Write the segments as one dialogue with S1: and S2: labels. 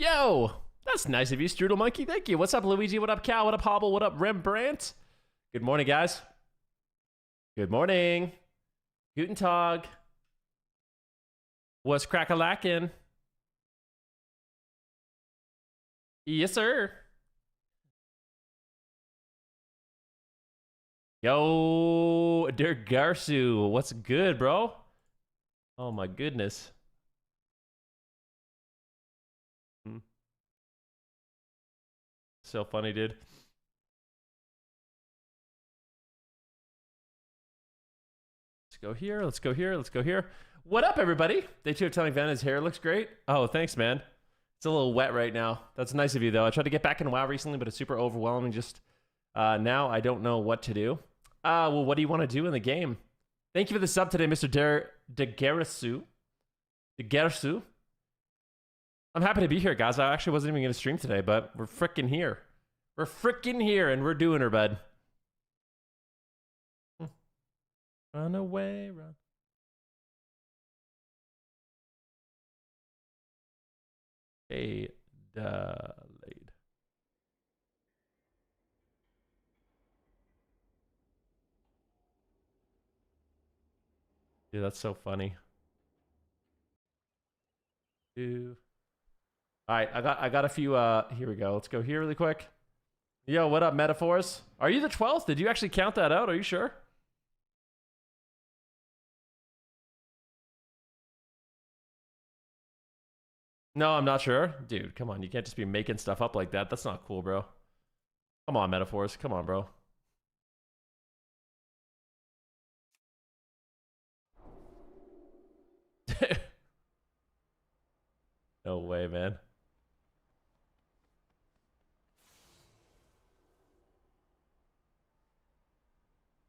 S1: Yo, that's nice of you, Strudel Monkey. Thank you. What's up, Luigi? What up, Cal? What up, Hobble? What up, Rembrandt? Good morning, guys. Good morning. Guten Tag. What's crack-a-lackin'? Yes, sir. Yo, Dirk Garsu. What's good, bro? Oh, my goodness. So funny, dude. Let's go here. Let's go here. Let's go here. What up, everybody? Day 2 of telling Van his hair looks great. Oh, thanks, man. It's a little wet right now. That's nice of you, though. I tried to get back in WoW recently, but it's super overwhelming. Just now, I don't know what to do. Well, what do you want to do in the game? Thank you for the sub today, Mr. DeGarasu. I'm happy to be here, guys. I actually wasn't even going to stream today, but we're frickin' here. We're frickin' here, and we're doing her, bud. Run away, run. Hey, laid. Dude, that's so funny. Dude. All right, I got a few. Here we go. Let's go here really quick. Yo, what up, Metaphors? Are you the 12th? Did you actually count that out? Are you sure? No, I'm not sure. Dude, come on. You can't just be making stuff up like that. That's not cool, bro. Come on, Metaphors. Come on, bro. No way, man.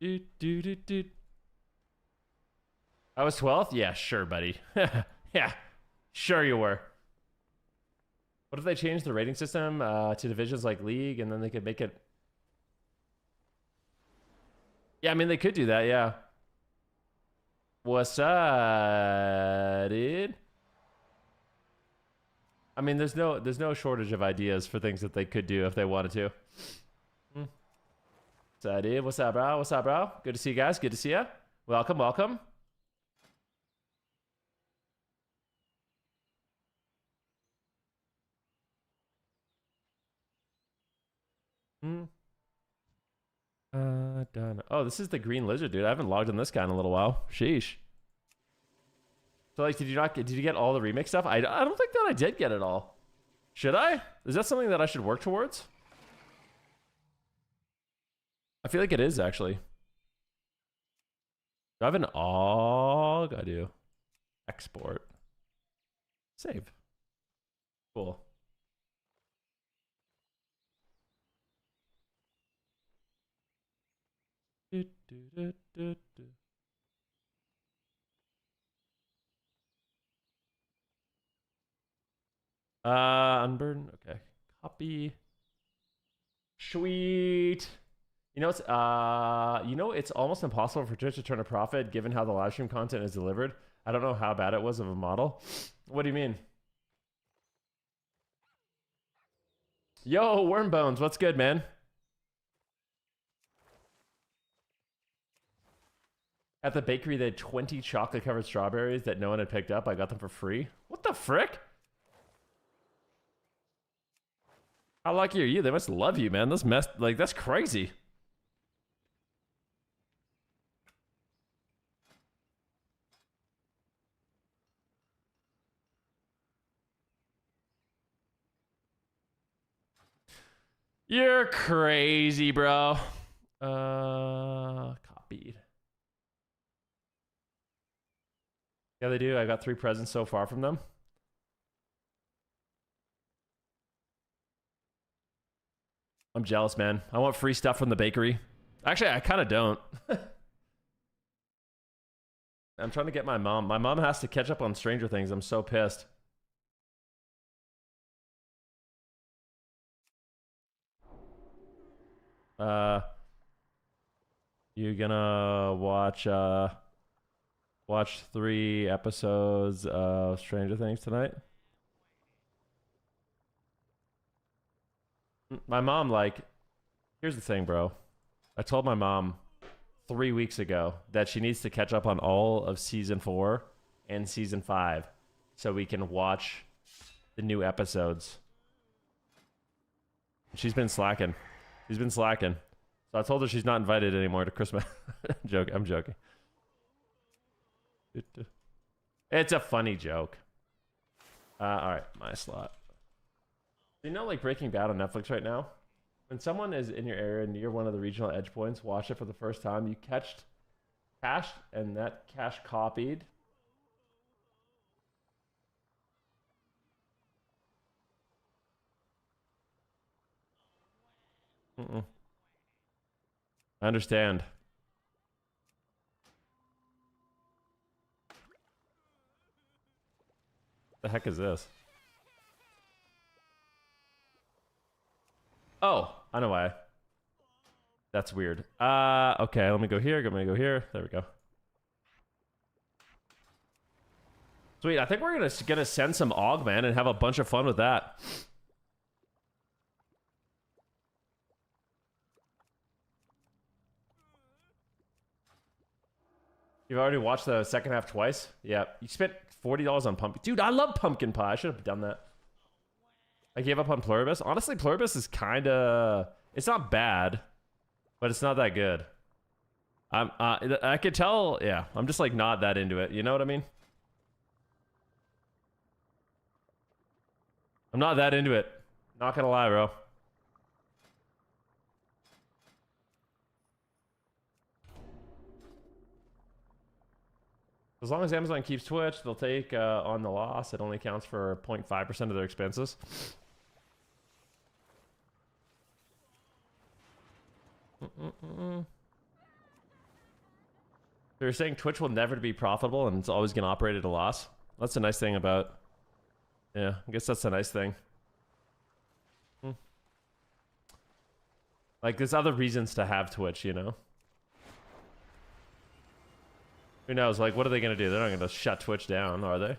S1: I was 12th? Yeah, sure, buddy. Yeah, sure you were. What if they changed the rating system to divisions like League, and then they could make it... Yeah, I mean, they could do that, yeah. What's up, dude? I mean, there's no shortage of ideas for things that they could do if they wanted to. What's up, dude? What's up, bro? What's up, bro? Good to see you guys. Good to see you. Welcome, welcome. Done. Oh, this is the green lizard, dude. I haven't logged in this guy in a little while. Sheesh. So, like, did you get all the remix stuff? I don't think that I did get it all. Should I? Is that something that I should work towards? I feel like it is, actually. Do I have an AUG? I do. Export. Save. Cool. Unburden. Okay. Copy. Sweet. It's almost impossible for Twitch to turn a profit given how the live stream content is delivered. I don't know how bad it was of a model. What do you mean? Yo, Wormbones, what's good, man? At the bakery, they had 20 chocolate-covered strawberries that no one had picked up. I got them for free. What the frick? How lucky are you? They must love you, man. That's crazy. You're crazy, bro. Copied. Yeah, they do. I got 3 presents so far from them. I'm jealous, man. I want free stuff from the bakery. Actually, I kind of don't. I'm trying to get my mom. My mom has to catch up on Stranger Things. I'm so pissed. You gonna watch 3 episodes of Stranger Things tonight? My mom, like, here's the thing, bro. I told my mom 3 weeks ago that she needs to catch up on all of season 4 and season 5 so we can watch the new episodes. She's been slacking. She's been slacking. So I told her she's not invited anymore to Christmas. I'm joking. It's a funny joke. All right, my slot. You know, like Breaking Bad on Netflix right now? When someone is in your area near one of the regional edge points, watch it for the first time, you cached, and that cache copied. I understand. The heck is this? Oh, I know why. That's weird. Okay, let me go here. Let me go here. There we go. Sweet. I think we're gonna send some Augman and have a bunch of fun with that. You've already watched the second half twice? Yeah. You spent $40 on pumpkin. Dude, I love pumpkin pie. I should have done that. I gave up on Pluribus. Honestly, Pluribus is kind of... It's not bad, but it's not that good. I could tell... Yeah, I'm just like not that into it. You know what I mean? I'm not that into it. Not gonna lie, bro. As long as Amazon keeps Twitch, they'll take on the loss. It only counts for 0.5% of their expenses. So you're saying Twitch will never be profitable and it's always going to operate at a loss? That's a nice thing about... Yeah, I guess that's a nice thing. Like, there's other reasons to have Twitch, you know? Who knows? Like, what are they going to do? They're not going to shut Twitch down, are they?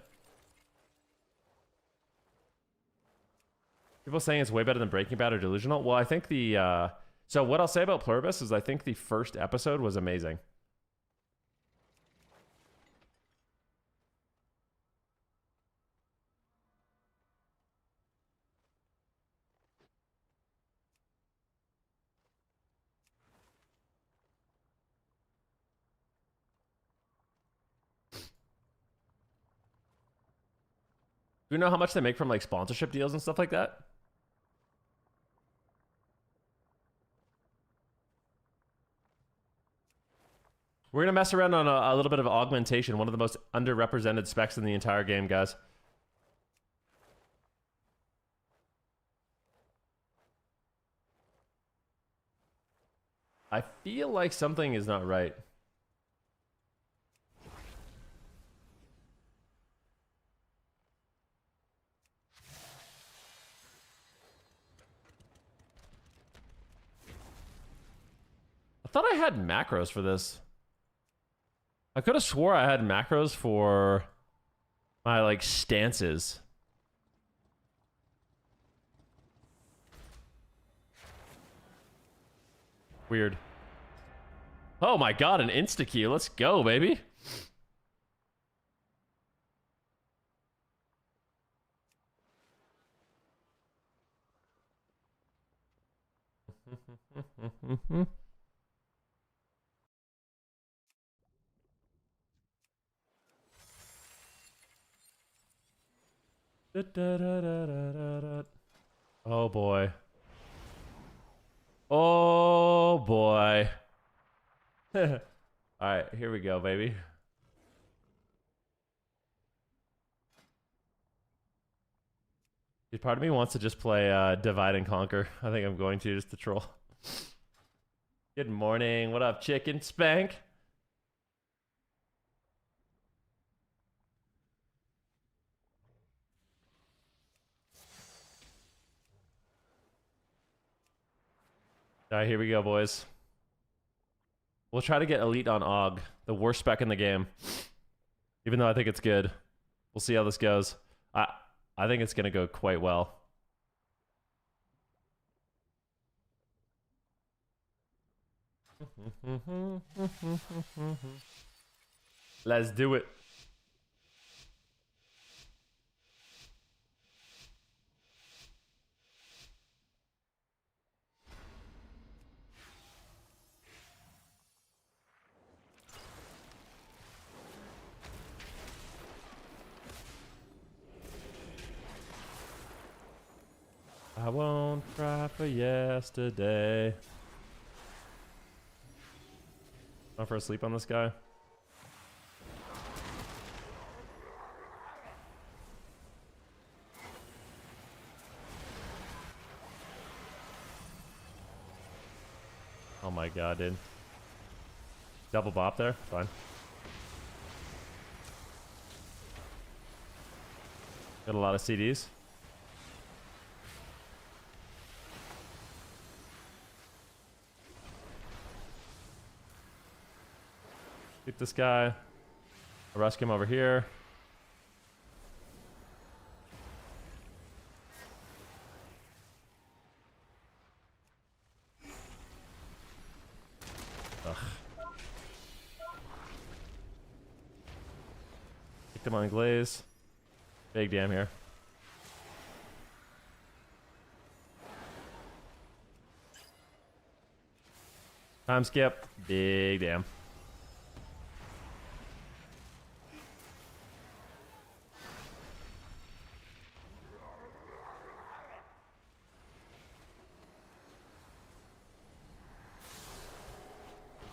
S1: People saying it's way better than Breaking Bad or Delusional? Well, I think the... So what I'll say about Pluribus is I think the first episode was amazing. Do you know how much they make from like sponsorship deals and stuff like that? We're going to mess around on a little bit of augmentation, one of the most underrepresented specs in the entire game, guys. I feel like something is not right. I thought I had macros for this. I could have swore I had macros for my, like, stances. Weird. Oh my god, an insta-queue. Let's go, baby. Oh boy. Oh boy. All right, here we go, baby. Part of me wants to just play Divide and Conquer. I think I'm going to just to troll. Good morning. What up, chicken spank? All right, here we go, boys. We'll try to get elite on Og, the worst spec in the game. Even though I think it's good. We'll see how this goes. I think it's going to go quite well. Let's do it. I won't cry for yesterday. I'm for asleep on this guy. Oh my god, dude. Double bop there? Fine. Got a lot of CDs. Keep this guy. I'll rescue him over here. Ugh. Kicked him on glaze. Big damn here. Time skip. Big damn.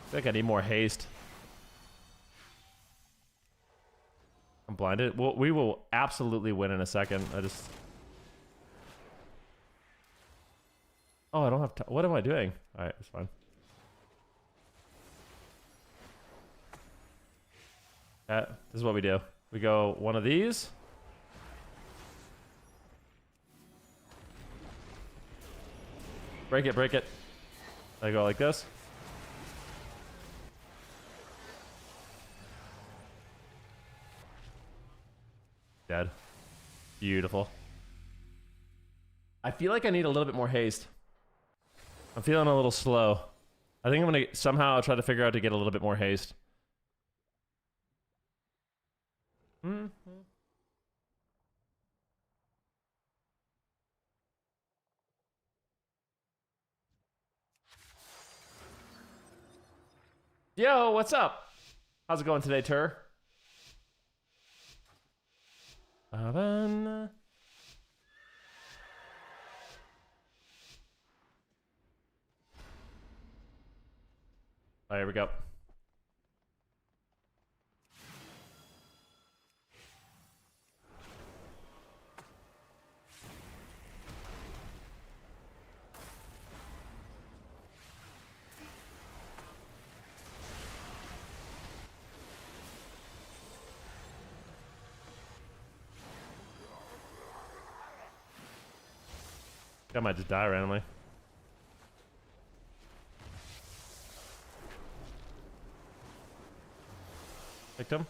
S1: I think I need more haste. I'm blinded. Well, we will absolutely win in a second. I just... Oh, I don't have time. What am I doing? Alright, it's fine. This is what we do. We go one of these. Break it, break it. I go like this. Dead. Beautiful. I feel like I need a little bit more haste. I'm feeling a little slow. I think I'm gonna somehow try to figure out to get a little bit more haste. Yo, what's up? How's it going today, Tur? Oh, here we go. I might just die randomly. Picked him.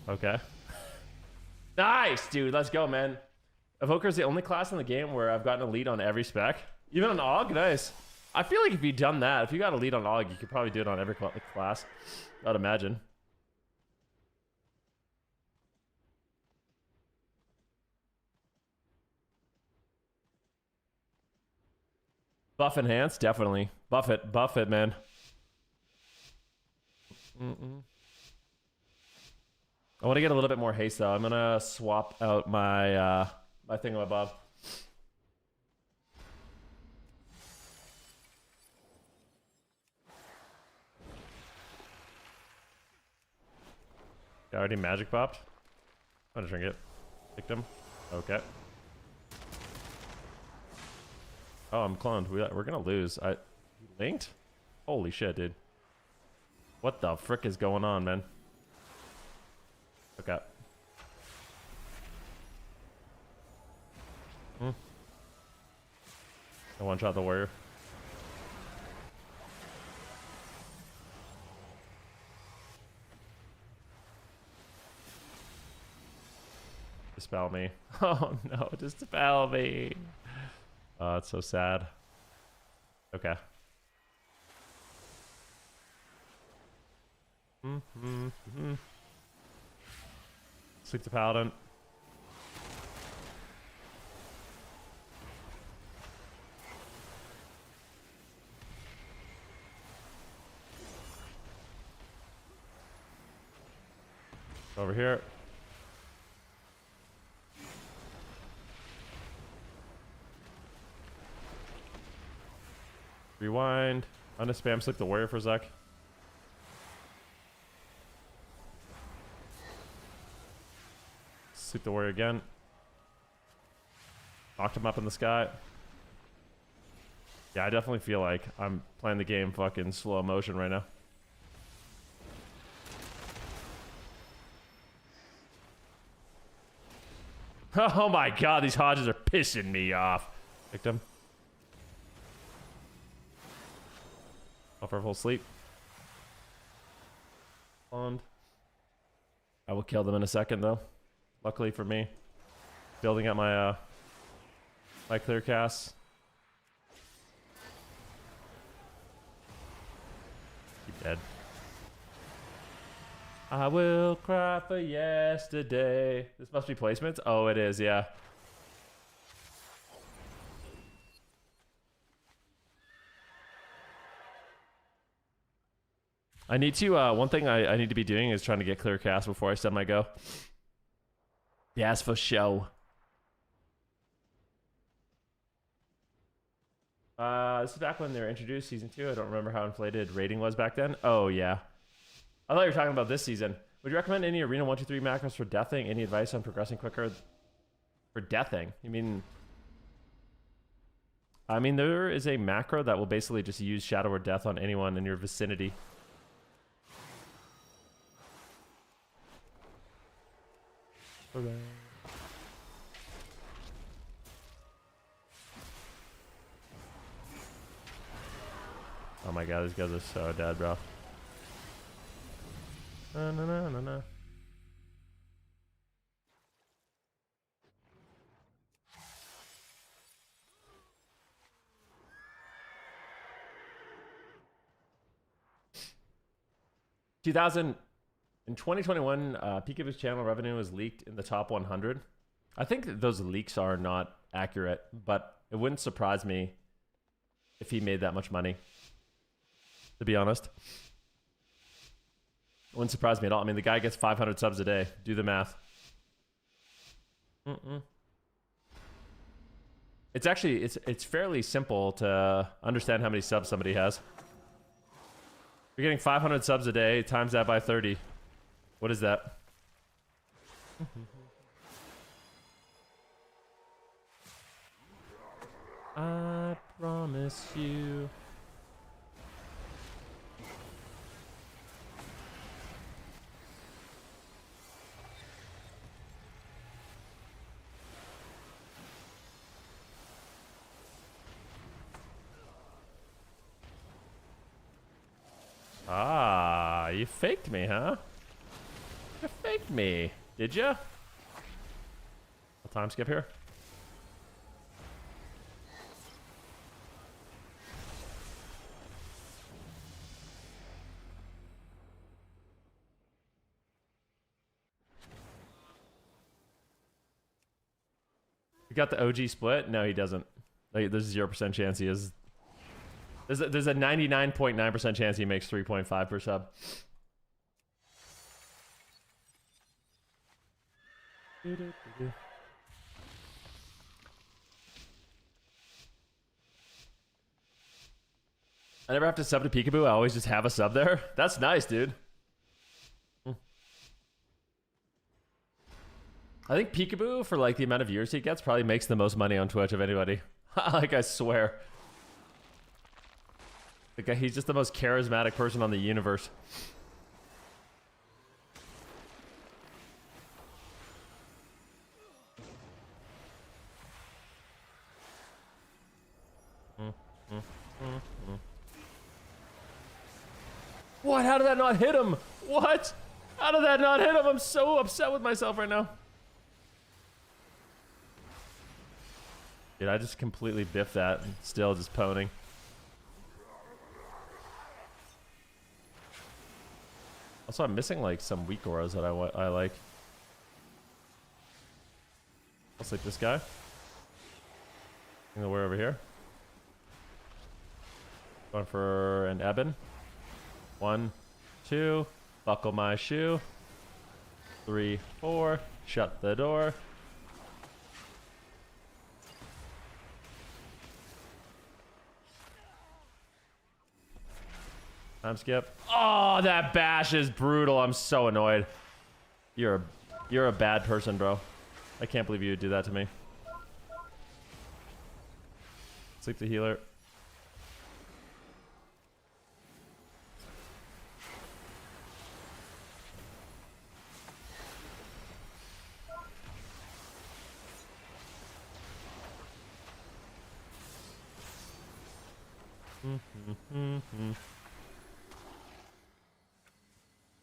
S1: Okay. Nice, dude. Let's go, man. Evoker's the only class in the game where I've gotten a lead on every spec. Even on AUG? Nice. I feel like if you've done that, if you got a lead on AUG, you could probably do it on every class. I'd imagine. Buff enhance, definitely. Buff it, man. I want to get a little bit more haste though. I'm gonna swap out my my thingamabob. I already magic bopped. I'm gonna drink it. Picked him. Okay. Oh, I'm cloned. We're gonna lose. Linked? Holy shit, dude. What the frick is going on, man? Okay. I one-shot the warrior. Dispel me. Oh no, dispel me. Oh, it's so sad. Okay. Sleep the paladin. Over here. Rewind. I'm gonna spam sleep the warrior for a sec. Sleep the warrior again. Knocked him up in the sky. Yeah, I definitely feel like I'm playing the game fucking slow motion right now. Oh my god, these Hodges are pissing me off. Victim. Offer full sleep. I will kill them in a second though. Luckily for me. Building up my my clear casts. Keep dead. I will cry for yesterday. This must be placements? Oh, it is, yeah. I need to, one thing I need to be doing is trying to get clear cast before I send my go. Yes, for show. This is back when they were introduced, season 2. I don't remember how inflated rating was back then. Oh, yeah. I thought you were talking about this season. Would you recommend any Arena 123 macros for deathing? Any advice on progressing quicker for deathing? You mean... I mean, there is a macro that will basically just use Shadow or Death on anyone in your vicinity. Okay. Oh my god, these guys are so dead, bro. No. 2021, Peekaboo's channel revenue was leaked in the top 100. I think that those leaks are not accurate, but it wouldn't surprise me if he made that much money, to be honest. It wouldn't surprise me at all. I mean, the guy gets 500 subs a day. Do the math. It's actually, it's fairly simple to understand how many subs somebody has. You're getting 500 subs a day, times that by 30. What is that? I promise you. Ah, you faked me, huh? You faked me, did ya? I'll time skip here. You got the OG split? No, he doesn't. Like, there's a 0% chance he is. There's a 99.9% chance he makes 3.5 per sub. I never have to sub to Peekaboo. I always just have a sub there. That's nice, dude. I think Peekaboo, for like the amount of viewers he gets, probably makes the most money on Twitch of anybody. Like, I swear. The guy, he's just the most charismatic person on the universe. What? How did that not hit him? What? How did that not hit him? I'm so upset with myself right now. Dude, I just completely biffed that and still just poning. Also, I'm missing like some weak auras that I like. I'll sleep this guy. I'm gonna wear over here. Going for an Ebon. 1, 2. Buckle my shoe. 3, 4. Shut the door. Time skip. Oh, that bash is brutal. I'm so annoyed. You're a bad person, bro. I can't believe you would do that to me. Sleep the healer.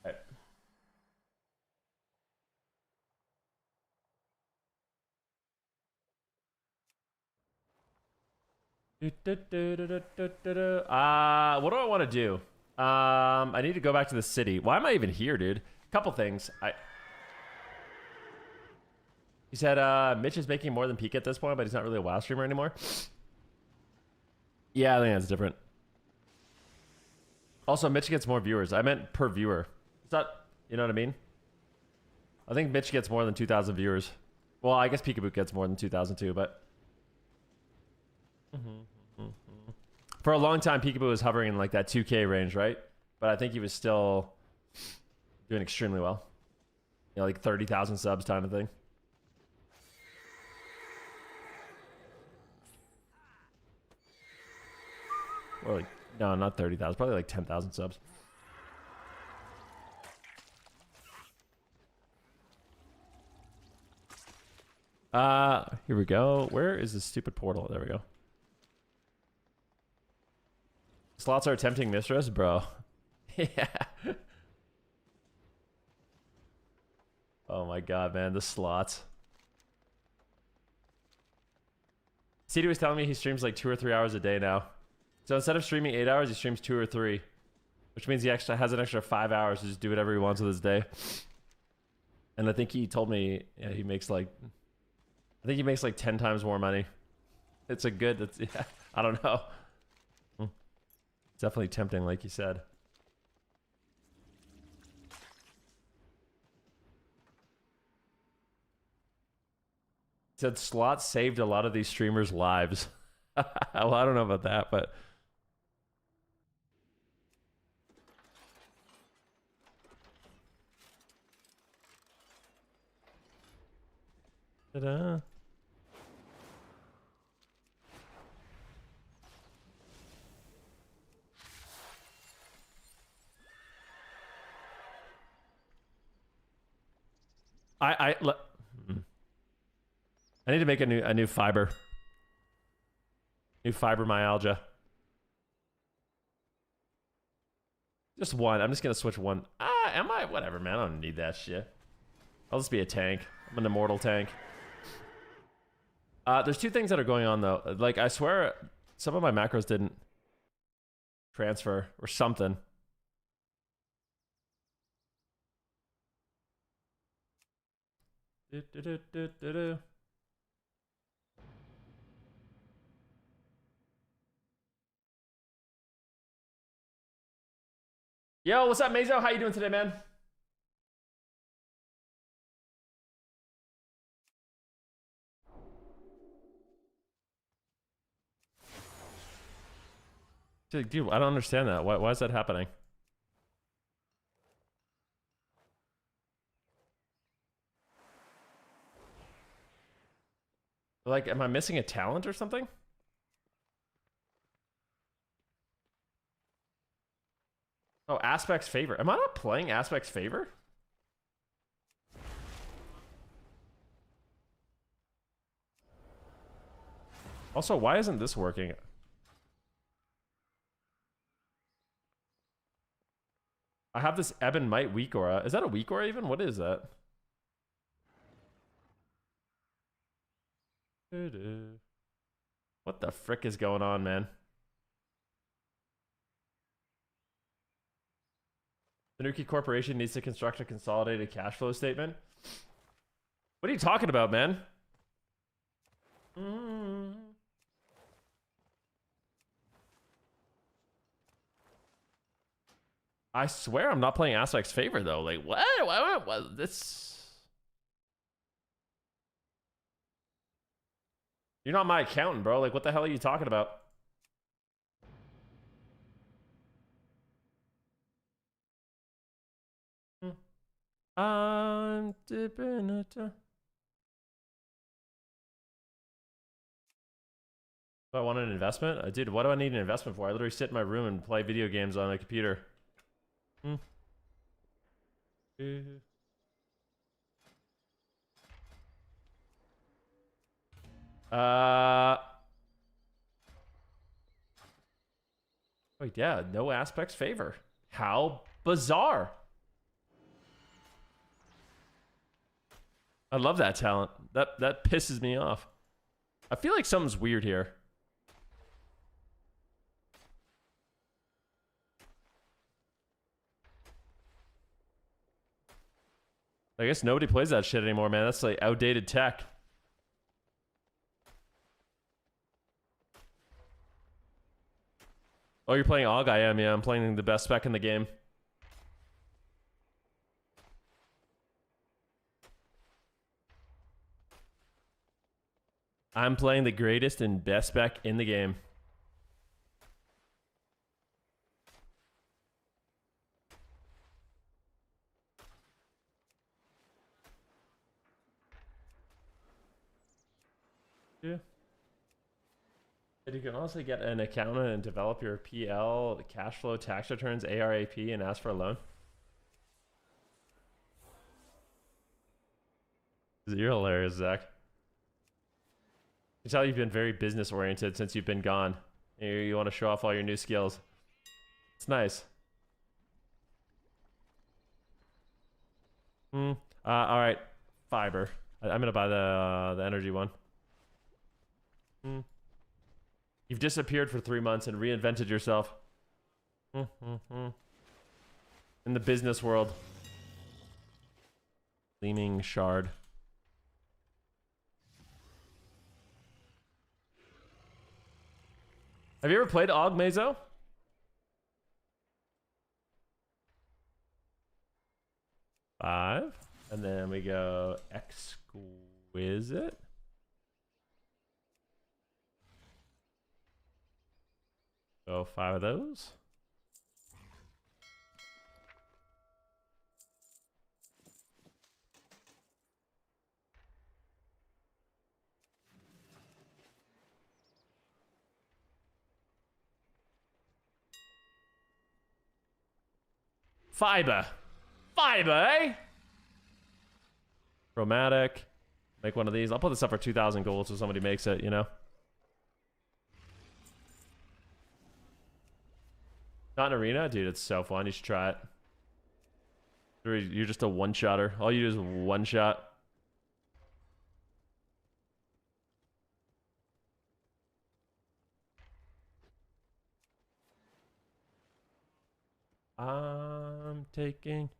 S1: Right. What do I want to do? I need to go back to the city. Why am I even here, dude? Couple things. He said Mitch is making more than Peak at this point, but he's not really a WoW streamer anymore. Yeah, I think that's different. Also, Mitch gets more viewers. I meant per viewer. It's not, you know what I mean? I think Mitch gets more than 2,000 viewers. Well, I guess Peekaboo gets more than 2,000 too, but... For a long time, Peekaboo was hovering in like that 2K range, right? But I think he was still doing extremely well. You know, like 30,000 subs kind of thing. Or like, no, not 30,000. Probably like 10,000 subs. Here we go. Where is this stupid portal? There we go. Slots are attempting mistress, bro. Yeah. Oh my god, man, the slots. CD was telling me he streams like 2 or 3 hours a day now. So instead of streaming 8 hours, he streams 2 or 3. Which means he actually has an extra 5 hours to just do whatever he wants with his day. And I think he told me, yeah, he makes like... I think he makes like 10 times more money. It's a good... It's, yeah, I don't know. It's definitely tempting, like you said. He said slots saved a lot of these streamers' lives. Well, I don't know about that, but... Ta-da. I need to make a new fiber. New fibromyalgia. Just one. I'm just gonna switch one. Am I? Whatever, man. I don't need that shit. I'll just be a tank. I'm an immortal tank. There's 2 things that are going on though. Like I swear, some of my macros didn't transfer or something. Yo, what's up, Mazo? How you doing today, man? Dude, I don't understand that. Why is that happening? Like, am I missing a talent or something? Oh, Aspect's Favor. Am I not playing Aspect's Favor? Also, why isn't this working? I have this Ebon Might weak aura. Is that a weak aura even? What is that? What the frick is going on, man? Venruki Corporation needs to construct a consolidated cash flow statement. What are you talking about, man? I swear I'm not playing Aspect's favor though. Like what? This. You're not my accountant, bro. Like what the hell are you talking about? I'm dipping it. Do I want an investment? Dude, what do I need an investment for? I literally sit in my room and play video games on a computer. Wait, yeah, no Aspect's favor. How bizarre. I love that talent. That pisses me off. I feel like something's weird here. I guess nobody plays that shit anymore, man. That's like outdated tech. Oh, you're playing AUG? I am, yeah. I'm playing the best spec in the game. I'm playing the greatest and best spec in the game. Yeah. You can also get an accountant and develop your PL, cash flow, tax returns, ARAP, and ask for a loan. You're hilarious, Zach. You can tell you've been very business oriented since you've been gone. You want to show off all your new skills. It's nice. All right, fiber. I'm gonna buy the energy one. You've disappeared for 3 months and reinvented yourself. In the business world. Gleaming shard. Have you ever played AUG, Mezo? Five. And then we go exquisite. Go 5 of those. Fiber, eh? Chromatic. Make one of these. I'll put this up for 2,000 gold so somebody makes it, you know? Not an arena? Dude, it's so fun. You should try it. You're just a one-shotter. All you do is one shot. I'm taking...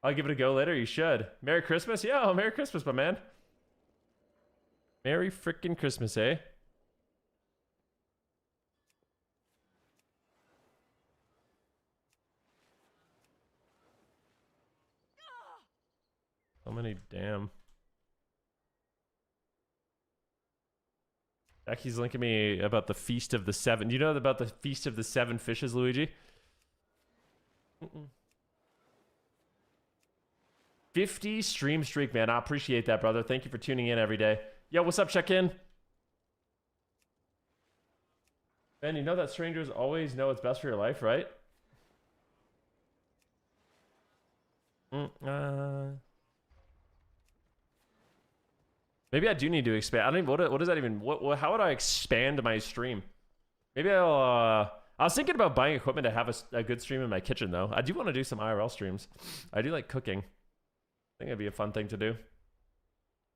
S1: I'll give it a go later. You should. Merry Christmas? Yeah, Merry Christmas, my man. Merry frickin' Christmas, eh? So many damn... Jackie's linking me about the Feast of the Seven. Do you know about the Feast of the Seven Fishes, Luigi? 50 stream streak, man. I appreciate that, brother. Thank you for tuning in every day. Yo, what's up, check-in? Ben, you know that strangers always know what's best for your life, right? Maybe I do need to expand. I don't even, what does that even, how would I expand my stream? Maybe I was thinking about buying equipment to have a good stream in my kitchen, though. I do want to do some IRL streams. I do like cooking. I think it'd be a fun thing to do.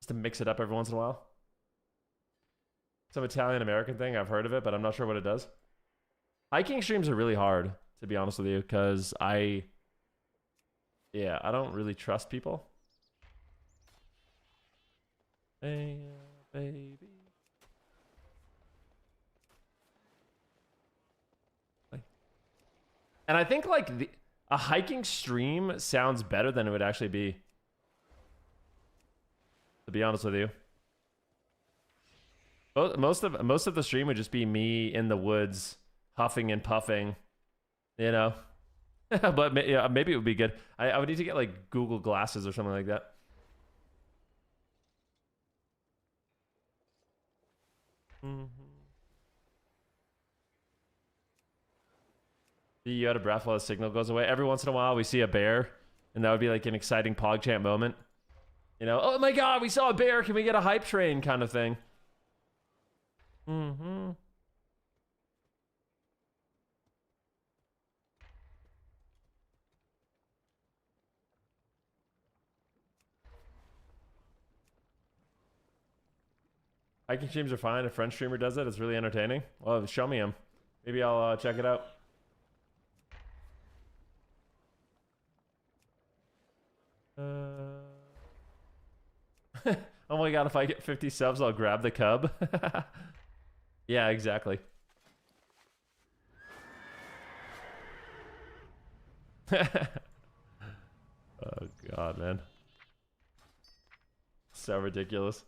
S1: Just to mix it up every once in a while. some Italian American thing. I've heard of it, but I'm not sure what it does. Hiking streams are really hard, to be honest with you, because I don't really trust people. Hey, baby. And I think like a hiking stream sounds better than it would actually be. To be honest with you. Most of the stream would just be me in the woods, huffing and puffing, you know. But yeah, maybe it would be good. I would need to get like Google glasses or something like that. You out of breath while the signal goes away. Every once in a while, we see a bear, and that would be like an exciting PogChamp moment. You know, oh my god, we saw a bear. Can we get a hype train kind of thing? Hiking streams are fine. A French streamer does it. It's really entertaining. Well, show me him. Maybe I'll check it out. Oh my god, if I get 50 subs, I'll grab the cub. Yeah, exactly. Oh god, man. So ridiculous.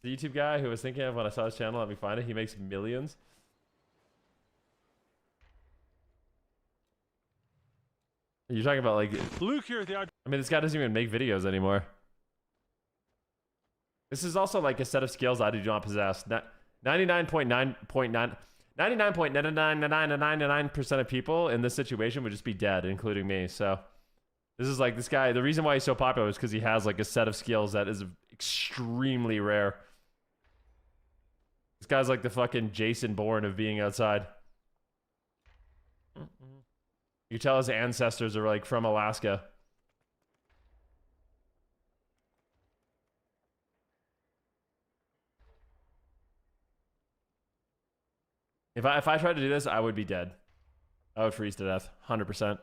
S1: The YouTube guy who was thinking of when I saw his channel, let me find it. He makes millions. You're talking about like Luke here. I mean, this guy doesn't even make videos anymore. This is also like a set of skills I do not possess. 99.9% of people in this situation would just be dead, including me. So this is like this guy. The reason why he's so popular is because he has like a set of skills that is extremely rare. This guy's like the fucking Jason Bourne of being outside. You tell his ancestors are like from Alaska. If I tried to do this, I would be dead. I would freeze to death, 100%. Is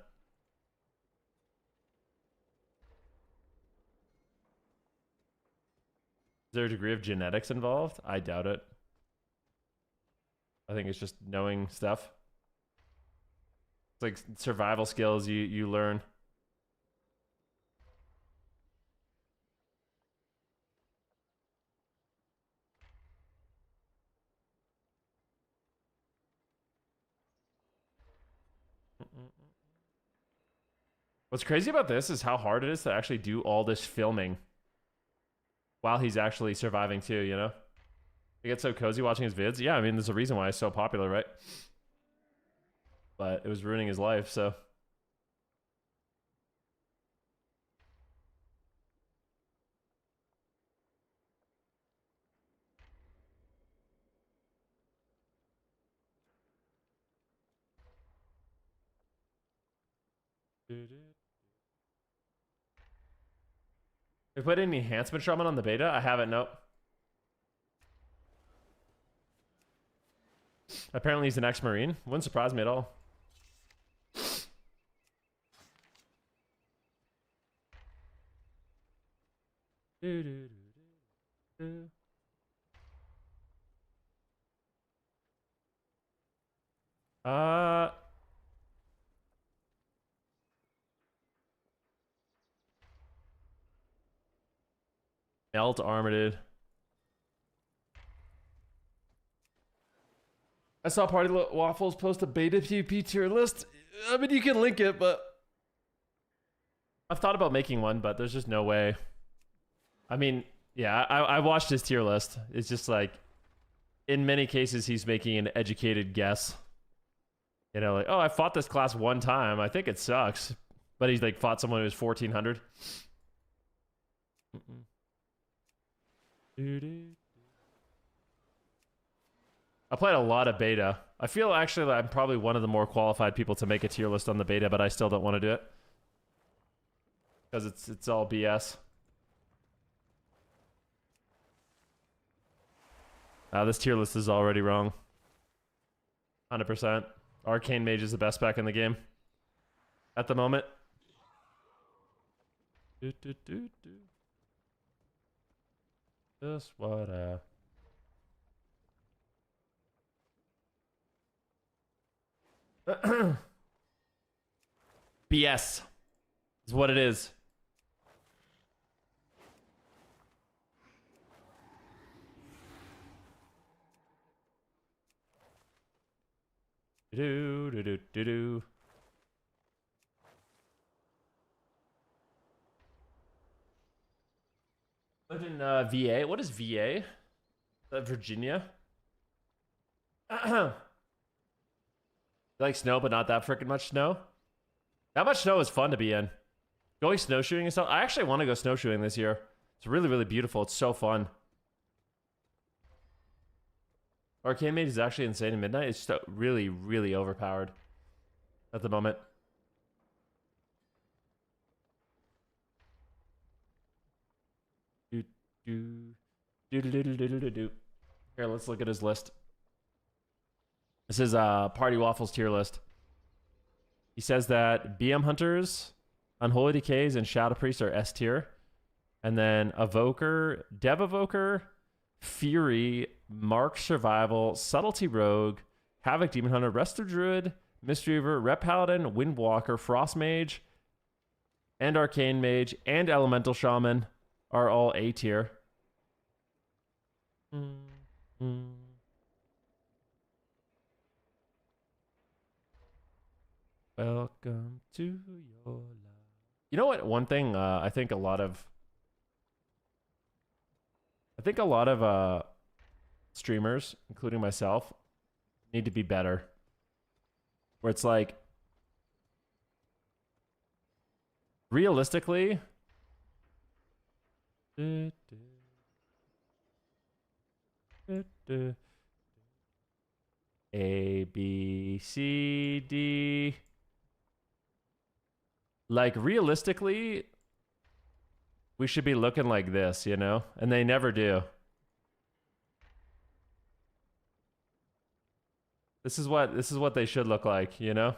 S1: there a degree of genetics involved? I doubt it. I think it's just knowing stuff. It's like survival skills you learn. What's crazy about this is how hard it is to actually do all this filming while he's actually surviving too, you know? You get so cozy watching his vids. Yeah, I mean, there's a reason why he's so popular, right? But it was ruining his life, so. They put any enhancement shaman on the beta? I haven't, nope. Apparently he's an ex-Marine. Wouldn't surprise me at all. Melt Armored. I saw Party Waffles post a beta PvP tier list. I mean, you can link it, but I've thought about making one, but there's just no way. I mean, yeah, I watched his tier list. It's just like, in many cases, he's making an educated guess. You know, like, oh, I fought this class one time. I think it sucks. But he's like fought someone who was 1400. I played a lot of beta. I feel actually that I'm probably one of the more qualified people to make a tier list on the beta, but I still don't want to do it. because it's all BS. This tier list is already wrong. 100%. Arcane Mage is the best spec in the game at the moment. Just what BS is what it is. Do do do do do. Lived in VA. What is VA? Is that Virginia? Like snow, but not that freaking much snow. That much snow is fun to be in. Going snowshoeing and stuff. I actually want to go snowshoeing this year. It's really, really beautiful. It's so fun. Arcane Mage is actually insane in Midnight. It's just really, really overpowered at the moment. Here, let's look at his list. This is Party Waffles tier list. He says that BM Hunters, Unholy Decays, and Shadow Priest are S tier. And then Evoker, Dev Evoker, Fury, Mark Survival, Subtlety Rogue, Havoc Demon Hunter, Resto Druid, Mistweaver, Rep Paladin, Windwalker, Frost Mage, and Arcane Mage, and Elemental Shaman are all A tier. Welcome to your life. You know what? One thing I think a lot of streamers, including myself, need to be better. Where it's like, realistically, A, B, C, D. Like, realistically, we should be looking like this, you know? And they never do. This is what they should look like, you know?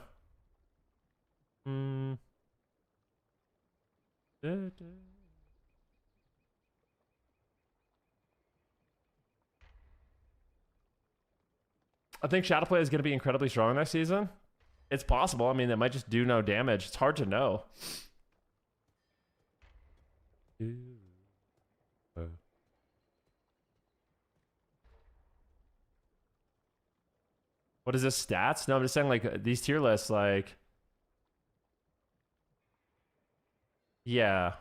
S1: I think Shadowplay is going to be incredibly strong next season. It's possible. I mean, it might just do no damage. It's hard to know. What is this, stats? No, I'm just saying, like, these tier lists, like... Yeah.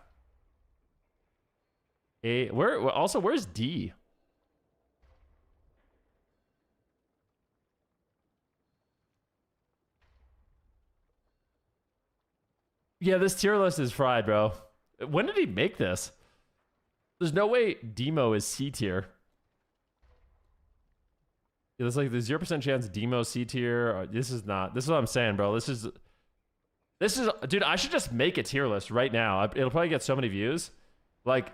S1: A, where's D? Yeah, this tier list is fried, bro. When did he make this? There's no way Demo is C tier. Yeah, there's like the 0% chance Demo C tier. This is not. This is what I'm saying, bro. This is, dude. I should just make a tier list right now. It'll probably get so many views. Like,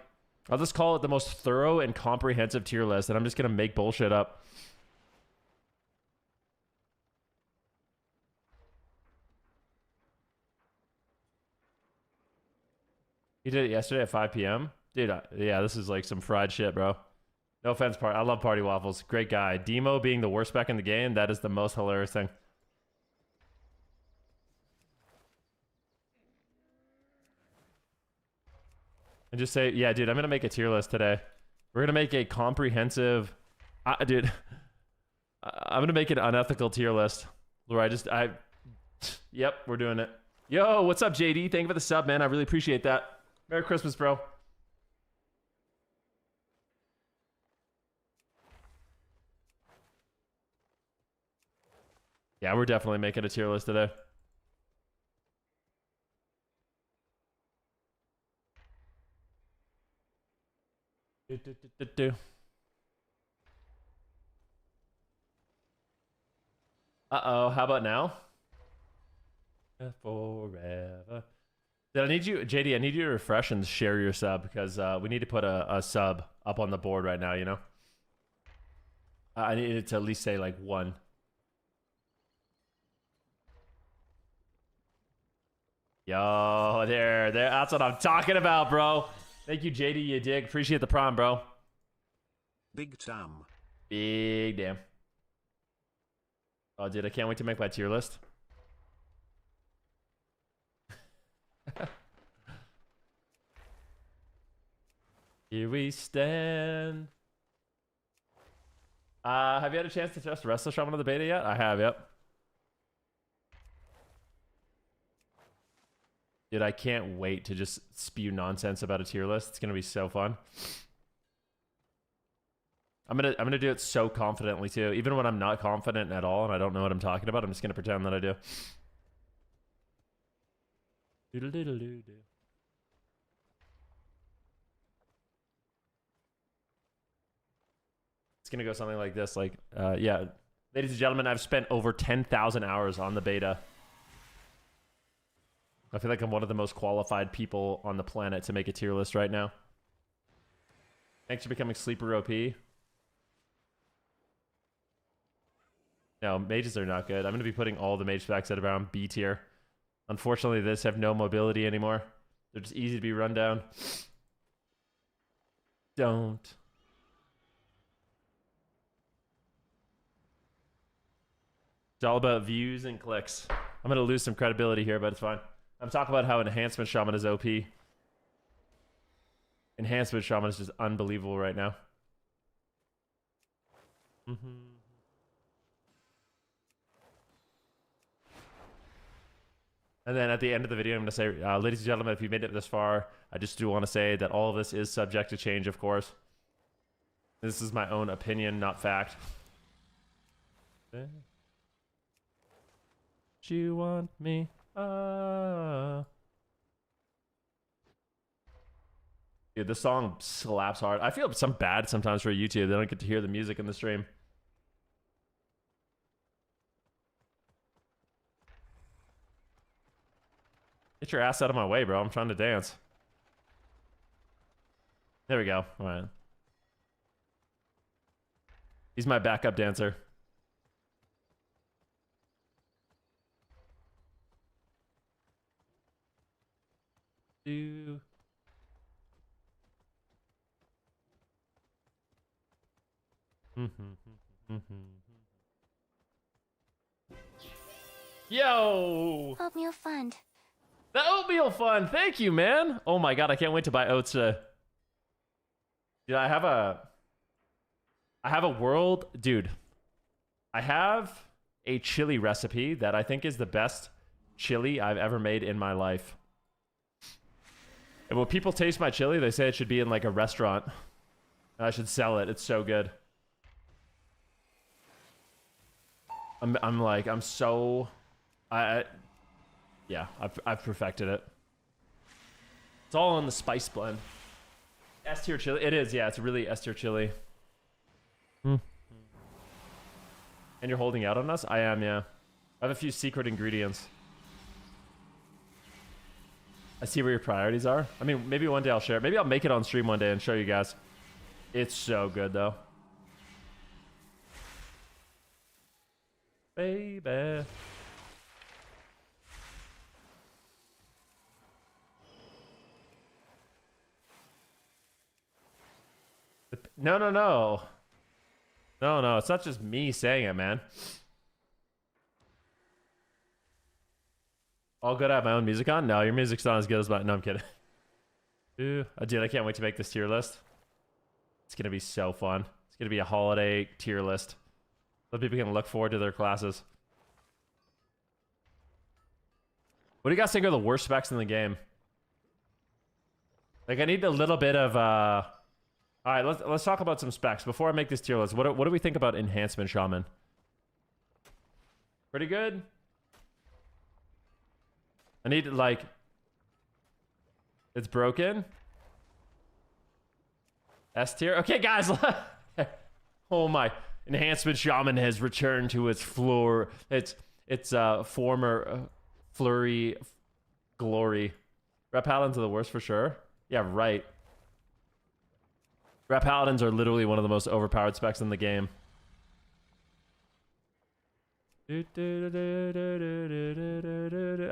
S1: I'll just call it the most thorough and comprehensive tier list, and I'm just gonna make bullshit up. He did it yesterday at 5 p.m. Dude, yeah, this is like some fried shit, bro. No offense, I love Party Waffles. Great guy. Demo being the worst spec in the game, that is the most hilarious thing. And just say, yeah, dude, I'm going to make a tier list today. We're going to make a comprehensive... dude, I'm going to make an unethical tier list. Where yep, we're doing it. Yo, what's up, JD? Thank you for the sub, man. I really appreciate that. Merry Christmas, bro. Yeah, we're definitely making a tier list today. Uh-oh, how about now? Forever. Did I need you, JD? I need you to refresh and share your sub because we need to put a sub up on the board right now. You know, I need it to at least say like 1. Yo, there. That's what I'm talking about, bro. Thank you, JD. You dig? Appreciate the prime, bro.
S2: Big Tam.
S1: Big damn. Oh, dude, I can't wait to make my tier list. Here we stand. Have you had a chance to test Restless Shaman of the beta yet? I have, yep. Dude, I can't wait to just spew nonsense about a tier list. It's gonna be so fun. I'm gonna do it so confidently too. Even when I'm not confident at all and I don't know what I'm talking about, I'm just gonna pretend that I do. Doodle-doodle-doo-doo. It's gonna go something like this. Like, yeah, ladies and gentlemen, I've spent over 10,000 hours on the beta. I feel like I'm one of the most qualified people on the planet to make a tier list right now. Thanks for becoming Sleeper OP. No, mages are not good. I'm going to be putting all the mage specs at around B tier. Unfortunately, this have no mobility anymore. They're just easy to be run down. Don't. It's all about views and clicks. I'm going to lose some credibility here, but it's fine. I'm talking about how Enhancement Shaman is OP. Enhancement Shaman is just unbelievable right now. And then at the end of the video, I'm going to say, ladies and gentlemen, if you made it this far, I just do want to say that all of this is subject to change, of course. This is my own opinion, not fact. Do you want me? Dude, this song slaps hard. I feel some bad sometimes for YouTube. They don't get to hear the music in the stream. Get your ass out of my way, bro. I'm trying to dance. There we go. All right. He's my backup dancer. Yo!
S3: Oatmeal fund.
S1: The Oatmeal fund! Thank you, man! Oh my god, I can't wait to buy oats today. Dude, I have a world... Dude. I have a chili recipe that I think is the best chili I've ever made in my life. And when people taste my chili, they say it should be in like a restaurant. I should sell it. It's so good. I'm so... Yeah, I've perfected it. It's all in the spice blend. S tier chili. It is, yeah. It's really S tier chili. And you're holding out on us? I am, yeah. I have a few secret ingredients. I see where your priorities are. I mean, maybe one day I'll share it. Maybe I'll make it on stream one day and show you guys. It's so good, though. Baby. No. No, it's not just me saying it, man. All good. I have my own music on? No, your music's not as good as mine. No, I'm kidding. Dude, I can't wait to make this tier list. It's going to be so fun. It's going to be a holiday tier list. So people can look forward to their classes. What do you guys think are the worst specs in the game? Like, I need a little bit of... All right, let's talk about some specs. Before I make this tier list, what do we think about Enhancement Shaman? Pretty good? I need, like... It's broken? S tier? Okay, guys. Oh my. Enhancement Shaman has returned to its former flurry glory. Rat paladins are the worst for sure. Yeah, right. Rat paladins are literally one of the most overpowered specs in the game. I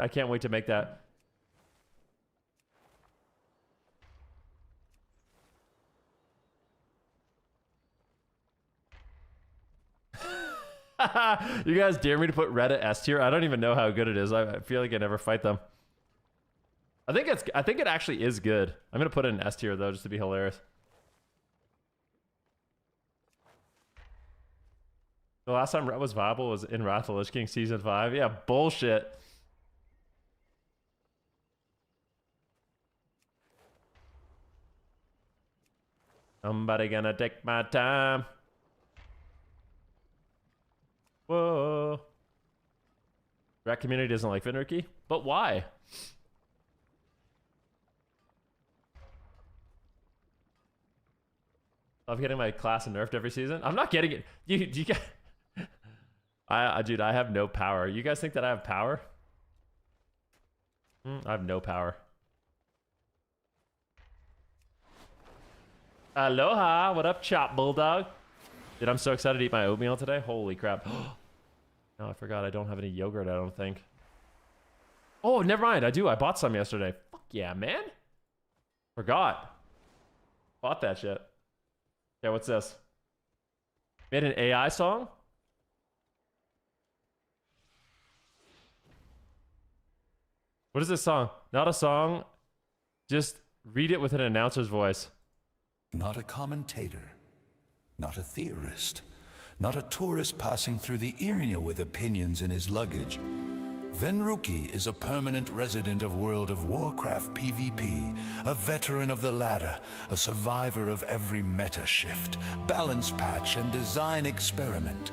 S1: can't wait to make that. You guys dare me to put red at S tier? I don't even know how good it is. I feel like I never fight them. I think it actually is good. I'm gonna put it in S tier though, just to be hilarious. The last time red was viable was in Wrath of the Lich King season 5. Yeah, bullshit. Somebody gonna take my time. Whoa. Rat community doesn't like Venruki? But why? Love getting my class nerfed every season. I'm not getting it. You get. Dude, I have no power. You guys think that I have power? I have no power. Aloha. What up, Chop Bulldog? Dude, I'm so excited to eat my oatmeal today. Holy crap. No, I forgot. I don't have any yogurt, I don't think. Oh, never mind. I do. I bought some yesterday. Fuck yeah, man. Forgot. Bought that shit. Okay, what's this? Made an AI song? What is this song? Not a song. Just read it with an announcer's voice.
S3: Not a commentator. Not a theorist. Not a tourist passing through the area with opinions in his luggage. Venruki is a permanent resident of World of Warcraft PvP, a veteran of the ladder, a survivor of every meta shift, balance patch, and design experiment.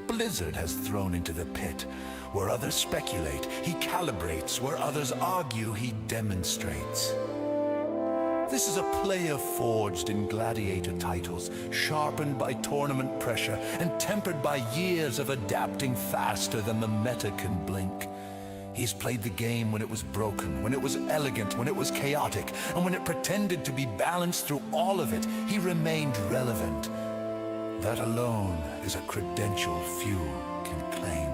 S3: Blizzard has thrown into the pit. Where others speculate, he calibrates. Where others argue, he demonstrates. This is a player forged in gladiator titles, sharpened by tournament pressure, and tempered by years of adapting faster than the meta can blink. He's played the game when it was broken, when it was elegant, when it was chaotic, and when it pretended to be balanced through all of it, he remained relevant. That alone is a credential few can claim.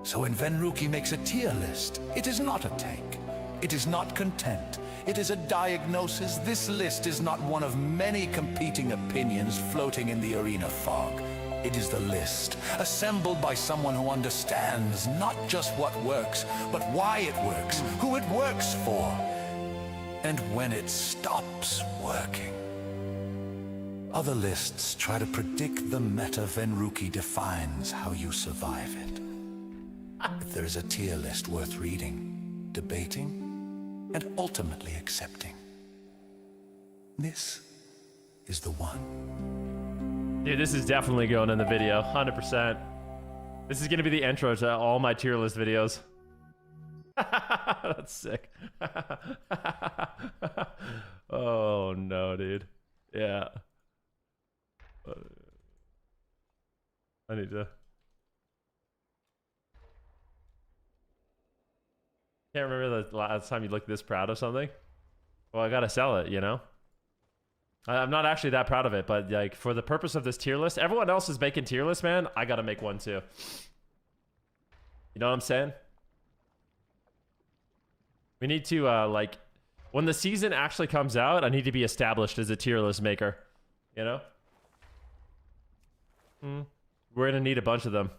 S3: So when Venruki makes a tier list, it is not a take. It is not content. It is a diagnosis. This list is not one of many competing opinions floating in the arena fog. It is the list, assembled by someone who understands not just what works, but why it works, who it works for, and when it stops working. Other lists try to predict the meta. Venruki defines how you survive it. But there's a tier list worth reading, debating, and ultimately accepting. This is the one.
S1: Dude, this is definitely going in the video, 100%. This is gonna be the intro to all my tier list videos. That's sick. Oh no, dude. Yeah. I need to. Can't remember the last time you looked this proud of something. Well, I gotta sell it, you know? I'm not actually that proud of it, but like for the purpose of this tier list, everyone else is making tier lists, man. I gotta make one too. You know what I'm saying? We need to like when the season actually comes out, I need to be established as a tier list maker. You know? We're gonna need a bunch of them.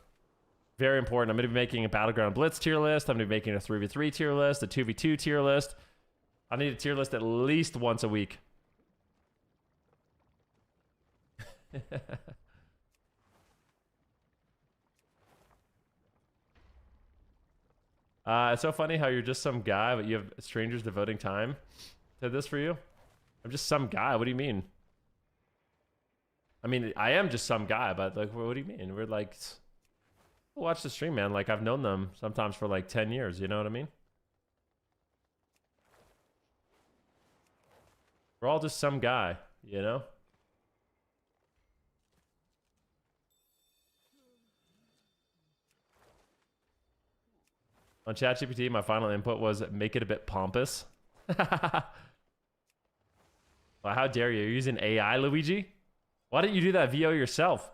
S1: Very important. I'm going to be making a Battleground Blitz tier list. I'm going to be making a 3v3 tier list, a 2v2 tier list. I need a tier list at least once a week. It's so funny how you're just some guy, but you have strangers devoting time to this for you. I'm just some guy. What do you mean? I mean, I am just some guy, but like, what do you mean? We're like... Watch the stream, man. Like, I've known them sometimes for like 10 years. You know what I mean? We're all just some guy, you know? On ChatGPT, my final input was make it a bit pompous. Well, how dare you? You're using AI, Luigi? Why didn't you do that VO yourself?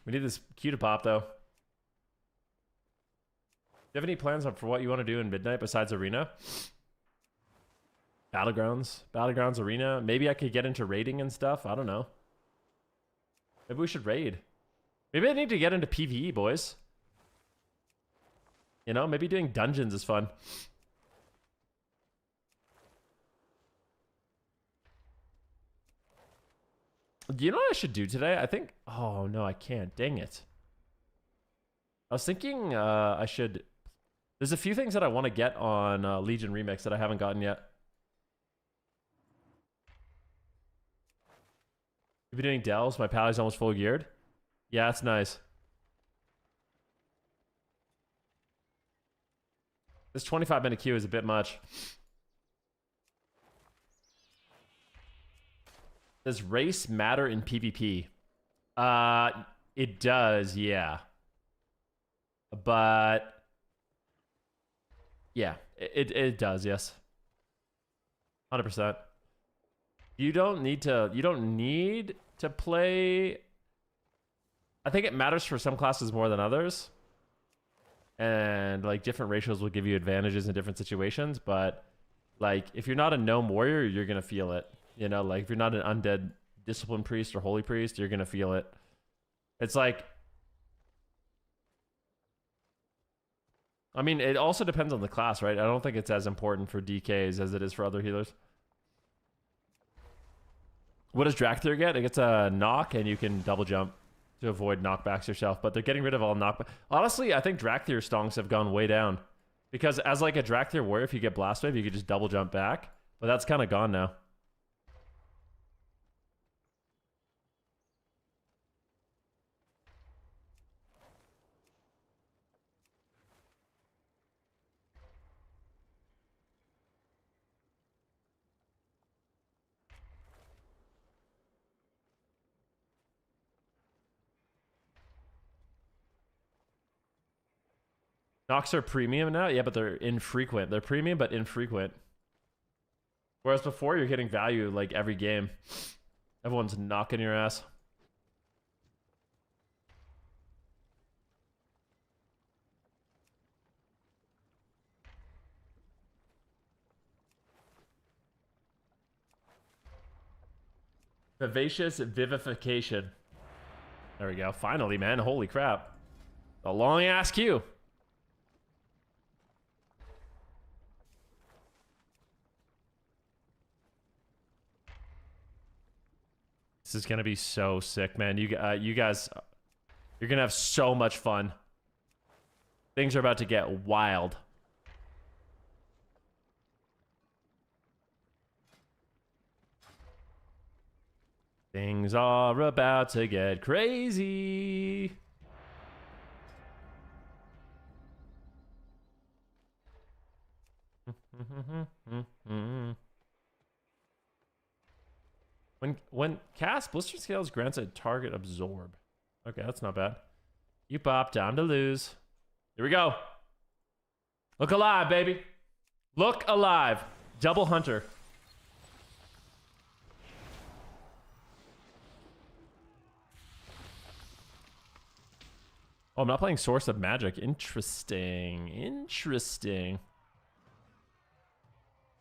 S1: We need this cue to pop, though. Do you have any plans for what you want to do in Midnight besides Arena? Battlegrounds Arena. Maybe I could get into raiding and stuff. I don't know. Maybe we should raid. Maybe I need to get into PvE, boys. You know, maybe doing dungeons is fun. Do you know what I should do today? I think... Oh, no, I can't. Dang it. I was thinking I should... There's a few things that I want to get on Legion Remix that I haven't gotten yet. You be doing delves? My pally's almost full geared. Yeah, that's nice. This 25-minute queue is a bit much. Does race matter in PvP? It does, yeah. But yeah, it does, yes. 100%. You don't need to play. I think it matters for some classes more than others. And like different ratios will give you advantages in different situations, but like if you're not a gnome warrior, you're gonna feel it. You know, like if you're not an undead discipline priest or holy priest, you're gonna feel it. It's like, I mean, it also depends on the class, right? I don't think it's as important for DKs as it is for other healers. What does Dracthyr get? It gets a knock and you can double jump to avoid knockbacks yourself, but they're getting rid of all knockback. Honestly, I think Dracthyr stonks have gone way down. Because as like a Dracthyr warrior, if you get blast wave, you could just double jump back. But that's kind of gone now. Knocks are premium now? Yeah, but they're infrequent. They're premium, but infrequent. Whereas before, you're getting value like every game. Everyone's knocking your ass. Vivacious vivification. There we go. Finally, man. Holy crap. A long ass queue. This is gonna be so sick, man. You guys, you're gonna have so much fun. Things are about to get wild. Things are about to get crazy. When cast, Blister Scales grants a target absorb. Okay, that's not bad. You pop, down to lose. Here we go. Look alive, baby. Look alive. Double Hunter. Oh, I'm not playing Source of Magic. Interesting. Interesting.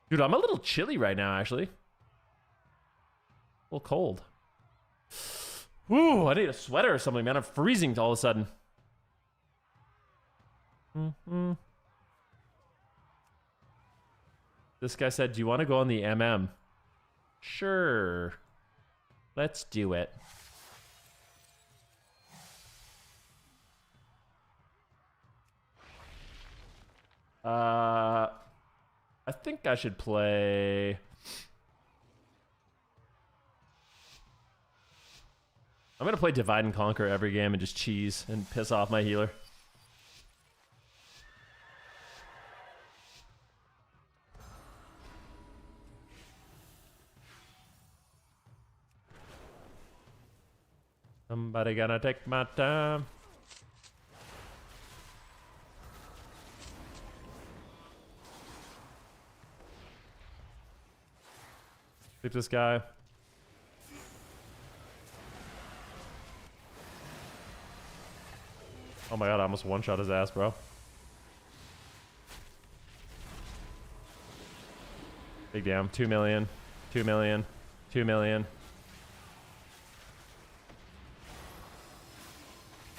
S1: Dude, I'm a little chilly right now, actually. A little cold. Woo, I need a sweater or something, man. I'm freezing all of a sudden. This guy said, do you want to go on the MM? Sure. Let's do it. I think I should play... I'm going to play Divide and Conquer every game and just cheese and piss off my healer. Somebody gonna take my time. Sleep this guy. Oh my god, I almost one-shot his ass, bro. Big damn. 2 million. 2 million. 2 million.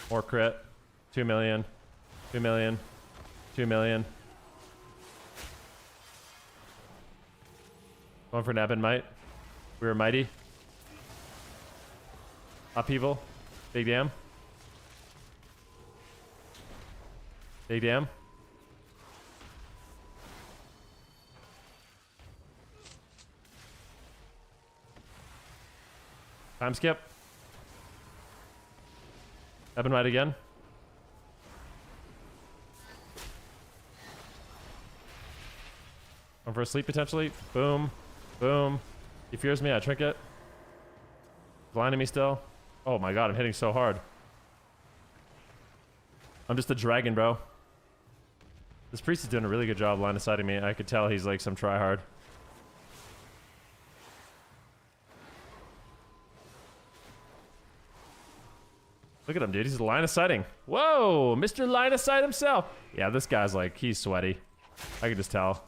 S1: More crit. 2 million. 2 million. 2 million. Going for Neb and Might. We were mighty. Upheaval. Big damn. Big damn. Time skip. Neb and Might again. Going for a sleep potentially. Boom. Boom. He fears me. I trinket. Blinding me still. Oh my god, I'm hitting so hard. I'm just a dragon, bro. This priest is doing a really good job line of sighting me. I could tell he's like some tryhard. Look at him, dude. He's line of sighting. Whoa, Mr. Line of Sight himself. Yeah, this guy's like, he's sweaty. I can just tell.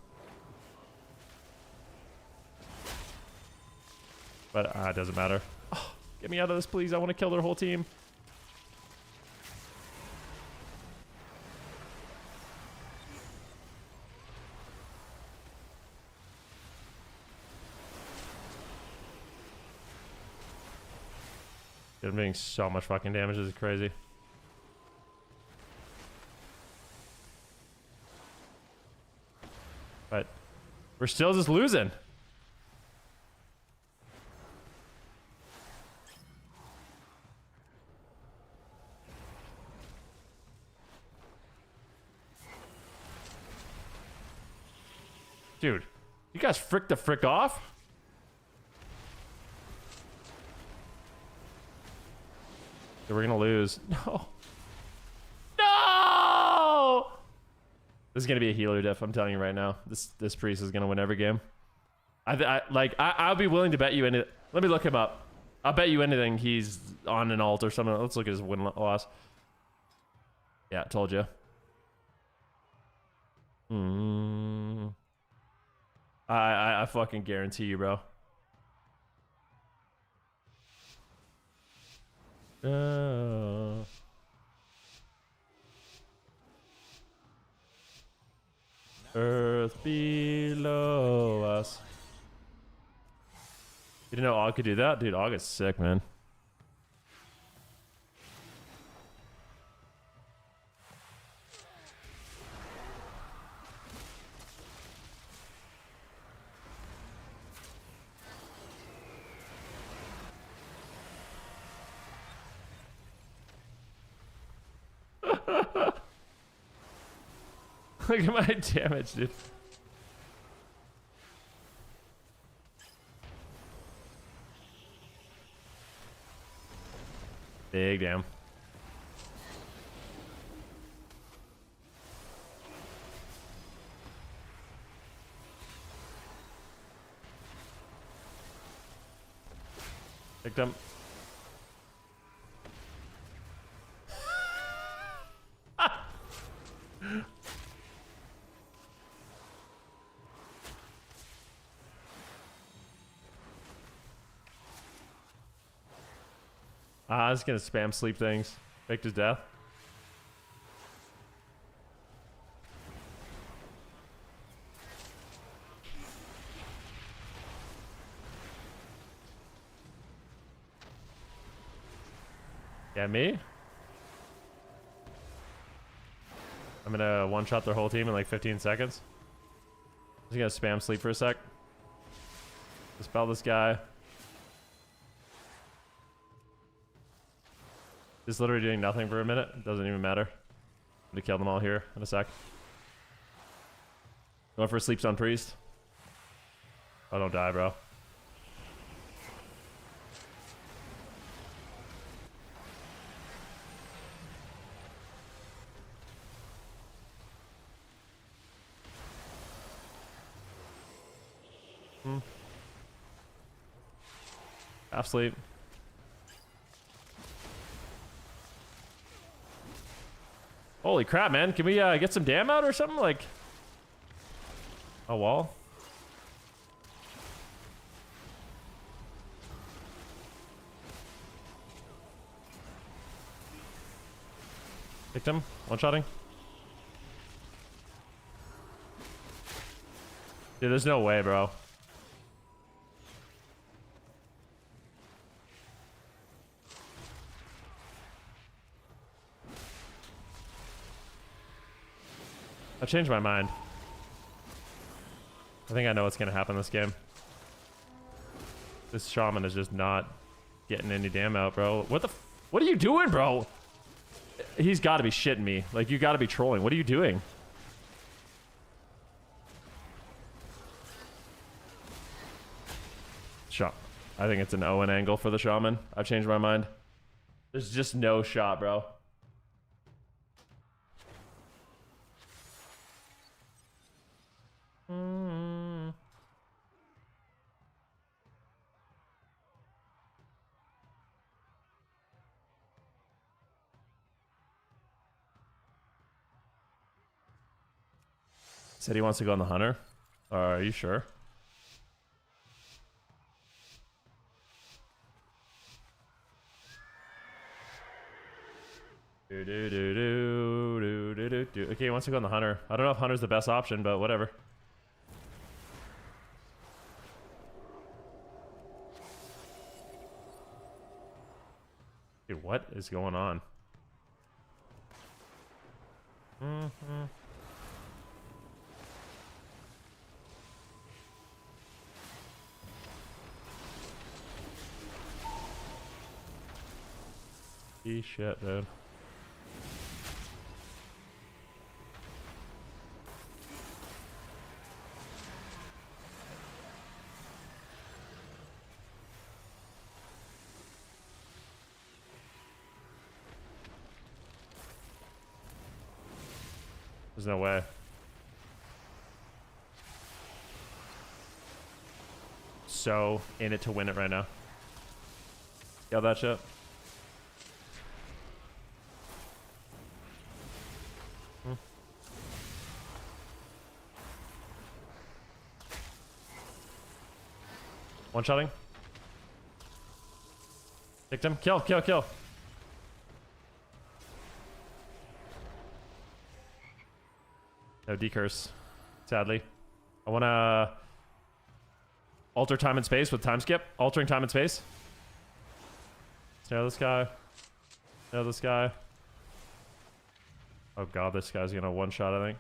S1: But it doesn't matter. Oh, get me out of this, please. I want to kill their whole team. Dude, I'm doing so much fucking damage. This is crazy. But we're still just losing. Dude, you guys frick the frick off? Dude, we're gonna lose. No. No! This is gonna be a healer diff, I'm telling you right now. This priest is gonna win every game. I'll be willing to bet you anything. Let me look him up. I'll bet you anything he's on an alt or something. Let's look at his win-loss. Yeah, told you. I fucking guarantee you, bro. Earth below us. You didn't know Og could do that? Dude, Og is sick, man. Look at my damage, dude. Big damn. Picked him. I was gonna spam sleep things. Faked his death. Yeah, me? I'm gonna one-shot their whole team in like 15 seconds. I'm just gonna spam sleep for a sec. Dispel this guy. Just literally doing nothing for a minute. It doesn't even matter. I'm gonna kill them all here in a sec. Going for a sleep stone priest. Oh, don't die, bro. Half sleep. Holy crap, man. Can we get some dam out or something? Like a wall? Victim. One-shotting. Dude, there's no way, bro. I changed my mind. I think I know what's gonna happen this game. This shaman is just not getting any damn out, bro. What are you doing, bro? He's got to be shitting me. Like, you got to be trolling. What are you doing? Shot. I think it's an Owen angle for the shaman. I've changed my mind. There's just no shot, bro. Said he wants to go on the hunter. Are you sure? Okay, he wants to go on the hunter. I don't know if hunter's the best option, but whatever. Dude, what is going on? Shit, dude. There's no way. So in it to win it right now. Kill that shit. One-shotting. Victim. Kill, kill, kill. No decurse, sadly. I want to alter time and space with time skip. Altering time and space. Snare this guy. Snare this guy. Oh god, this guy's gonna one-shot, I think.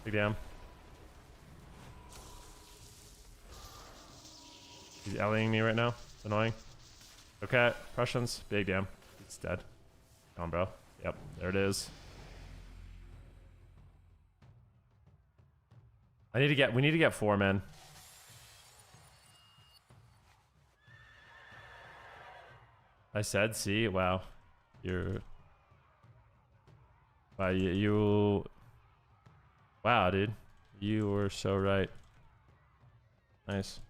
S1: Big damn. He's allying me right now. It's annoying. Okay, Prussians. Big damn. It's dead. Come on, bro. Yep, there it is. We need to get 4 men. I said, see, wow. Wow, you wow, dude. You were so right. Nice.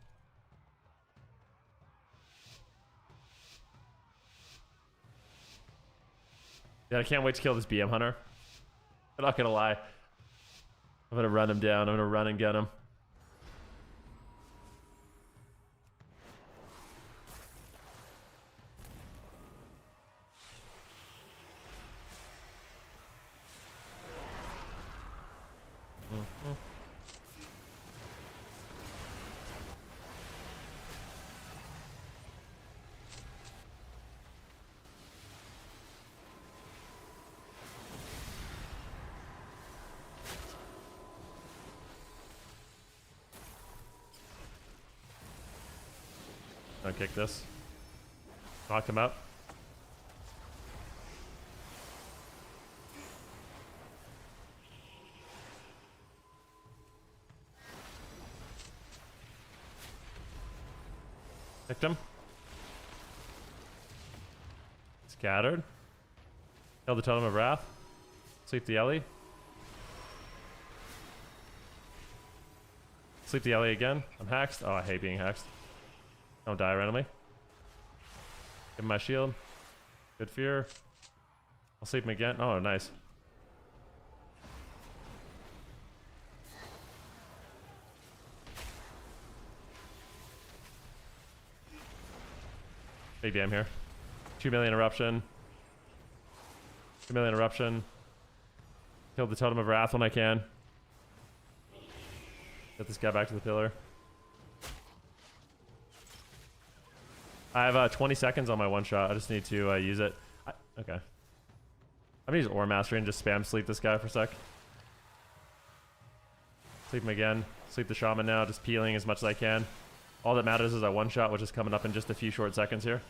S1: Yeah, I can't wait to kill this BM hunter. I'm not gonna lie. I'm gonna run him down. I'm gonna run and get him. Don't kick this. Knock him out. Victim. Scattered. Kill the Totem of Wrath. Sleep the Ellie. Sleep the Ellie again. I'm hexed. Oh, I hate being hexed. Don't die randomly. Give him my shield. Good fear. I'll sleep him again. Oh, nice. Big damn here. 2 million eruption. 2 million eruption. Kill the Totem of Wrath when I can. Get this guy back to the pillar. I have 20 seconds on my one shot. I just need to use it. Okay. I'm gonna use Ore Mastery and just spam sleep this guy for a sec. Sleep him again. Sleep the Shaman now, just peeling as much as I can. All that matters is that one shot, which is coming up in just a few short seconds here.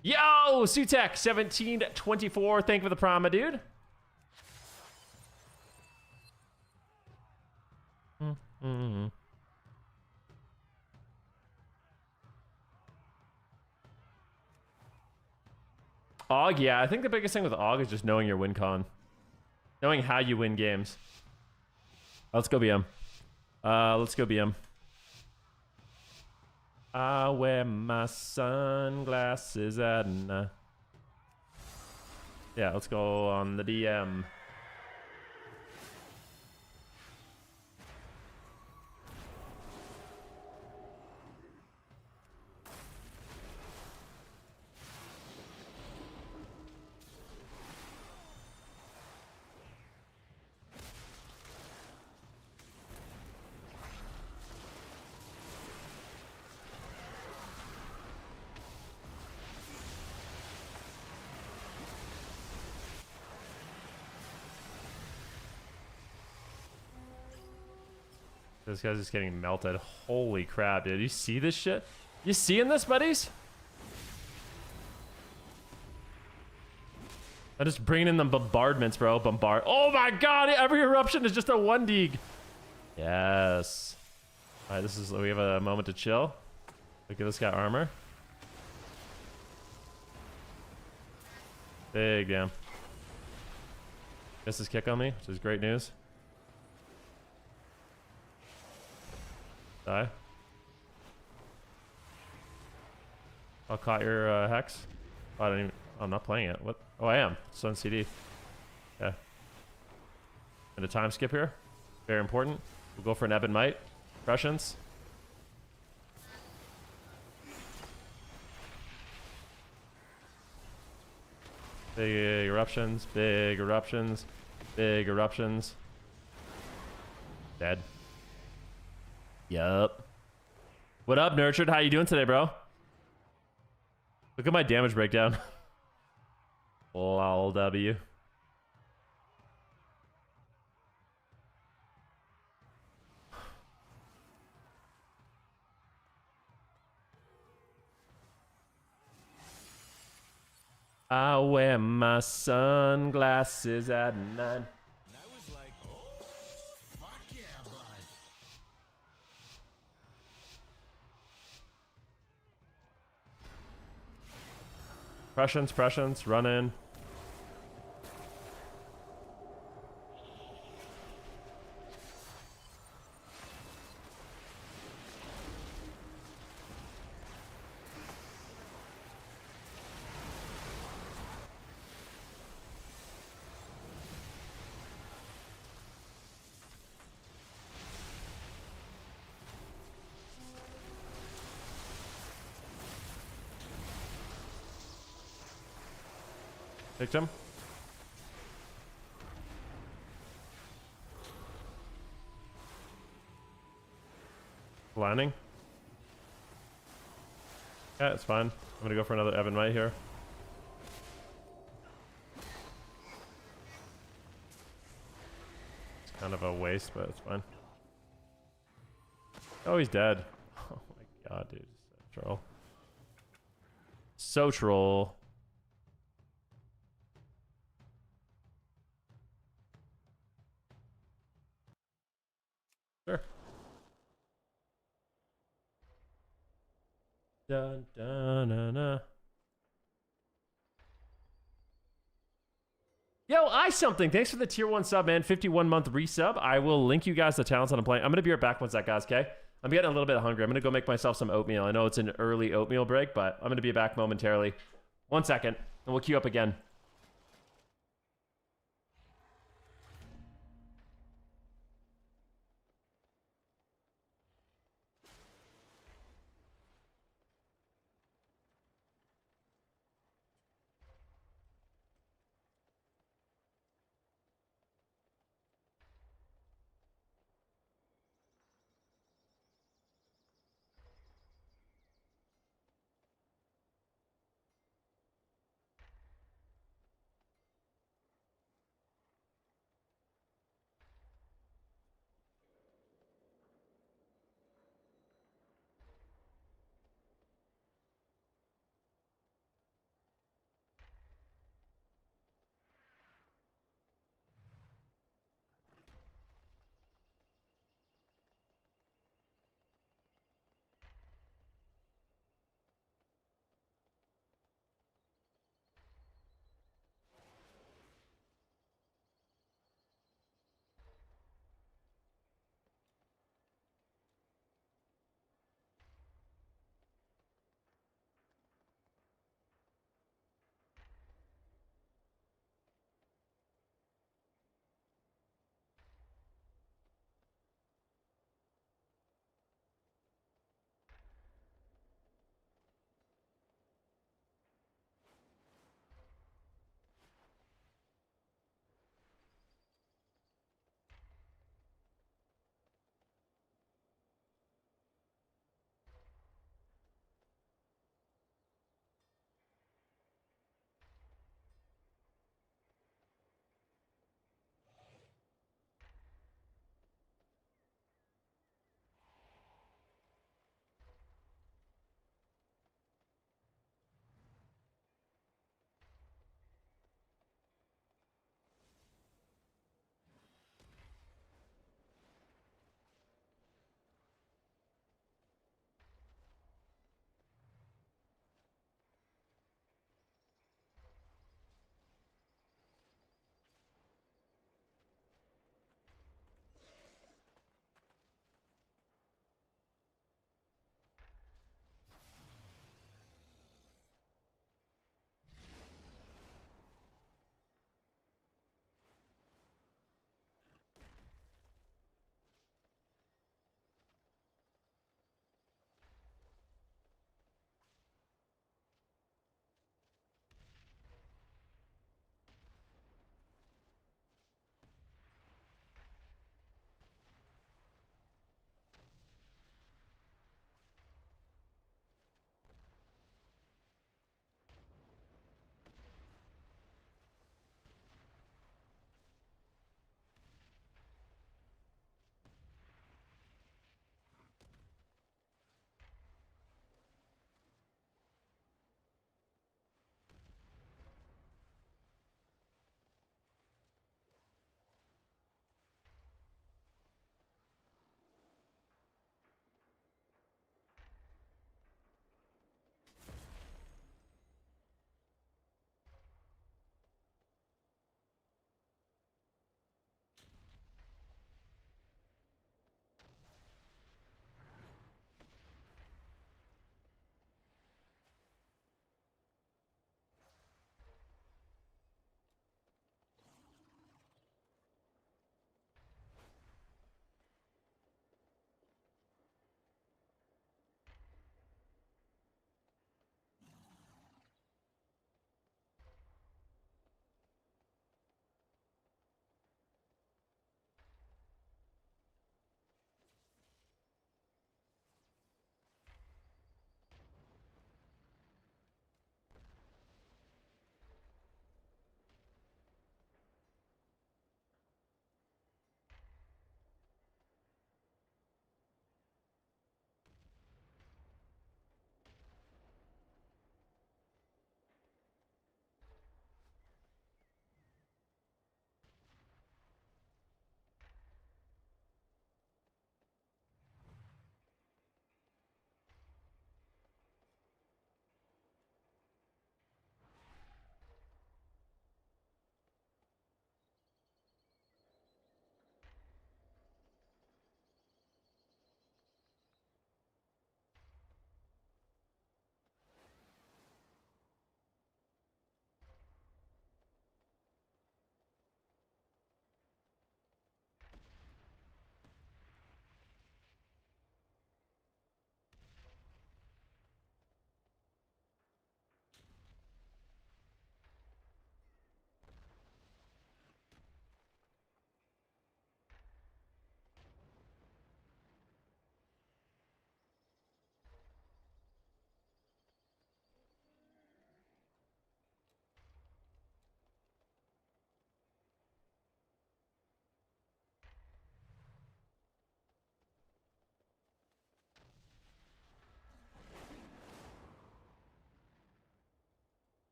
S1: Yo, Sutek 1724. Thank you for the prime, my dude. Og, yeah, I think the biggest thing with Og is just knowing your win con. Knowing how you win games. Let's go BM. Let's go BM. I wear my sunglasses at night. Yeah, let's go on the DM. This guy's just getting melted. Holy crap, dude. You see this shit? You seeing this, buddies? I'm just bringing in the bombardments, bro. Bombard. Oh my god, every eruption is just a 1 dig. Yes. All right, this is, we have a moment to chill. Look at this guy armor. Big damn. Missed his kick on me, which is great news. Die. I'll caught your hex. Oh, I don't even. Oh, I'm not playing it. What? Oh, I am. It's on CD. Yeah. And a time skip here. Very important. We'll go for an Ebb and Might. Prescience. Big eruptions. Big eruptions. Big eruptions. Dead. Yup. What up, Nurtured? How you doing today, bro? Look at my damage breakdown. Lol W. I wear my sunglasses at night. Prescience, run in. Picked him. Landing. Yeah, it's fine. I'm gonna go for another Evan Might here. It's kind of a waste, but it's fine. Oh, he's dead. Oh my god, dude. So troll. So troll. Sure. Dun, dun, dun, dun. Yo, I something. Thanks for the tier 1 sub, man. 51-month resub. I will link you guys the talents on the plane. I'm going to be right back once that, guys, okay? I'm getting a little bit hungry. I'm going to go make myself some oatmeal. I know it's an early oatmeal break, but I'm going to be back momentarily. 1 second, and we'll queue up again.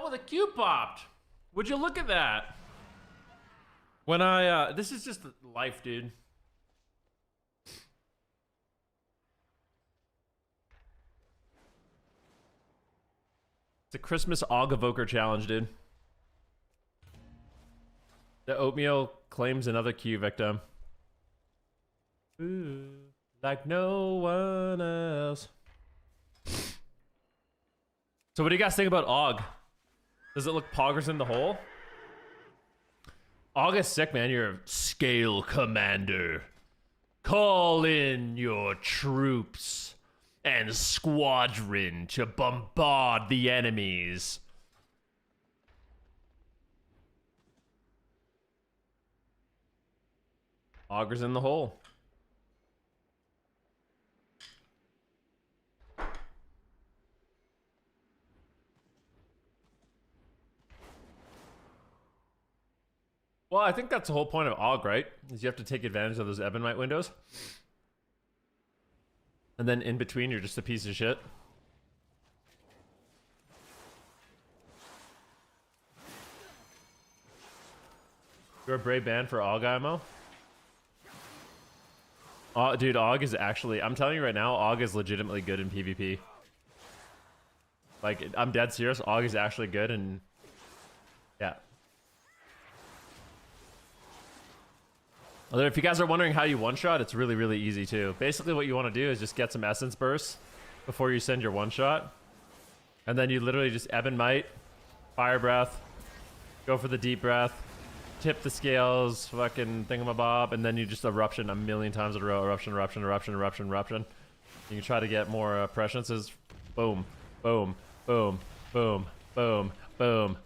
S1: Oh, the cube popped. Would you look at that? When this is just life, dude. It's a Christmas Evoker challenge, dude. The Oatmeal claims another Q victim. Ooh, like no one else. So what do you guys think about Og? Does it look poggers in the hole? Og is sick, man. You're a scale commander. Call in your troops and squadron to bombard the enemies. Augers in the hole. Well, I think that's the whole point of Og, right? Is you have to take advantage of those Ebonite windows. And then in between, you're just a piece of shit. You're a brave band for Og ammo? Oh, dude, Og is actually... I'm telling you right now, Og is legitimately good in PvP. Like, I'm dead serious. Og is actually good and... Yeah. Although if you guys are wondering how you one-shot, it's really, really easy too. Basically what you want to do is just get some essence bursts before you send your one-shot. And then you literally just Ebonite, fire breath, go for the deep breath, tip the scales, fucking thingamabob, and then you just eruption a million times in a row. Eruption, eruption, eruption, eruption, eruption. You can try to get more presciences. Boom, boom, boom, boom, boom, boom.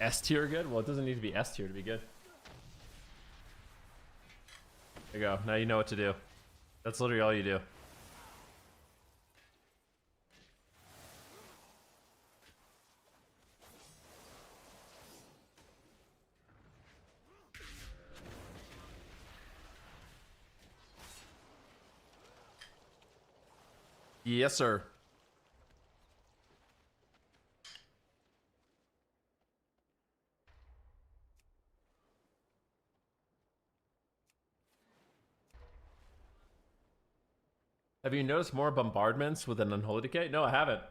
S1: S tier good? Well, it doesn't need to be S tier to be good. There you go. Now you know what to do. That's literally all you do. Yes, sir. Have you noticed more bombardments with an unholy decay? No, I haven't.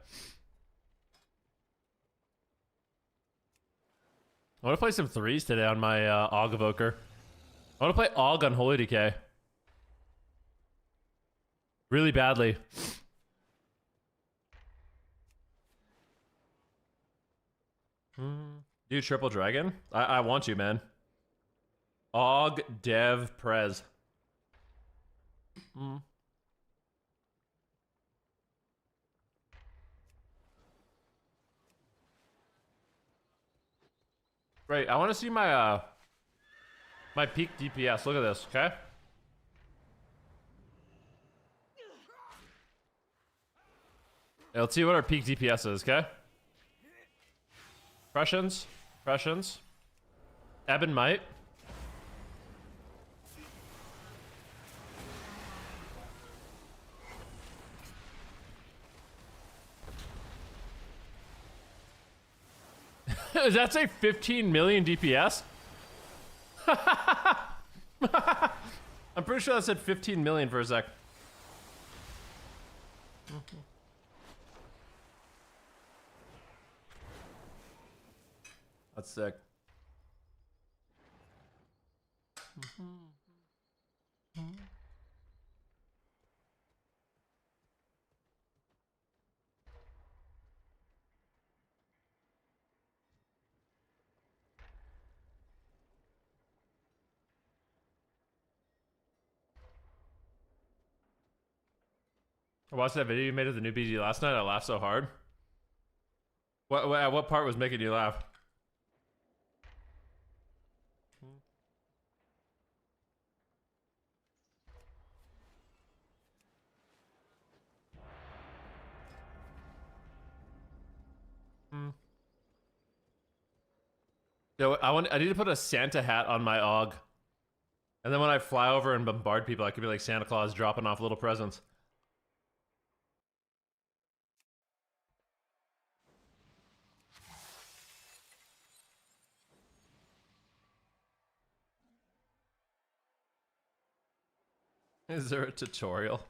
S1: I want to play some threes today on my Og Evoker. I want to play Og Unholy Decay. Really badly. Dude, Triple Dragon? I want you, man. Og Dev Prez. Great. I want to see my my peak DPS. Look at this, okay? Yeah, let's see what our peak DPS is, okay? Pressions, pressions. Ebon Might. Does that say 15 million DPS? I'm pretty sure that said 15 million for a sec. That's sick. I watched that video you made of the new BG last night. I laughed so hard. What part was making you laugh? Yo, I need to put a Santa hat on my Og. And then when I fly over and bombard people, I could be like Santa Claus dropping off little presents. Is there a tutorial?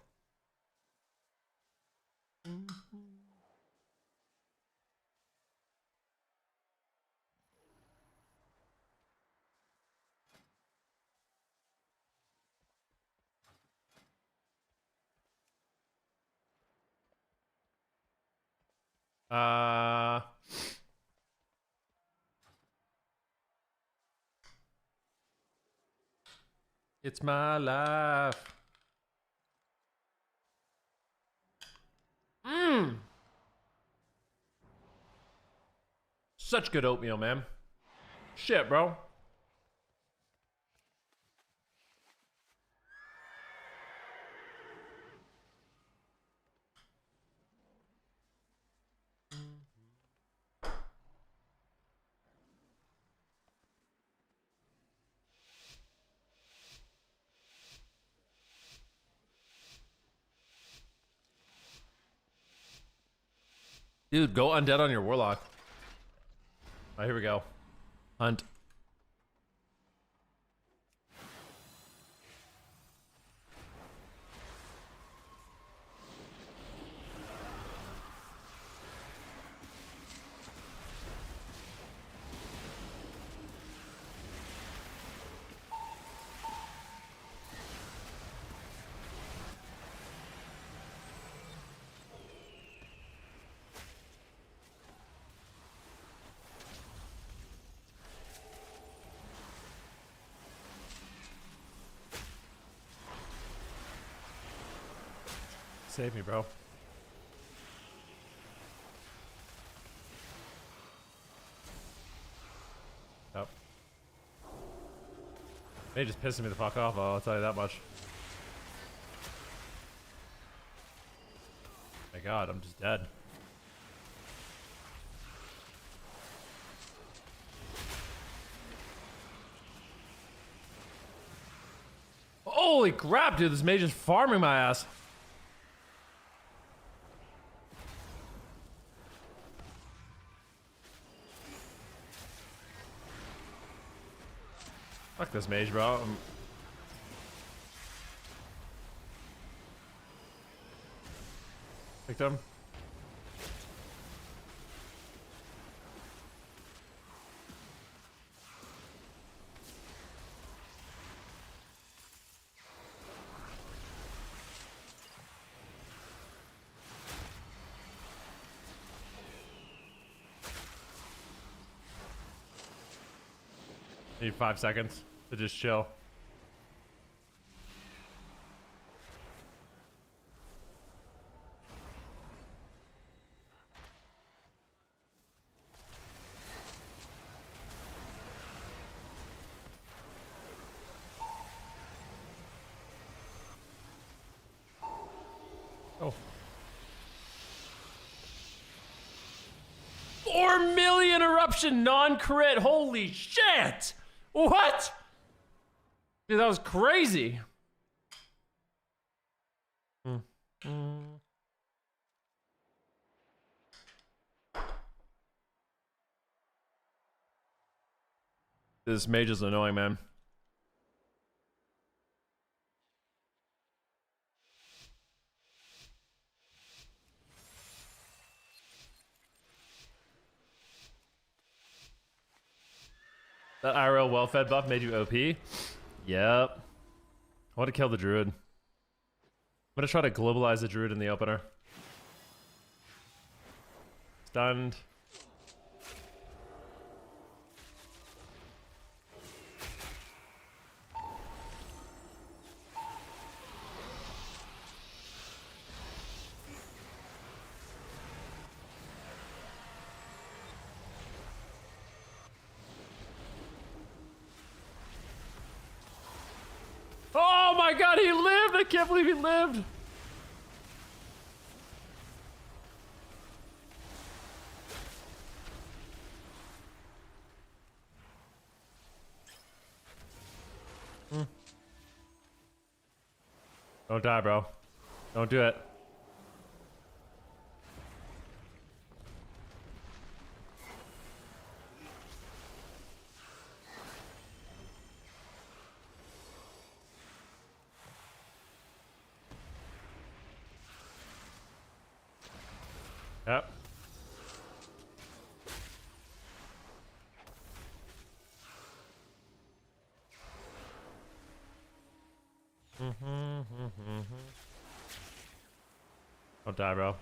S1: It's my life. Such good oatmeal, man. Shit, bro. Dude, go undead on your warlock. All right, here we go. Hunt. Save me, bro. Yep. They just pissing me the fuck off, I'll tell you that much. My god, I'm just dead. Holy crap, dude, this mage is farming my ass. Fuck this mage, bro. Picked him. Need 5 seconds to just chill. Oh. 4 million eruption non-crit. Holy shit! What? Dude, that was crazy. This mage is annoying, man. That IRL well-fed buff made you OP? Yep. I want to kill the druid. I'm gonna try to globalize the druid in the opener. Stunned. Oh my god, he lived! I can't believe he lived! Don't die, bro. Don't do it. Yep. Don't die, bro.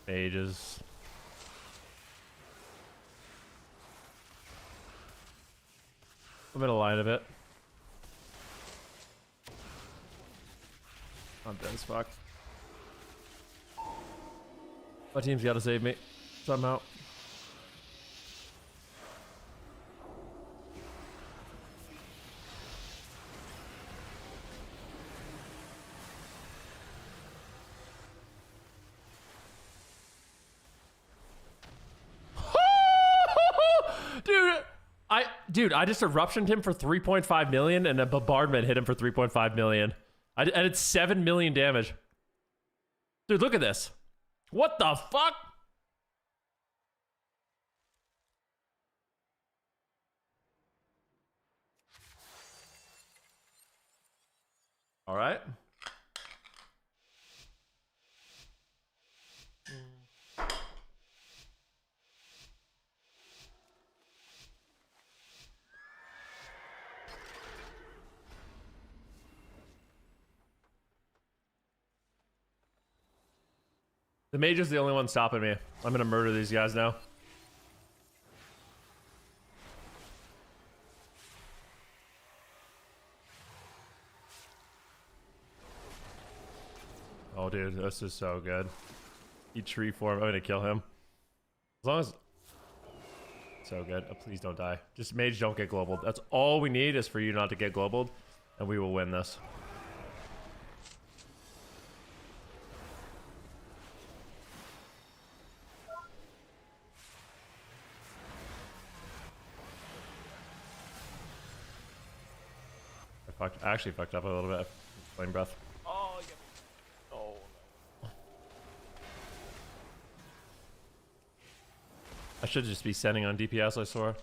S1: Mages. I'm in a line of it. I'm dead as fuck. My team's gotta save me somehow. Dude, I just eruptioned him for 3.5 million and a bombardment hit him for 3.5 million. I did 7 million damage. Dude, look at this. What the fuck? All right. The mage is the only one stopping me. I'm gonna murder these guys now. Oh, dude, this is so good. Eat tree form. I'm gonna kill him. As long as... So good. Oh, please don't die. Just mage don't get globaled. That's all we need is for you not to get globaled, and we will win this. I actually fucked up a little bit. Flame breath. Oh, yeah. Oh, no. I should just be sending on DPS, I swear.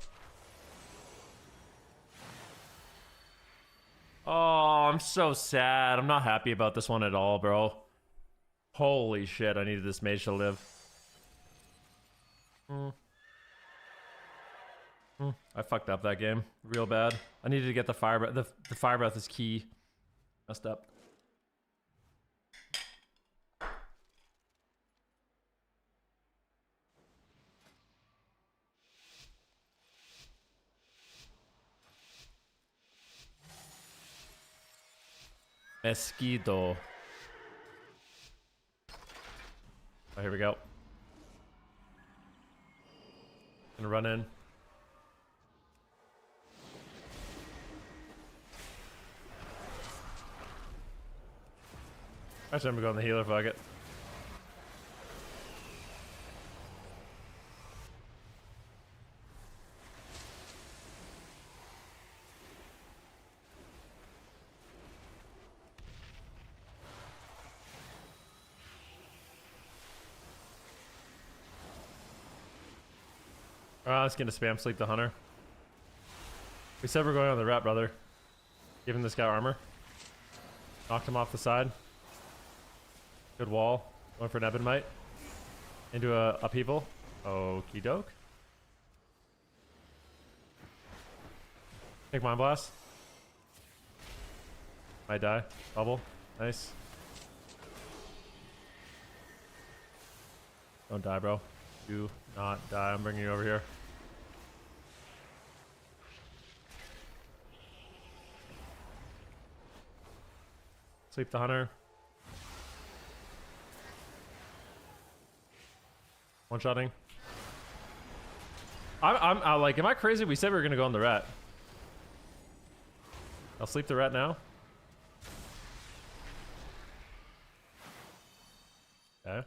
S1: Oh, I'm so sad. I'm not happy about this one at all, bro. Holy shit, I needed this mage to live. I fucked up that game real bad. I needed to get the fire breath. The fire breath is key. Messed up. Mosquito. Oh, here we go. Gonna run in. Actually, I'm gonna go on the healer, fuck it. Alright, let's get to spam sleep the hunter. We said we're going on the rat, brother. Giving this guy armor. Knocked him off the side. Good wall. Going for an Ebonite. Into a people. Okie doke. Take Mind Blast. Might die. Bubble. Nice. Don't die, bro. Do not die. I'm bringing you over here. Sleep the hunter. One-shotting. I'm like, am I crazy? We said we were gonna go on the rat. I'll sleep the rat now. Okay.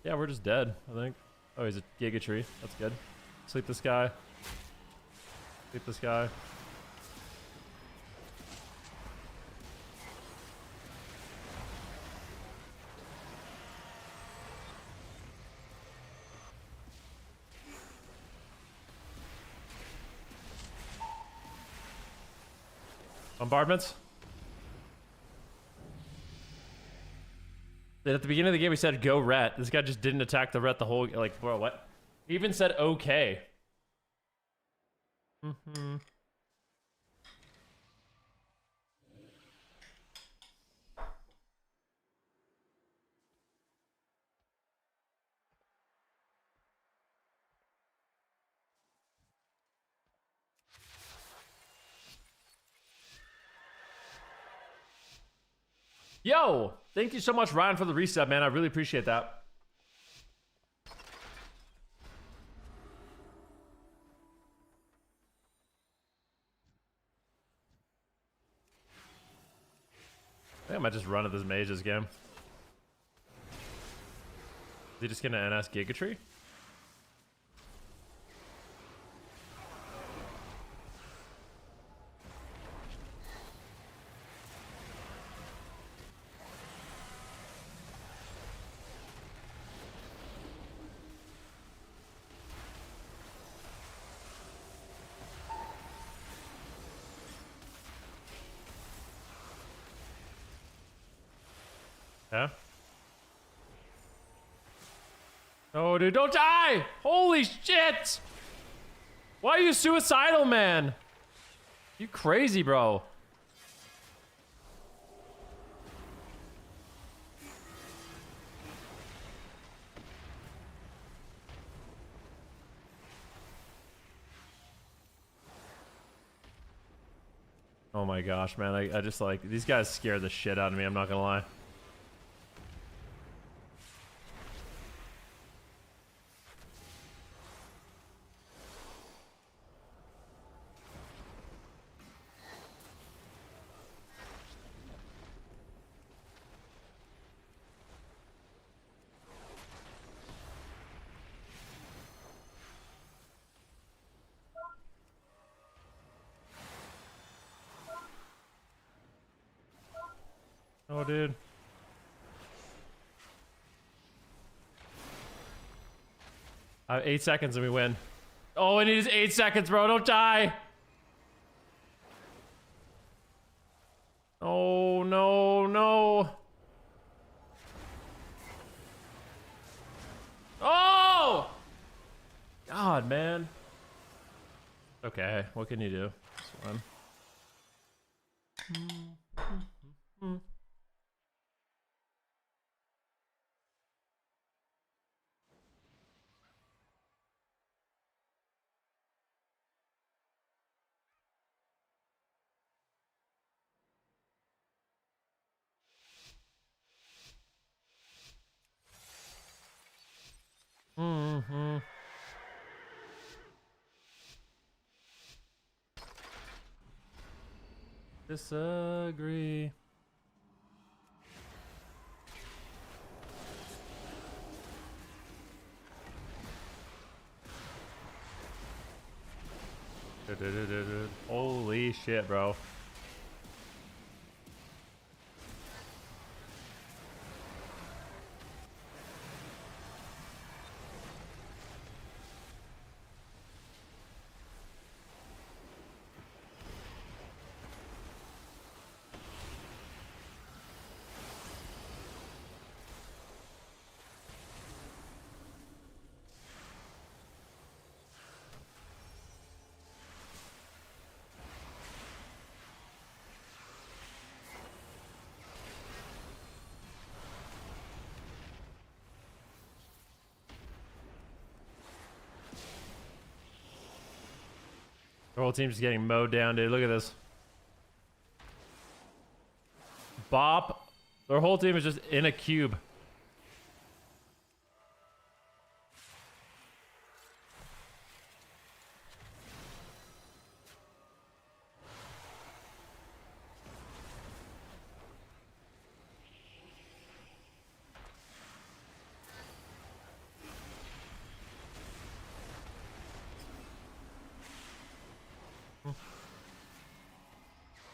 S1: Yeah, we're just dead, I think. Oh, he's a Giga Tree. That's good. Sleep this guy. Keep this guy. Bombardments. Then at the beginning of the game, we said go ret. This guy just didn't attack the ret the whole like. Bro, what? He even said okay. Mm-hmm. Yo, thank you so much, Ryan, for the resub, man. I really appreciate that. I think I might just run at this mage's game. Is he just gonna NS Gigatree? Yeah. Oh, dude, don't die! Holy shit! Why are you suicidal, man? You crazy, bro. Oh my gosh, man. I just like, these guys scare the shit out of me, I'm not gonna lie. Oh, dude. I have 8 seconds and we win. Oh, I need is 8 seconds, bro. Don't die. Oh, no, no. Oh! God, man. Okay, what can you do? This one. Mm-hmm. Disagree. Holy shit, bro. The whole team's just getting mowed down, dude. Look at this. Bop. Their whole team is just in a cube.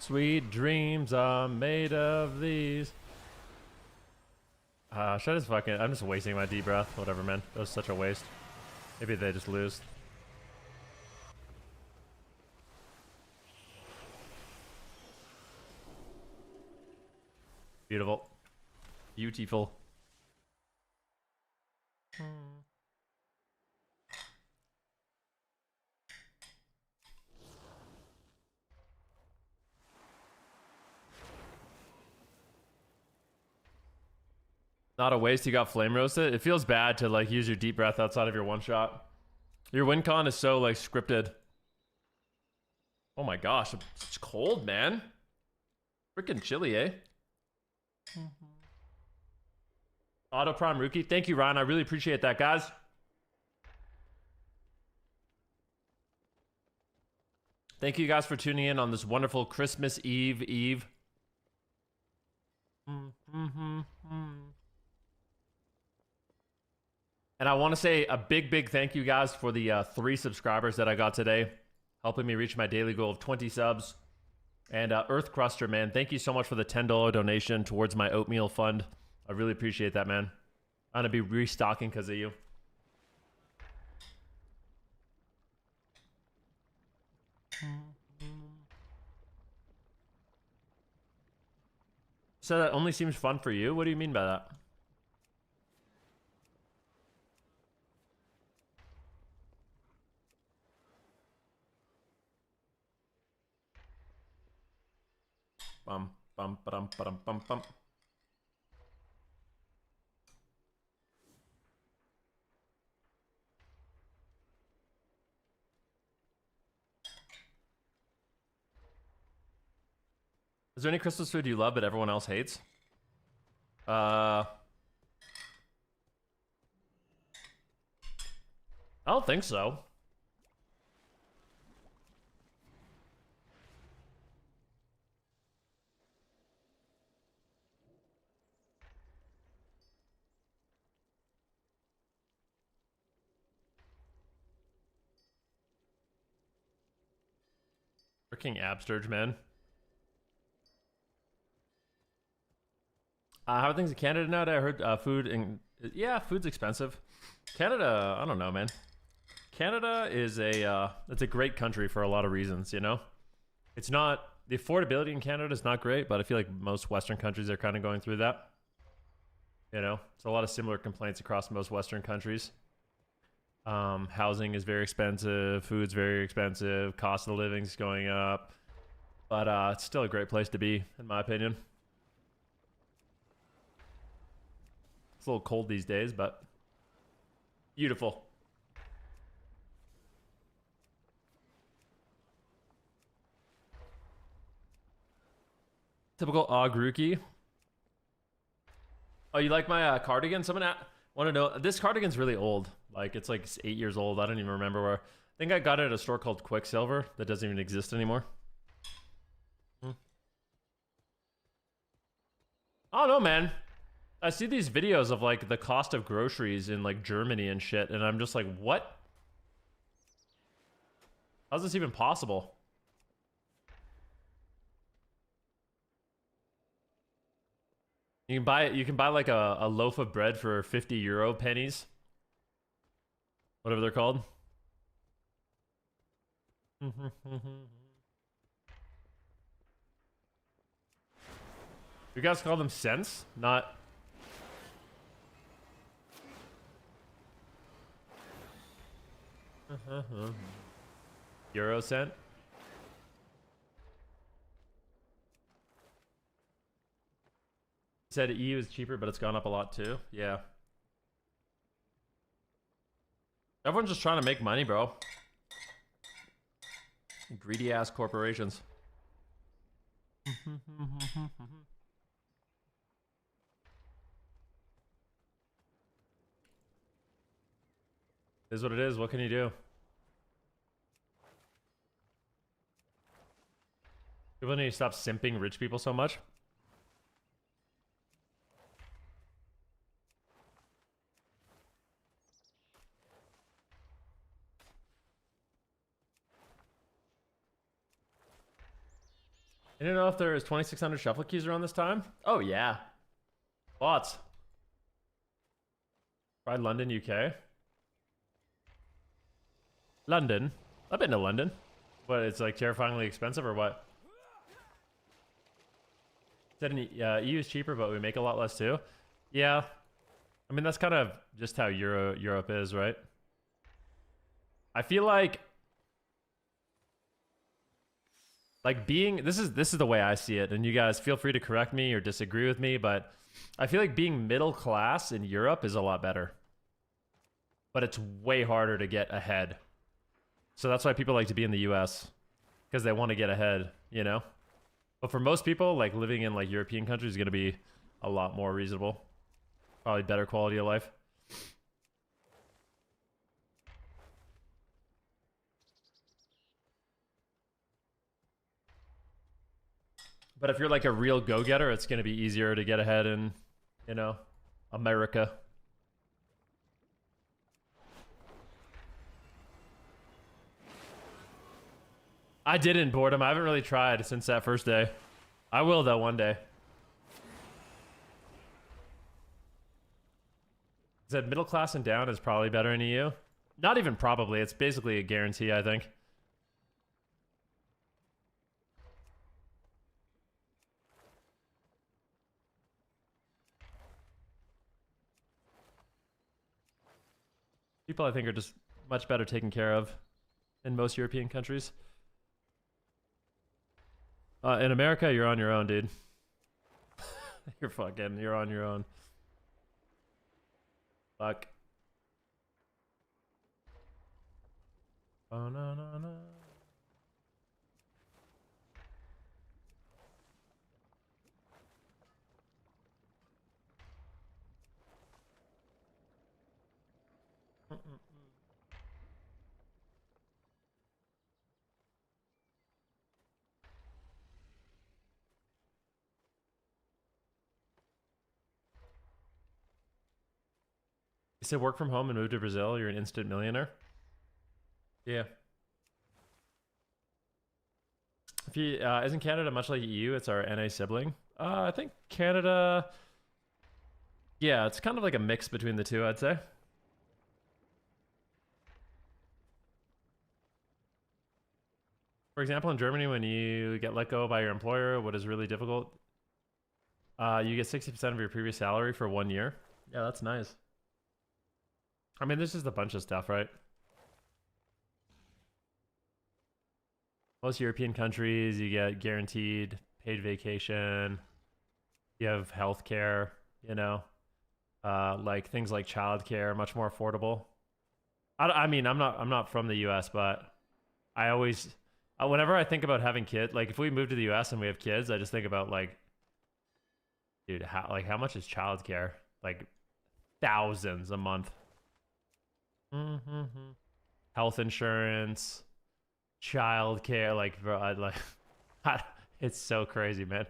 S1: Sweet dreams are made of these. Should I just fucking... I'm just wasting my deep breath. Whatever, man. That was such a waste. Maybe they just lose. Beautiful. Beautiful. Not a waste. You got flame roasted. It feels bad to like use your deep breath outside of your one shot. Your win con is so like scripted. Oh my gosh, it's cold, man. Freaking chilly, eh? Auto Prime Rookie. Thank you, Ryan. I really appreciate that, guys. Thank you guys for tuning in on this wonderful Christmas Eve. And I want to say a big thank you guys for the 3 subscribers that I got today, helping me reach my daily goal of 20 subs. And Earth Cruster, man, thank you so much for the $10 donation towards my Oatmeal fund. I really appreciate that, man. I'm going to be restocking because of you. So that only seems fun for you? What do you mean by that? Bum, bum, ba-dum, ba-dum, bum, bum. Is there any Christmas food you love but everyone else hates? I don't think so. Freaking Absturge, man. How are things in Canada now? I heard food and yeah, food's expensive. Canada, I don't know, man. Canada is it's a great country for a lot of reasons, you know? It's not, the affordability in Canada is not great, but I feel like most Western countries are kind of going through that. You know, it's a lot of similar complaints across most Western countries. Housing is very expensive, food's very expensive, cost of living's going up. But it's still a great place to be, in my opinion. It's a little cold these days, but beautiful. Typical Ogruki. Oh, you like my cardigan? Someone want to know. This cardigan's really old. Like, it's like 8 years old. I don't even remember where. I think I got it at a store called Quicksilver that doesn't even exist anymore. I don't know, man. I see these videos of like the cost of groceries in like Germany and shit, and I'm just like, what? How's this even possible? You can buy like a loaf of bread for 50 euro pennies. Whatever they're called. You guys call them cents? Not... Euro cent? Said EU is cheaper, but it's gone up a lot too. Yeah. Everyone's just trying to make money, bro. Greedy ass corporations. Is what it is. What can you do? People need to stop simping rich people so much. I don't know if there's 2,600 shuffle keys around this time. Oh, yeah. Lots. Try London, UK. London. I've been to London. What, it's like terrifyingly expensive or what? Said EU is cheaper, but we make a lot less too. Yeah. I mean, that's kind of just how Europe is, right? I feel like being, this is the way I see it, and you guys feel free to correct me or disagree with me, but I feel like being middle class in Europe is a lot better. But it's way harder to get ahead. So that's why people like to be in the US, because they want to get ahead, you know? But for most people, like living in like European countries is going to be a lot more reasonable. Probably better quality of life. But if you're like a real go-getter, it's going to be easier to get ahead in, you know, America. I didn't boredom. I haven't really tried since that first day. I will though one day. Said middle class and down is probably better in EU. Not even probably. It's basically a guarantee, I think. People, I think, are just much better taken care of in most European countries. In America, you're on your own, dude. You're on your own. Fuck. Oh, no, no, no. You said work from home and move to Brazil, you're an instant millionaire? Yeah. If you isn't Canada much like EU? It's our NA sibling. I think Canada, yeah, it's kind of like a mix between the two, I'd say. For example, in Germany, when you get let go by your employer, what is really difficult, you get 60% of your previous salary for 1 year. Yeah, that's nice. I mean, there's just a bunch of stuff, right? Most European countries, you get guaranteed paid vacation. You have healthcare, you know, like things like childcare, much more affordable. I mean, I'm not from the U.S., but I always, whenever I think about having kids, like if we move to the U.S. and we have kids, I just think about like, dude, how much is childcare? Like thousands a month. Health insurance, childcare, like bro, it's so crazy, man.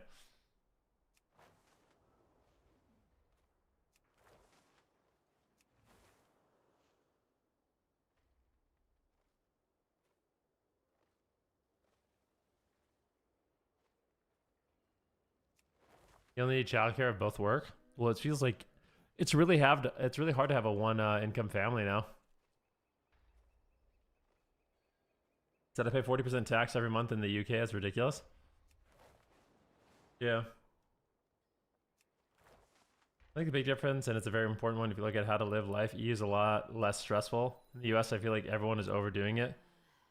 S1: You only need childcare if both work. Well, it feels like it's really hard to have a one income family now. Said I pay 40% tax every month in the UK. That's ridiculous. Yeah. I think the big difference, and it's a very important one if you look at how to live life, EU is a lot less stressful. In the US, I feel like everyone is overdoing it,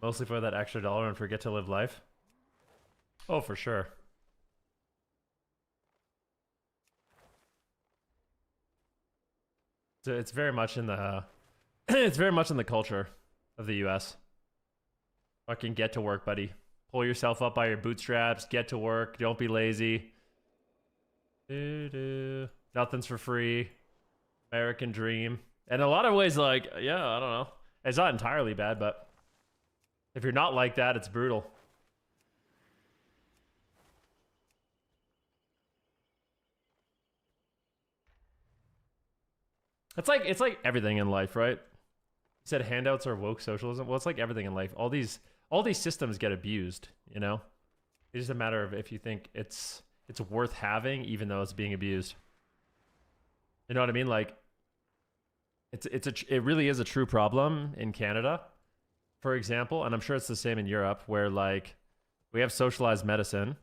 S1: mostly for that extra dollar and forget to live life. Oh, for sure. So it's very much in the it's very much in the culture of the US. Fucking get to work, buddy. Pull yourself up by your bootstraps. Get to work. Don't be lazy. Nothing's for free. American dream. And in a lot of ways, like, yeah, I don't know. It's not entirely bad, but if you're not like that, it's brutal. It's like everything in life, right? You said handouts are woke socialism. Well, it's like everything in life. All these systems get abused, you know? It's just a matter of if you think it's worth having, even though it's being abused. You know what I mean? Like, it really is a true problem in Canada, for example, and I'm sure it's the same in Europe, where like we have socialized medicine,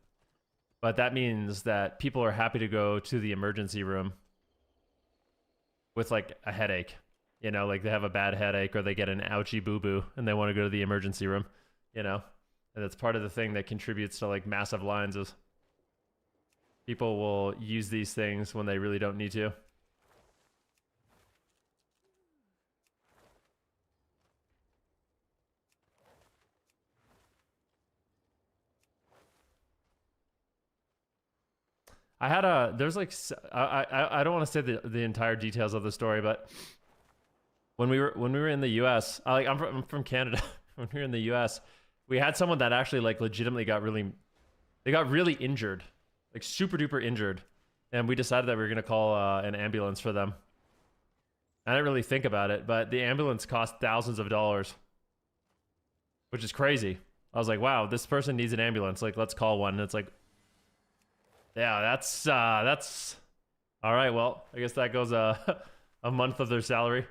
S1: but that means that people are happy to go to the emergency room with like a headache. You know, like they have a bad headache or they get an ouchy boo-boo and they want to go to the emergency room, you know? And that's part of the thing that contributes to like massive lines is people will use these things when they really don't need to. There's like, I don't want to say the entire details of the story, but when we were in the US, I'm from Canada. When we were in the US, we had someone that actually like legitimately got really injured, like super duper injured. And we decided that we were going to call an ambulance for them. I didn't really think about it, but the ambulance cost thousands of dollars, which is crazy. I was like, wow, this person needs an ambulance. Like, let's call one. And it's like, yeah, that's all right. Well, I guess that goes a month of their salary.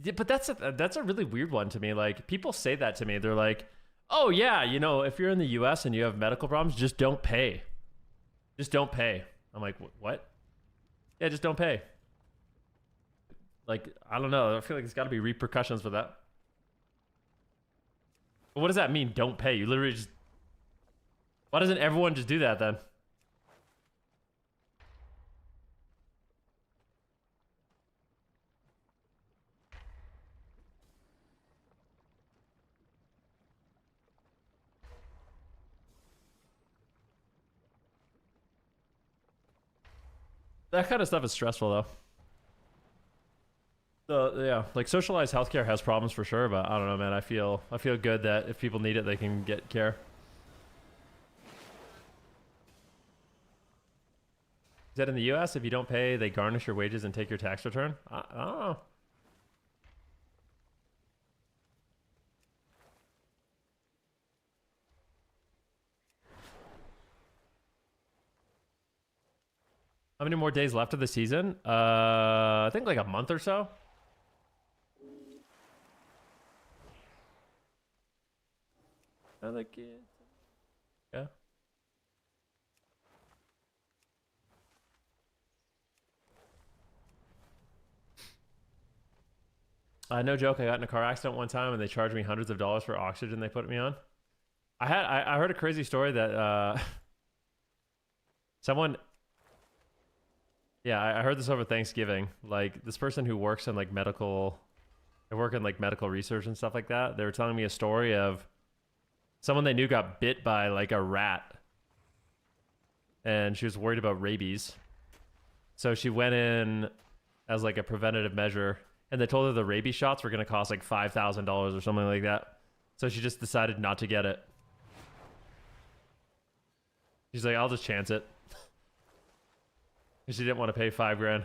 S1: Yeah, but that's a really weird one to me. Like, people say that to me. They're like, "Oh yeah, you know, if you're in the U.S. and you have medical problems, just don't pay. Just don't pay." I'm like, "What?" Yeah, just don't pay. Like, I don't know. I feel like there's got to be repercussions for that. But what does that mean? Don't pay? You literally just. Why doesn't everyone just do that then? That kind of stuff is stressful though. Yeah, like socialized healthcare has problems for sure, but I don't know, man. I feel good that if people need it, they can get care. Is that in the U.S. if you don't pay, they garnish your wages and take your tax return? I don't know. How many more days left of the season? I think like a month or so. I like it. Yeah. No joke. I got in a car accident one time and they charged me hundreds of dollars for oxygen they put me on. I heard a crazy story that someone. Yeah, I heard this over Thanksgiving. Like this person who works in like medical, they work in like medical research and stuff like that. They were telling me a story of someone they knew got bit by like a rat, and she was worried about rabies. So she went in as like a preventative measure, and they told her the rabies shots were going to cost like $5,000 or something like that. So she just decided not to get it. She's like, I'll just chance it. She didn't want to pay $5,000.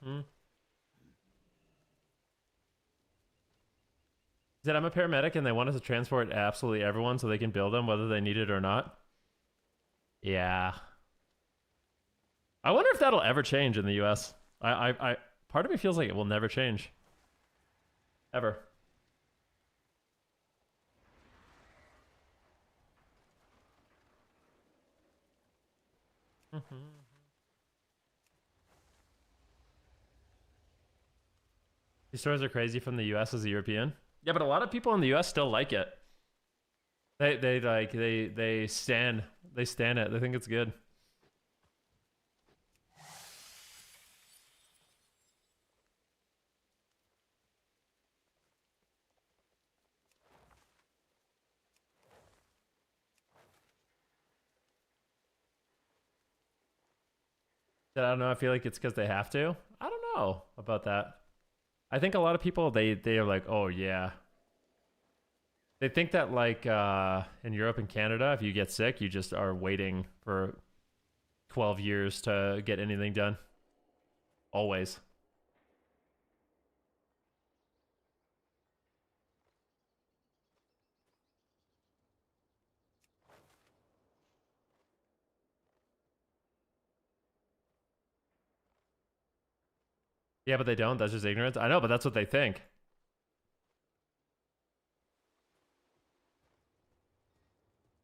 S1: Mm-hmm. Said I'm a paramedic and they want us to transport absolutely everyone so they can bill them whether they need it or not. Yeah. I wonder if that'll ever change in the US. Part of me feels like it will never change. Ever. Mm-hmm. These stories are crazy from the US as a European. Yeah, but a lot of people in the US still like it. They stan it. They think it's good. I don't know. I feel like it's because they have to. I don't know about that. I think a lot of people they are like, oh yeah. They think that like in Europe and Canada, if you get sick, you just are waiting for 12 years to get anything done. Always. Yeah, but they don't. That's just ignorance. I know, but that's what they think.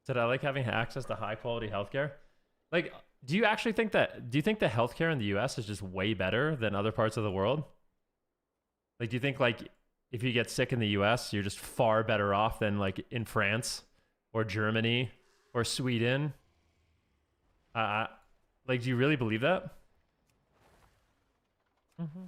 S1: Said I like having access to high quality healthcare. Like, do you actually think that? Do you think the healthcare in the U.S. is just way better than other parts of the world? Like, do you think like if you get sick in the U.S., you're just far better off than like in France or Germany or Sweden? Like, do you really believe that? Mm-hmm.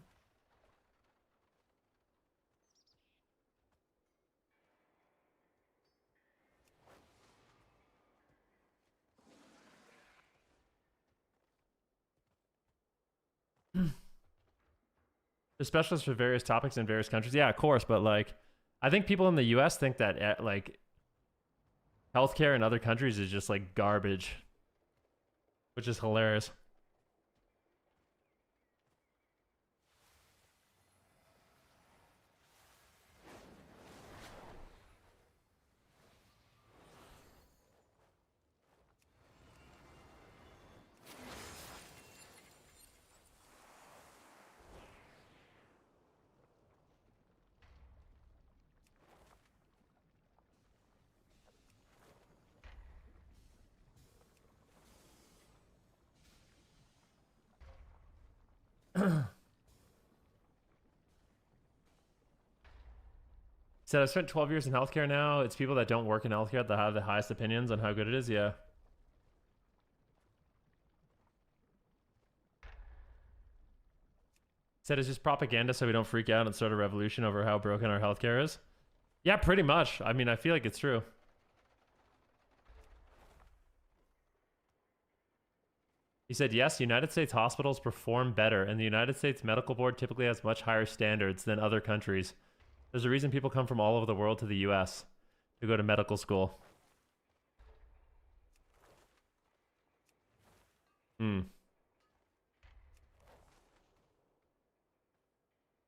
S1: The specialists for various topics in various countries. Yeah, of course, but like, I think people in the U.S. think that like healthcare in other countries is just like garbage, which is hilarious. Said I've spent 12 years in healthcare now. It's people that don't work in healthcare that have the highest opinions on how good it is. Yeah. Said it's just propaganda so we don't freak out and start a revolution over how broken our healthcare is. Yeah, pretty much. I mean, I feel like it's true. He said, yes, United States hospitals perform better, and the United States Medical Board typically has much higher standards than other countries. There's a reason people come from all over the world to the US to go to medical school. Hmm.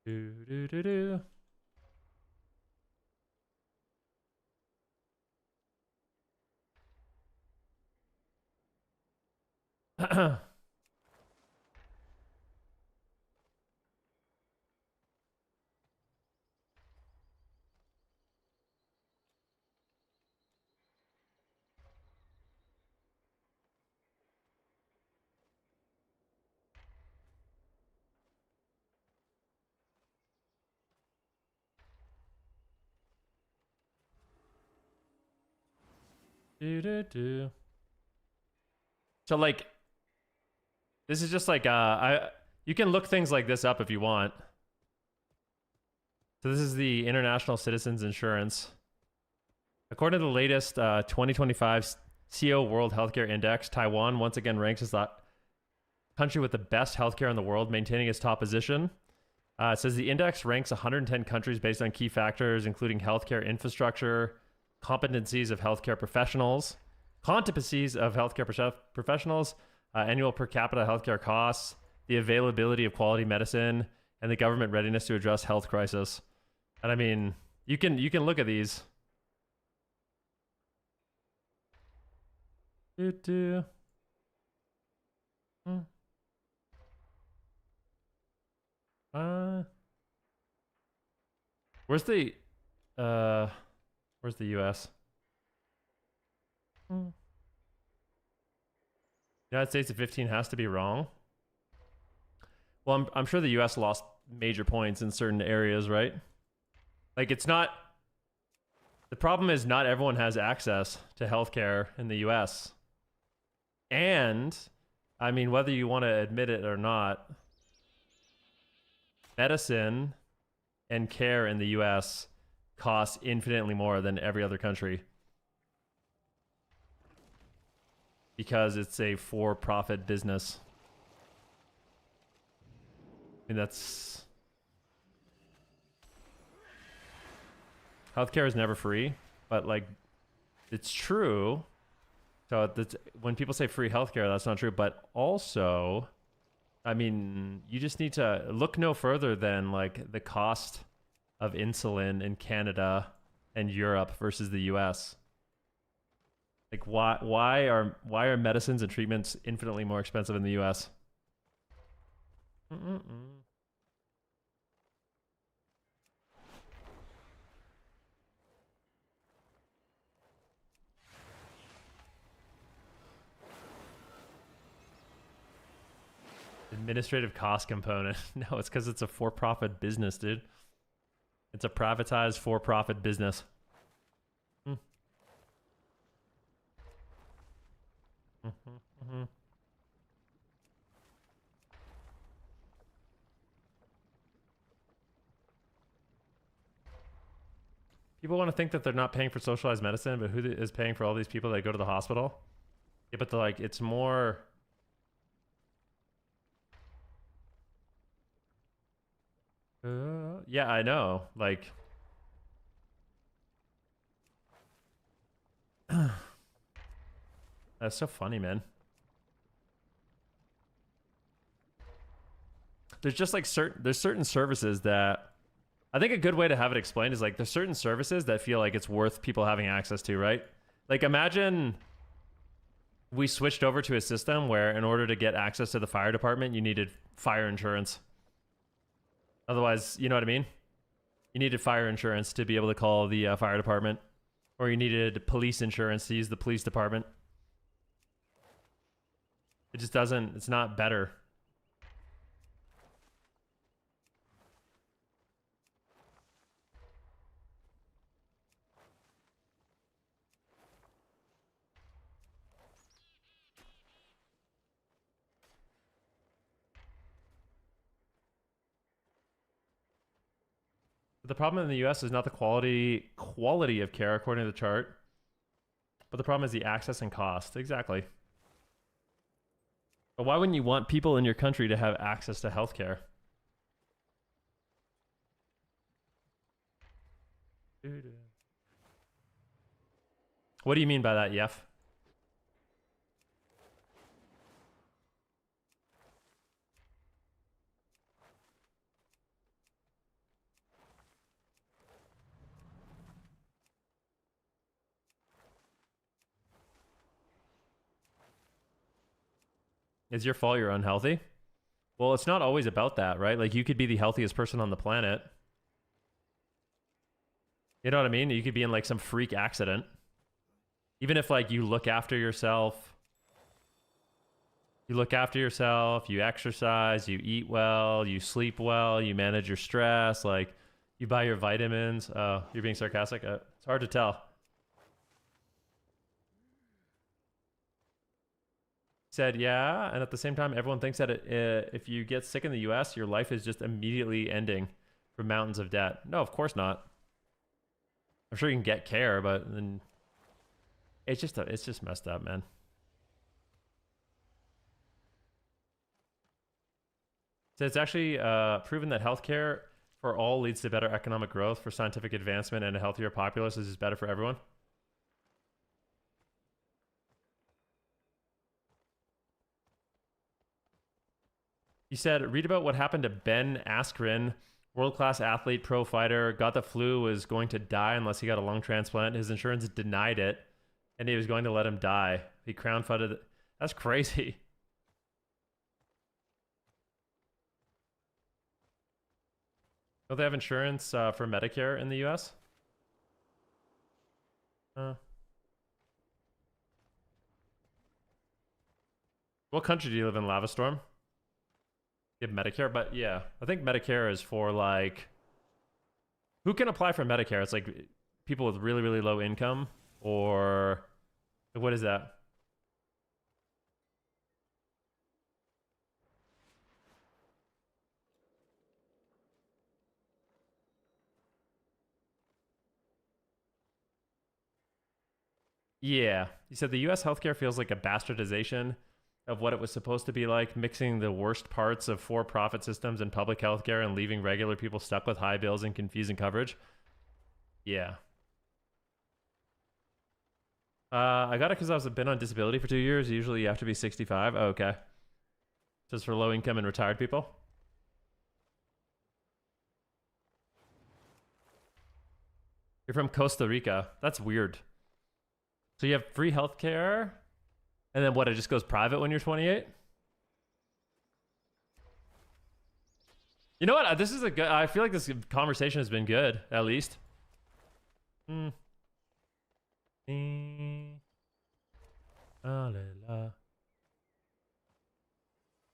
S1: Do, do, do, do. Do, do, do. So like this is just like you can look things like this up if you want. So this is the International Citizens Insurance. According to the latest 2025 CO World Healthcare Index, Taiwan once again ranks as the country with the best healthcare in the world, maintaining its top position. It says the index ranks 110 countries based on key factors, including healthcare infrastructure, competencies of healthcare professionals, annual per capita healthcare costs, the availability of quality medicine, and the government readiness to address health crisis. And I mean, you can look at these. Where's the US? United States at 15 has to be wrong. Well, I'm sure the US lost major points in certain areas, right? Like it's not, the problem is not everyone has access to healthcare in the US. And I mean, whether you want to admit it or not, medicine and care in the US costs infinitely more than every other country. Because it's a for-profit business. I mean, that's Healthcare is never free, but like, it's true. So when people say free healthcare, that's not true. But also, I mean, you just need to look no further than like the cost of insulin in Canada and Europe versus the US. Like why are medicines and treatments infinitely more expensive in the US? Administrative cost component. No, it's because it's a for-profit business, dude. It's a privatized for-profit business. People want to think that they're not paying for socialized medicine, but who is paying for all these people that go to the hospital? Yeah, but like, it's more... yeah, I know. Like... That's so funny, man. There's just like certain services that... I think a good way to have it explained is like there's certain services that feel like it's worth people having access to, right? Like imagine we switched over to a system where in order to get access to the fire department, you needed fire insurance. Otherwise, you know what I mean? You needed fire insurance to be able to call the fire department, or you needed police insurance to use the police department. It just doesn't, it's not better. The problem in the US is not the quality of care according to the chart, but the problem is the access and cost. Exactly. But why wouldn't you want people in your country to have access to healthcare? What do you mean by that, Yef? It's your fault you're unhealthy? Well, it's not always about that, right? Like you could be the healthiest person on the planet. You know what I mean? You could be in like some freak accident. Even if like you look after yourself, you exercise, you eat well, you sleep well, you manage your stress, like you buy your vitamins. You're being sarcastic? It's hard to tell. Said yeah, and at the same time everyone thinks that if you get sick in the US your life is just immediately ending from mountains of debt. No, of course not. I'm sure you can get care, but then it's just messed up, man. So it's actually proven that healthcare for all leads to better economic growth, for scientific advancement, and a healthier populace is better for everyone. You said, read about what happened to Ben Askren, world-class athlete, pro fighter, got the flu, was going to die unless he got a lung transplant. His insurance denied it, and he was going to let him die. He crowdfunded it. That's crazy. Don't they have insurance for Medicare in the US? What country do you live in, Lavastorm? You have Medicare, but yeah, I think Medicare is for like, who can apply for Medicare? It's like people with really, really low income, or what is that? Yeah, you said the US healthcare feels like a bastardization of what it was supposed to be like, mixing the worst parts of for-profit systems and public healthcare and leaving regular people stuck with high bills and confusing coverage. Yeah, I got it because I've been on disability for 2 years. Usually you have to be 65. Oh, okay. Just for low income and retired people. You're from Costa Rica. That's weird. So you have free healthcare, and then what? It just goes private when you're 28. You know what? This is a good. I feel like this conversation has been good, at least. Hmm. Ah, la, la.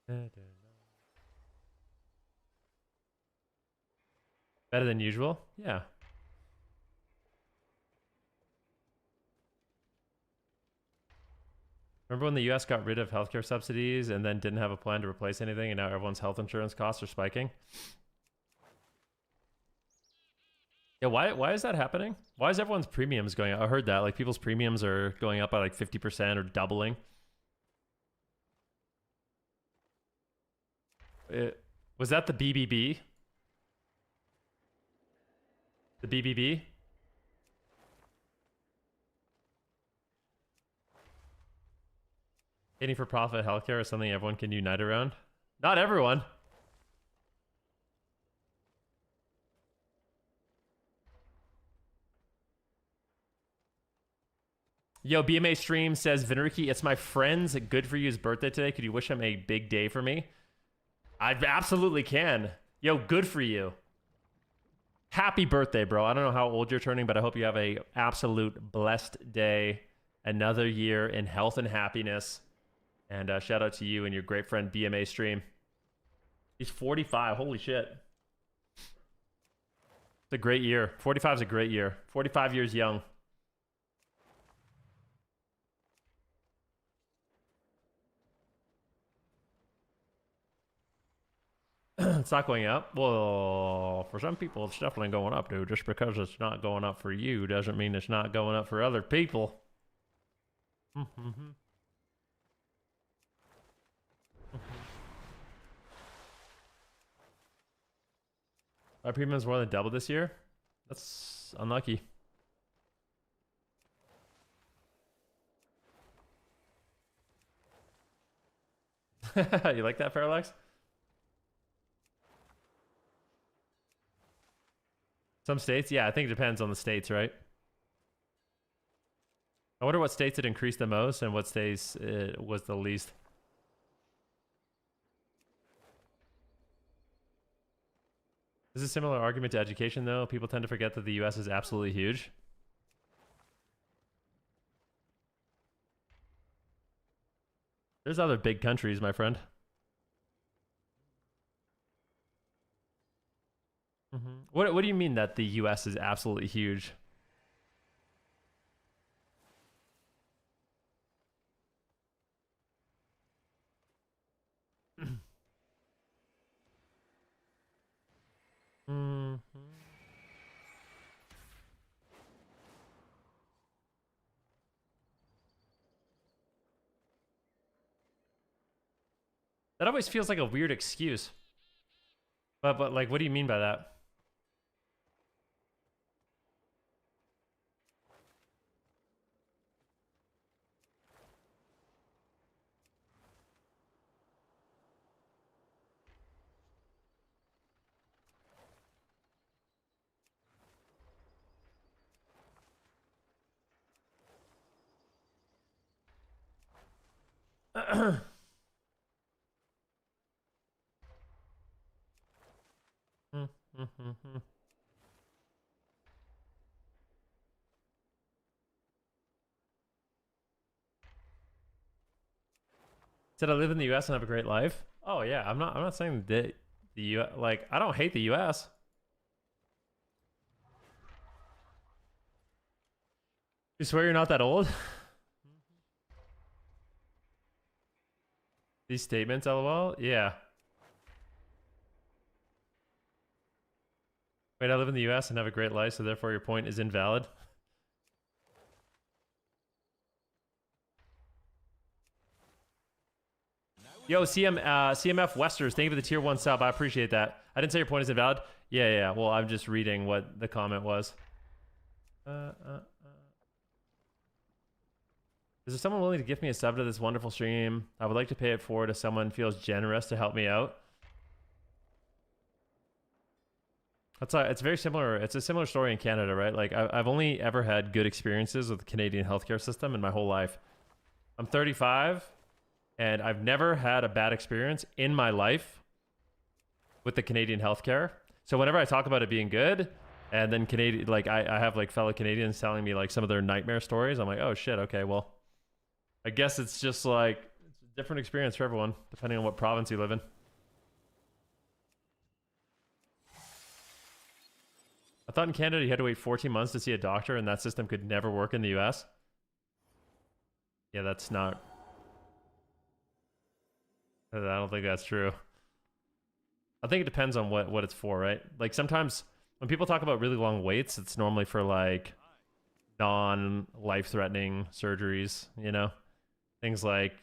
S1: Da, da, da. Better than usual? Yeah. Remember when the US got rid of healthcare subsidies and then didn't have a plan to replace anything, and now everyone's health insurance costs are spiking? Yeah, why is that happening? Why is everyone's premiums going up? I heard that, like, people's premiums are going up by like 50% or doubling. Was that the BBB? The BBB? Getting for profit healthcare is something everyone can unite around. Not everyone. Yo, BMA Stream says, Venruki, it's my friend's good for you's birthday today. Could you wish him a big day for me? I absolutely can. Yo, good for you. Happy birthday, bro. I don't know how old you're turning, but I hope you have a absolute blessed day. Another year in health and happiness. And shout out to you and your great friend BMA Stream. He's 45. Holy shit. It's a great year. 45 is a great year. 45 years young. It's not going up. Well, for some people, it's definitely going up, dude. Just because it's not going up for you doesn't mean it's not going up for other people. Our premium's more than double this year. That's unlucky. You like that, Parallax? Some states? Yeah, I think it depends on the states, right? I wonder what states it increased the most and what states it was the least. This is a similar argument to education, though. People tend to forget that the US is absolutely huge. There's other big countries, my friend. What do you mean that the US is absolutely huge? That always feels like a weird excuse. But like, what do you mean by that? Said I live in the US and have a great life. Oh yeah, I'm not saying that the US, like, I don't hate the US. You swear you're not that old? These statements, lol? Yeah. Wait, I live in the US and have a great life, so therefore your point is invalid. Yo, CMF Westers, thank you for the tier 1 sub. I appreciate that. I didn't say your point is invalid. Yeah. Well, I'm just reading what the comment was. Is there someone willing to give me a sub to this wonderful stream? I would like to pay it forward if someone feels generous to help me out. It's very similar. It's a similar story in Canada, right? Like I've only ever had good experiences with the Canadian healthcare system in my whole life. I'm 35 and I've never had a bad experience in my life with the Canadian healthcare. So whenever I talk about it being good, and then Canadian, like I have like fellow Canadians telling me like some of their nightmare stories, I'm like, oh shit, okay, well, I guess it's just like it's a different experience for everyone depending on what province you live in. I thought in Canada you had to wait 14 months to see a doctor and that system could never work in the US. Yeah, that's not... I don't think that's true. I think it depends on what it's for, right? Like sometimes when people talk about really long waits, it's normally for like non-life-threatening surgeries, you know? Things like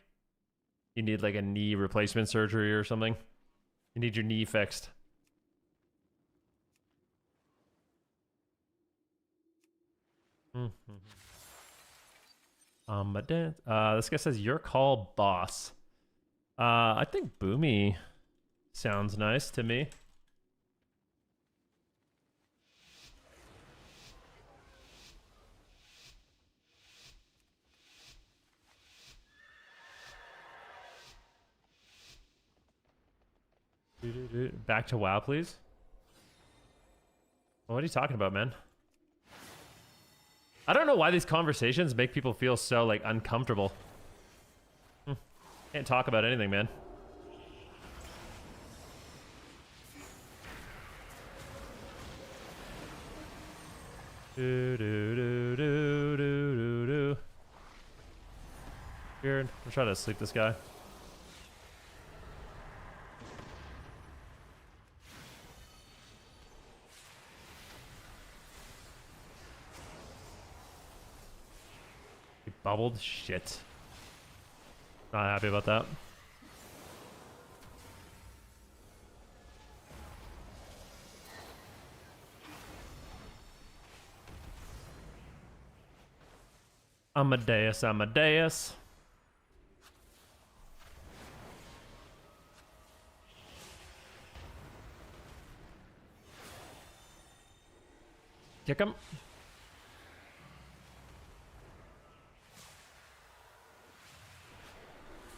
S1: you need like a knee replacement surgery or something. You need your knee fixed. But this guy says your call, boss. I think Boomy sounds nice to me. Back to WoW, please. What are you talking about, man? I don't know why these conversations make people feel so, like, uncomfortable. Can't talk about anything, man. Weird. I'm trying to sleep this guy. He bubbled? Shit. Not happy about that. Amadeus, Amadeus. Kick him.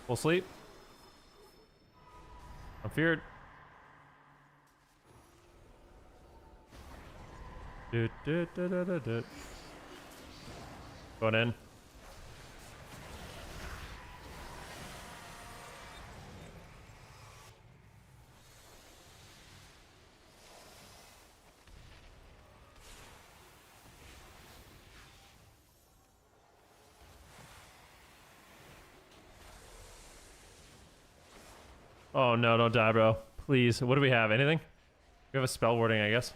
S1: Full sleep. I'm feared. Going in. Oh no, don't die, bro. Please. What do we have? Anything? We have a spell warding, I guess.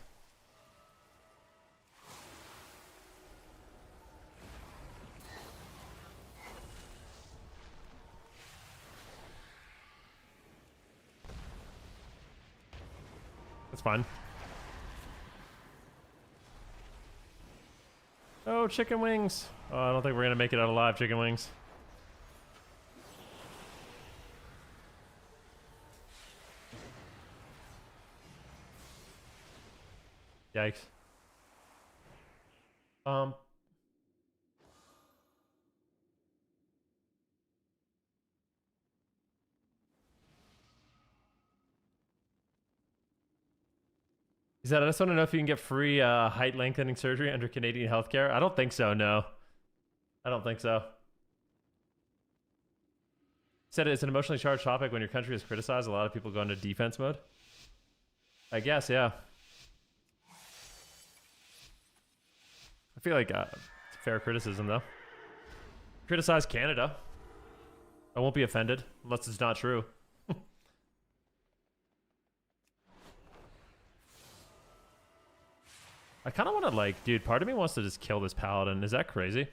S1: That's fine. Oh, chicken wings. Oh, I don't think we're gonna make it out alive, chicken wings. Yikes. He said, I just want to know if you can get free height lengthening surgery under Canadian healthcare. I don't think so, no. I don't think so. He said it's an emotionally charged topic when your country is criticized. A lot of people go into defense mode. I guess, yeah. I feel like it's fair criticism, though. Criticize Canada. I won't be offended, unless it's not true. I kind of want to, like, dude, part of me wants to just kill this paladin. Is that crazy?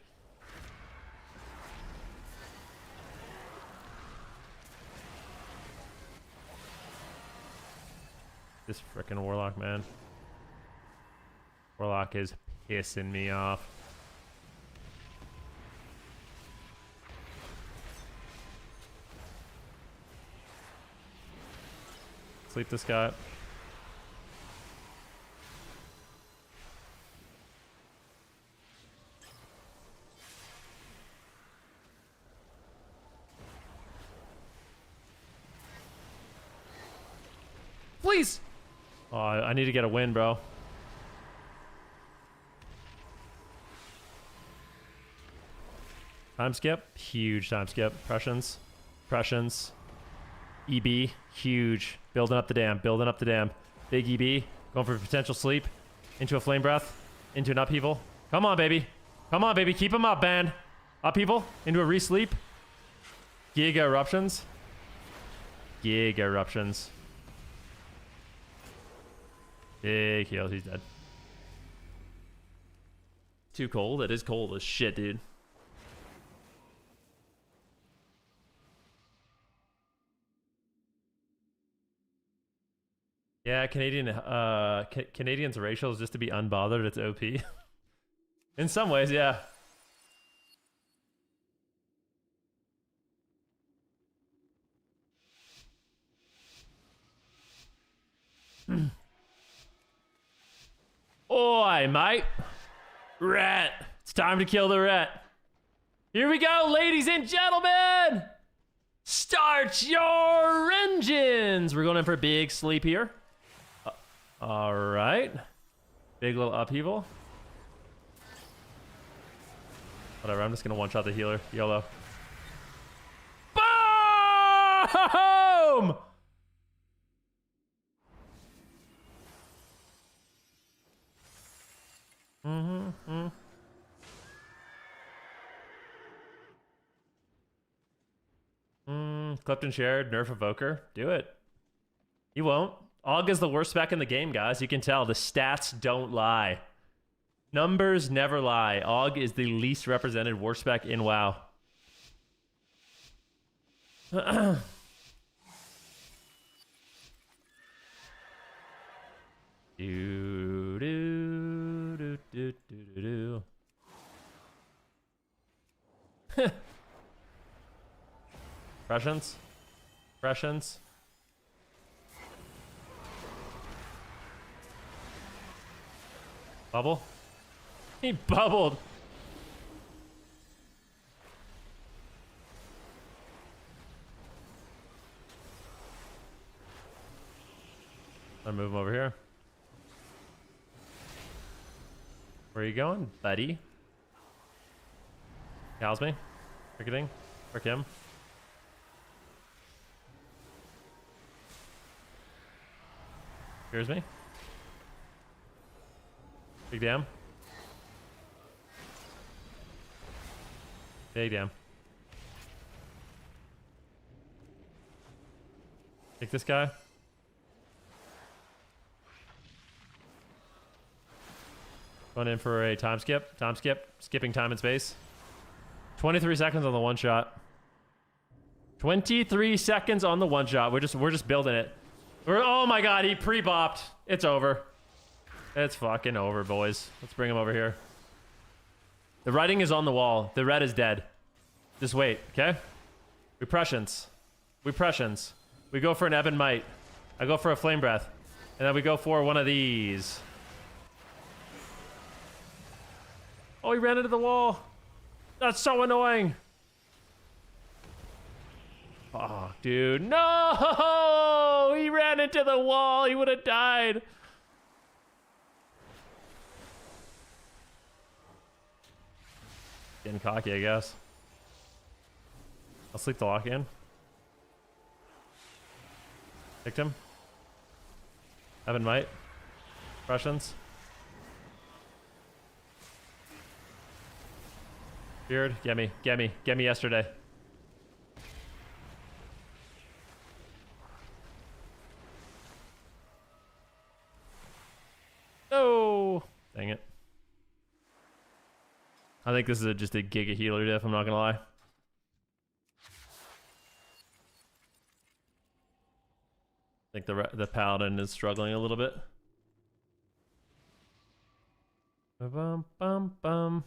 S1: This frickin' warlock, man. Warlock is pissing me off. Sleep this guy. Please! Oh, I need to get a win, bro. Time skip. Huge time skip. Prussians. Prussians. EB. Huge. Building up the dam. Building up the dam. Big EB. Going for potential sleep. Into a flame breath. Into an upheaval. Come on, baby. Come on, baby. Keep him up, man. Upheaval. Into a re-sleep. Giga eruptions. Giga eruptions. Big heals. He's dead. Too cold? It is cold as shit, dude. Yeah, Canadians are racial is just to be unbothered. It's OP. In some ways, yeah. Oi, mate. Rat. It's time to kill the rat. Here we go, ladies and gentlemen. Start your engines. We're going in for a big sleep here. All right. Big little upheaval. Whatever, I'm just going to one-shot the healer. YOLO. Boom! Clipped and shared, nerf Evoker. Do it. You won't. Og is the worst spec in the game, guys. You can tell. The stats don't lie. Numbers never lie. Og is the least represented worst spec in WoW. do, do, do, do, do, do. Prussians? Prussians? Bubble? He bubbled! I'll move him over here. Where are you going, buddy? Cows me? Cricketing? Frick him. Here's me. Big dam. Big dam. Take this guy. Going in for a time skip. Time skip. Skipping time and space. 23 seconds on the one shot. 23 seconds on the one shot. We're just building it. Oh my god, he pre-bopped. It's over. It's fucking over, boys. Let's bring him over here. The writing is on the wall. The red is dead. Just wait, okay? We Prussians. We Prussians. We go for an Ebb and Might. I go for a Flame Breath. And then we go for one of these. Oh, he ran into the wall. That's so annoying. Oh, dude. No! He ran into the wall. He would have died. Getting cocky, I guess. I'll sleep the lock in. Picked him. Evan Might. Prussians. Beard. Get me. Get me. Get me yesterday. Oh! Dang it. I think this is just a giga healer diff, I'm not gonna lie. I think the paladin is struggling a little bit. Bum bum bum.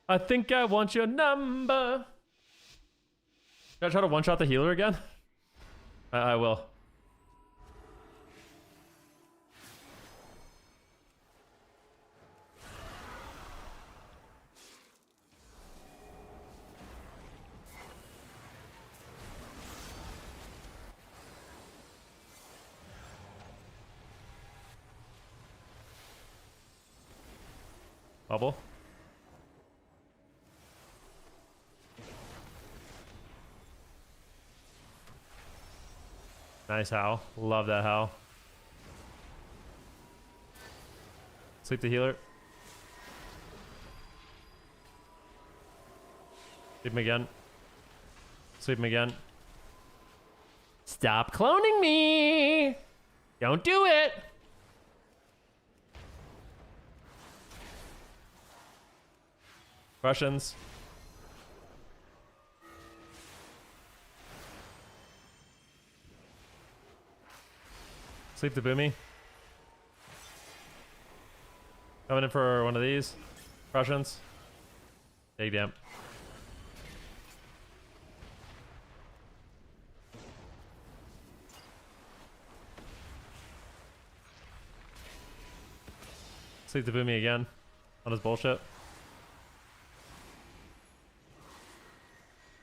S1: I think I want your number. Should I try to one-shot the healer again? I will. Bubble. Nice Howl. Love that Howl. Sleep the healer. Sleep him again. Sleep him again. Stop cloning me! Don't do it! Russians. Sleep the boomy. Coming in for one of these. Russians. Take damn. Sleep the boomy again. On his bullshit.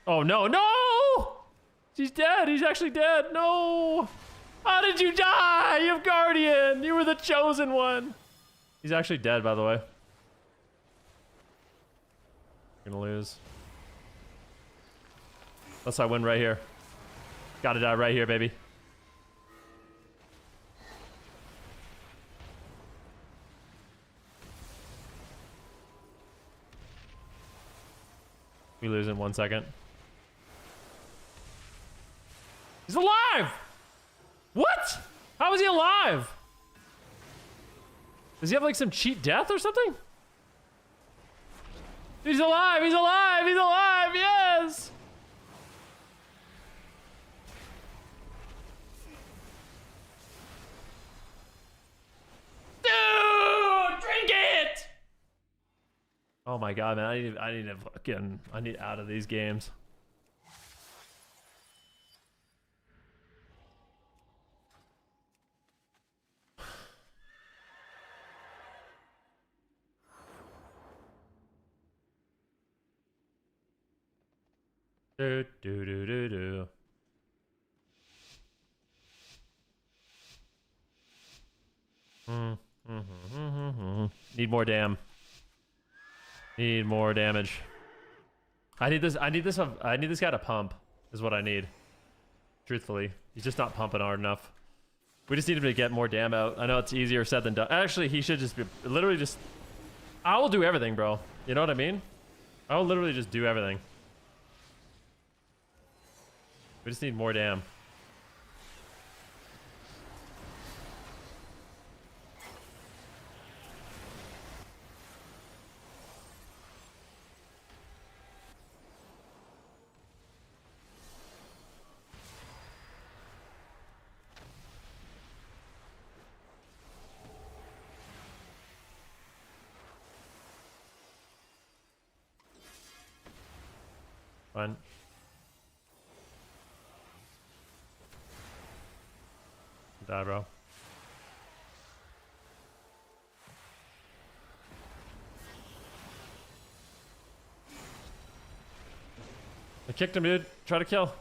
S1: Oh no, no! He's dead. He's actually dead. No! How did you die, you Guardian? You were the chosen one. He's actually dead, by the way. Gonna lose. Unless I win right here. Gotta die right here, baby. We lose in 1 second. He's alive! What? How is he alive? Does he have like some cheat death or something? He's alive! He's alive! He's alive! Yes! Dude! Drink it! Oh my god, man. I need out of these games. Do do do do do. Need more dam. Need more damage. I need this guy to pump, is what I need. Truthfully. He's just not pumping hard enough. We just need him to get more dam out. I know it's easier said than done. Actually, he should just be literally just. I will do everything, bro. You know what I mean? I will literally just do everything. We just need more dam. Fine. Die, bro. I kicked him, dude. Try to kill.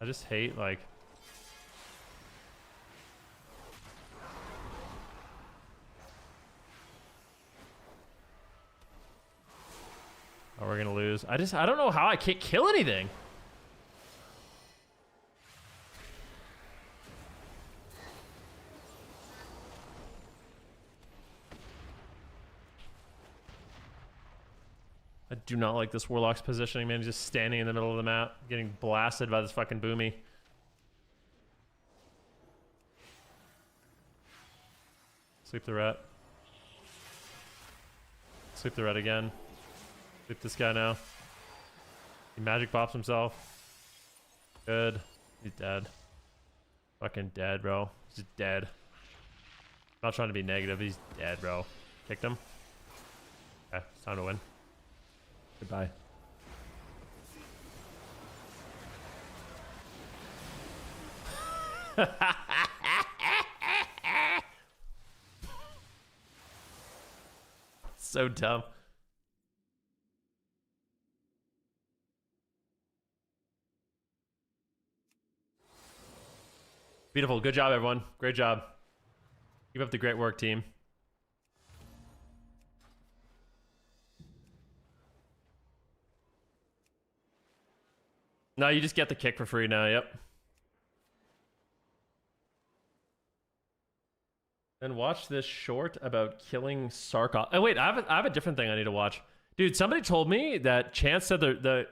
S1: I just hate, like... Oh, we're gonna lose. I don't know how I can't kill anything. I do not like this Warlock's positioning, man. He's just standing in the middle of the map, getting blasted by this fucking boomy. Sleep the rat. Sleep the rat again. Sleep this guy now. He magic pops himself. Good. He's dead. Fucking dead, bro. He's dead. Not trying to be negative. He's dead, bro. Kicked him. Okay, it's time to win. Goodbye. So dumb. Beautiful. Good job, everyone. Great job. Keep up the great work, team. No, you just get the kick for free now. Yep. And watch this short about killing Sarkov. Oh, wait. I have a different thing I need to watch. Dude, somebody told me that Chance said the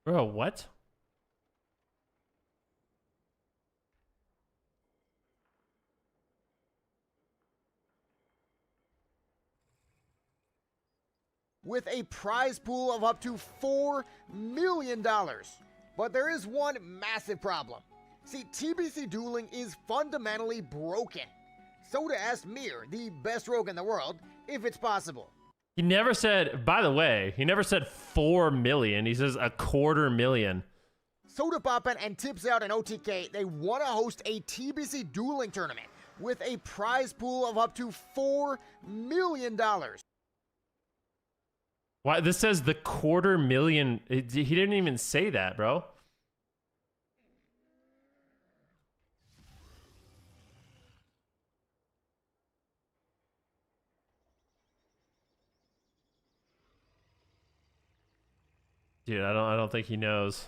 S1: Bro, what?
S4: With a prize pool of up to $4 million. But there is one massive problem. See, TBC dueling is fundamentally broken. So to ask Mir, the best rogue in the world, if it's possible.
S1: He never said, by the way, he never said 4 million. He says 250,000.
S4: Soda Poppin and tips out in OTK, they want to host a TBC dueling tournament with a prize pool of up to $4 million.
S1: Why? This says the 250,000. He didn't even say that, bro. Dude, I don't think he knows.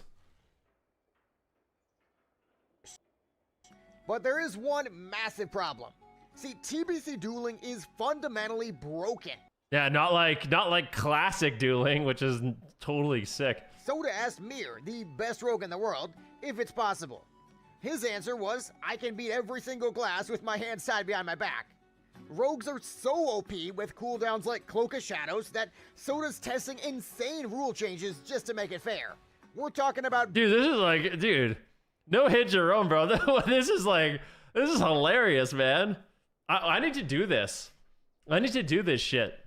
S4: But there is one massive problem. See, TBC dueling is fundamentally broken.
S1: Yeah, not like classic dueling, which is totally sick.
S4: So to ask Mir, the best rogue in the world, if it's possible. His answer was, I can beat every single class with my hands tied behind my back. Rogues are so OP with cooldowns like Cloak of Shadows that Soda's testing insane rule changes just to make it fair. We're talking about...
S1: Dude, this is like, dude, no hit your own, bro. This is hilarious, man. I need to do this. I need to do this shit.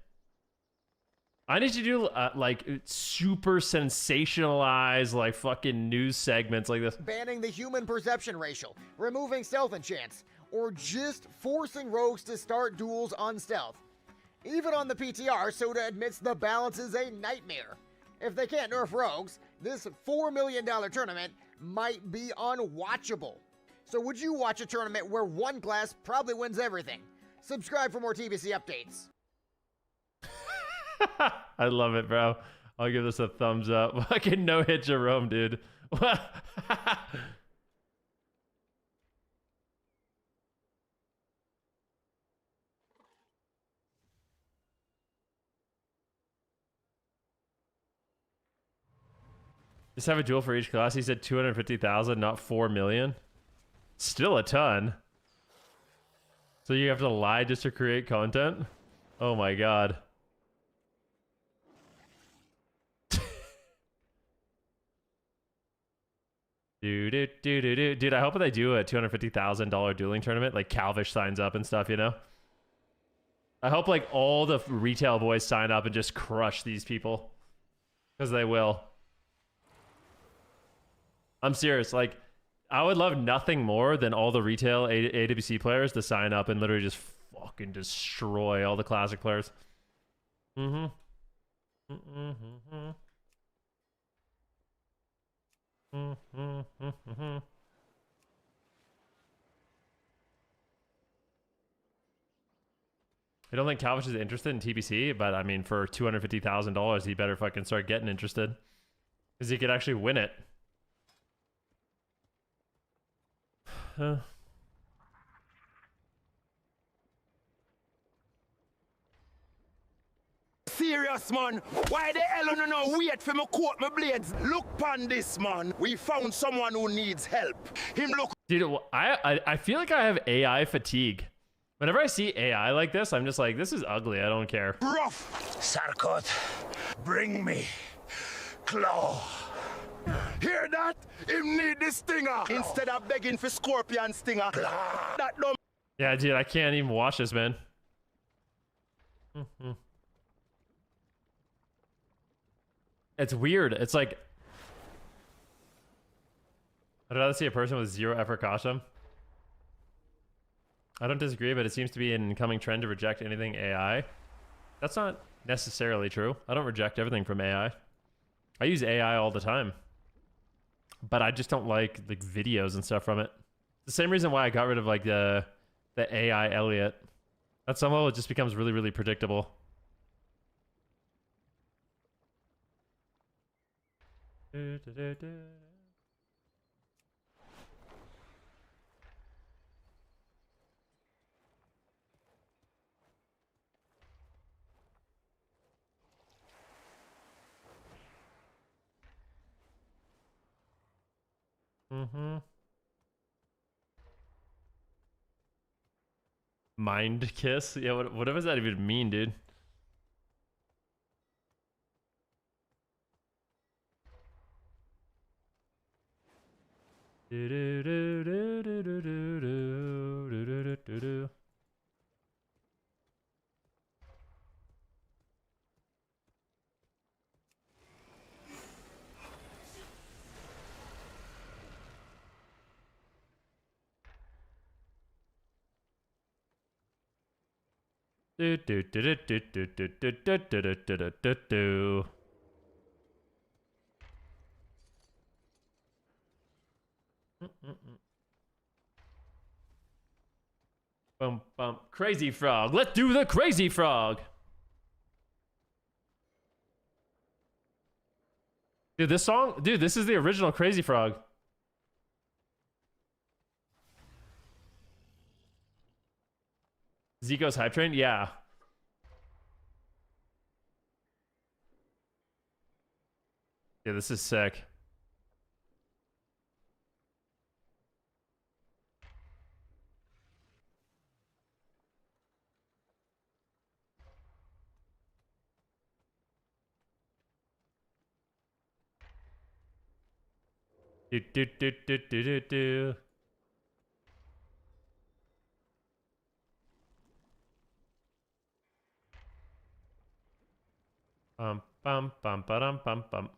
S1: I need to do like super sensationalized like fucking news segments like this.
S4: Banning the human perception racial, removing stealth enchants, or just forcing rogues to start duels on stealth. Even on the PTR, Soda admits the balance is a nightmare. If they can't nerf rogues, this $4 million tournament might be unwatchable. So would you watch a tournament where one class probably wins everything? Subscribe for more TBC updates.
S1: I love it, bro. I'll give this a thumbs up. Fucking no hit Jerome, dude. Just have a duel for each class. He said 250,000, not 4 million. Still a ton. So you have to lie just to create content? Oh my god. Dude, I hope they do a $250,000 dueling tournament. Like Calvish signs up and stuff, you know? I hope like all the retail boys sign up and just crush these people. Because they will. I'm serious. Like, I would love nothing more than all the retail AWC players to sign up and literally just fucking destroy all the classic players. I don't think Calvish is interested in TBC, but I mean, for $250,000, he better fucking start getting interested. Because he could actually win it.
S5: Serious, man. Why the hell you no wait for me coat my blades? Look pon this, man. We found someone who needs help. Him look.
S1: Dude, I feel like I have AI fatigue. Whenever I see AI like this, I'm just like, this is ugly. I don't care.
S5: Rough. Sarkot, bring me claw. Hear that? Him need the stinger. Instead of begging for scorpion stinger. That dumb.
S1: Yeah, dude, I can't even watch this, man. It's weird. It's like, I'd rather see a person with zero effort costume. I don't disagree, but it seems to be an incoming trend to reject anything AI. That's not necessarily true. I don't reject everything from AI. I use AI all the time, but I just don't like videos and stuff from it. The same reason why I got rid of like the AI Elliot. At some level, it just becomes really, really predictable. Mind kiss? Yeah, what does that even mean, dude? Bum bum. Crazy frog. Let's do the crazy frog. Dude, this song, dude, this is the original Crazy Frog. Zico's Hype Train? Yeah. Yeah, this is sick. Do do do do do do do. Bum bum bum bum bum bum.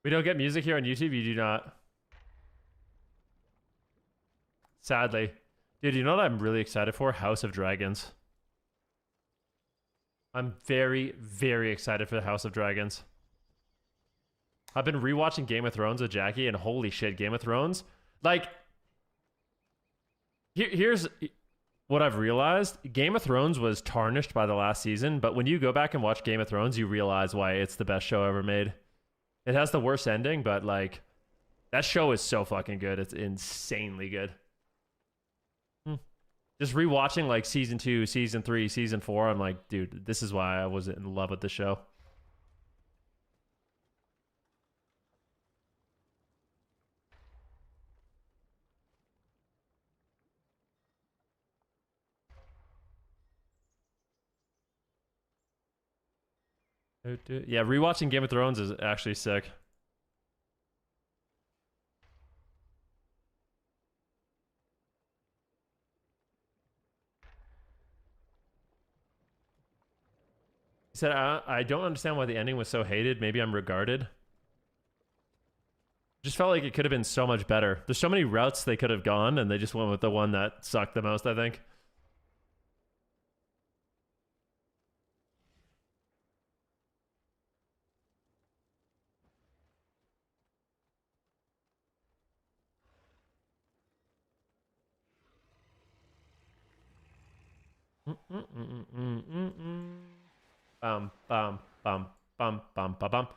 S1: We don't get music here on YouTube. You do not. Sadly. Dude, you know what I'm really excited for? House of Dragons. I'm very, very excited for the House of Dragons. I've been rewatching Game of Thrones with Jackie, and holy shit, Game of Thrones. Like, here's what I've realized. Game of Thrones was tarnished by the last season, but when you go back and watch Game of Thrones, you realize why it's the best show ever made. It has the worst ending, but like, that show is so fucking good. It's insanely good. Just rewatching like season 2, season 3, season 4, I'm like, dude, this is why I was in love with the show. Yeah, rewatching Game of Thrones is actually sick. He said, I don't understand why the ending was so hated. Maybe I'm regarded. Just felt like it could have been so much better. There's so many routes they could have gone, and they just went with the one that sucked the most, I think. Bum, bum, bum, bum, bum, bum, bum.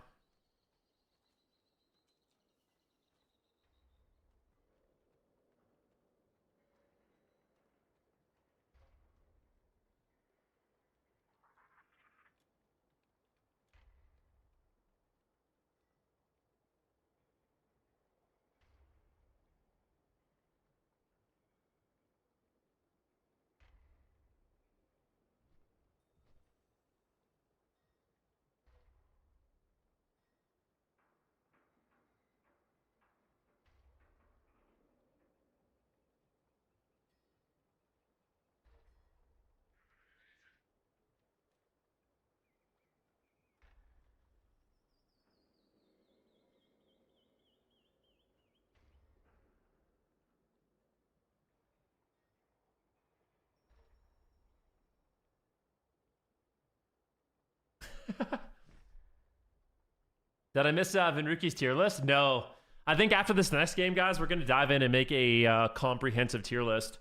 S1: Did I miss Venruki's tier list? No. I think after this next game, guys, we're going to dive in and make a comprehensive tier list.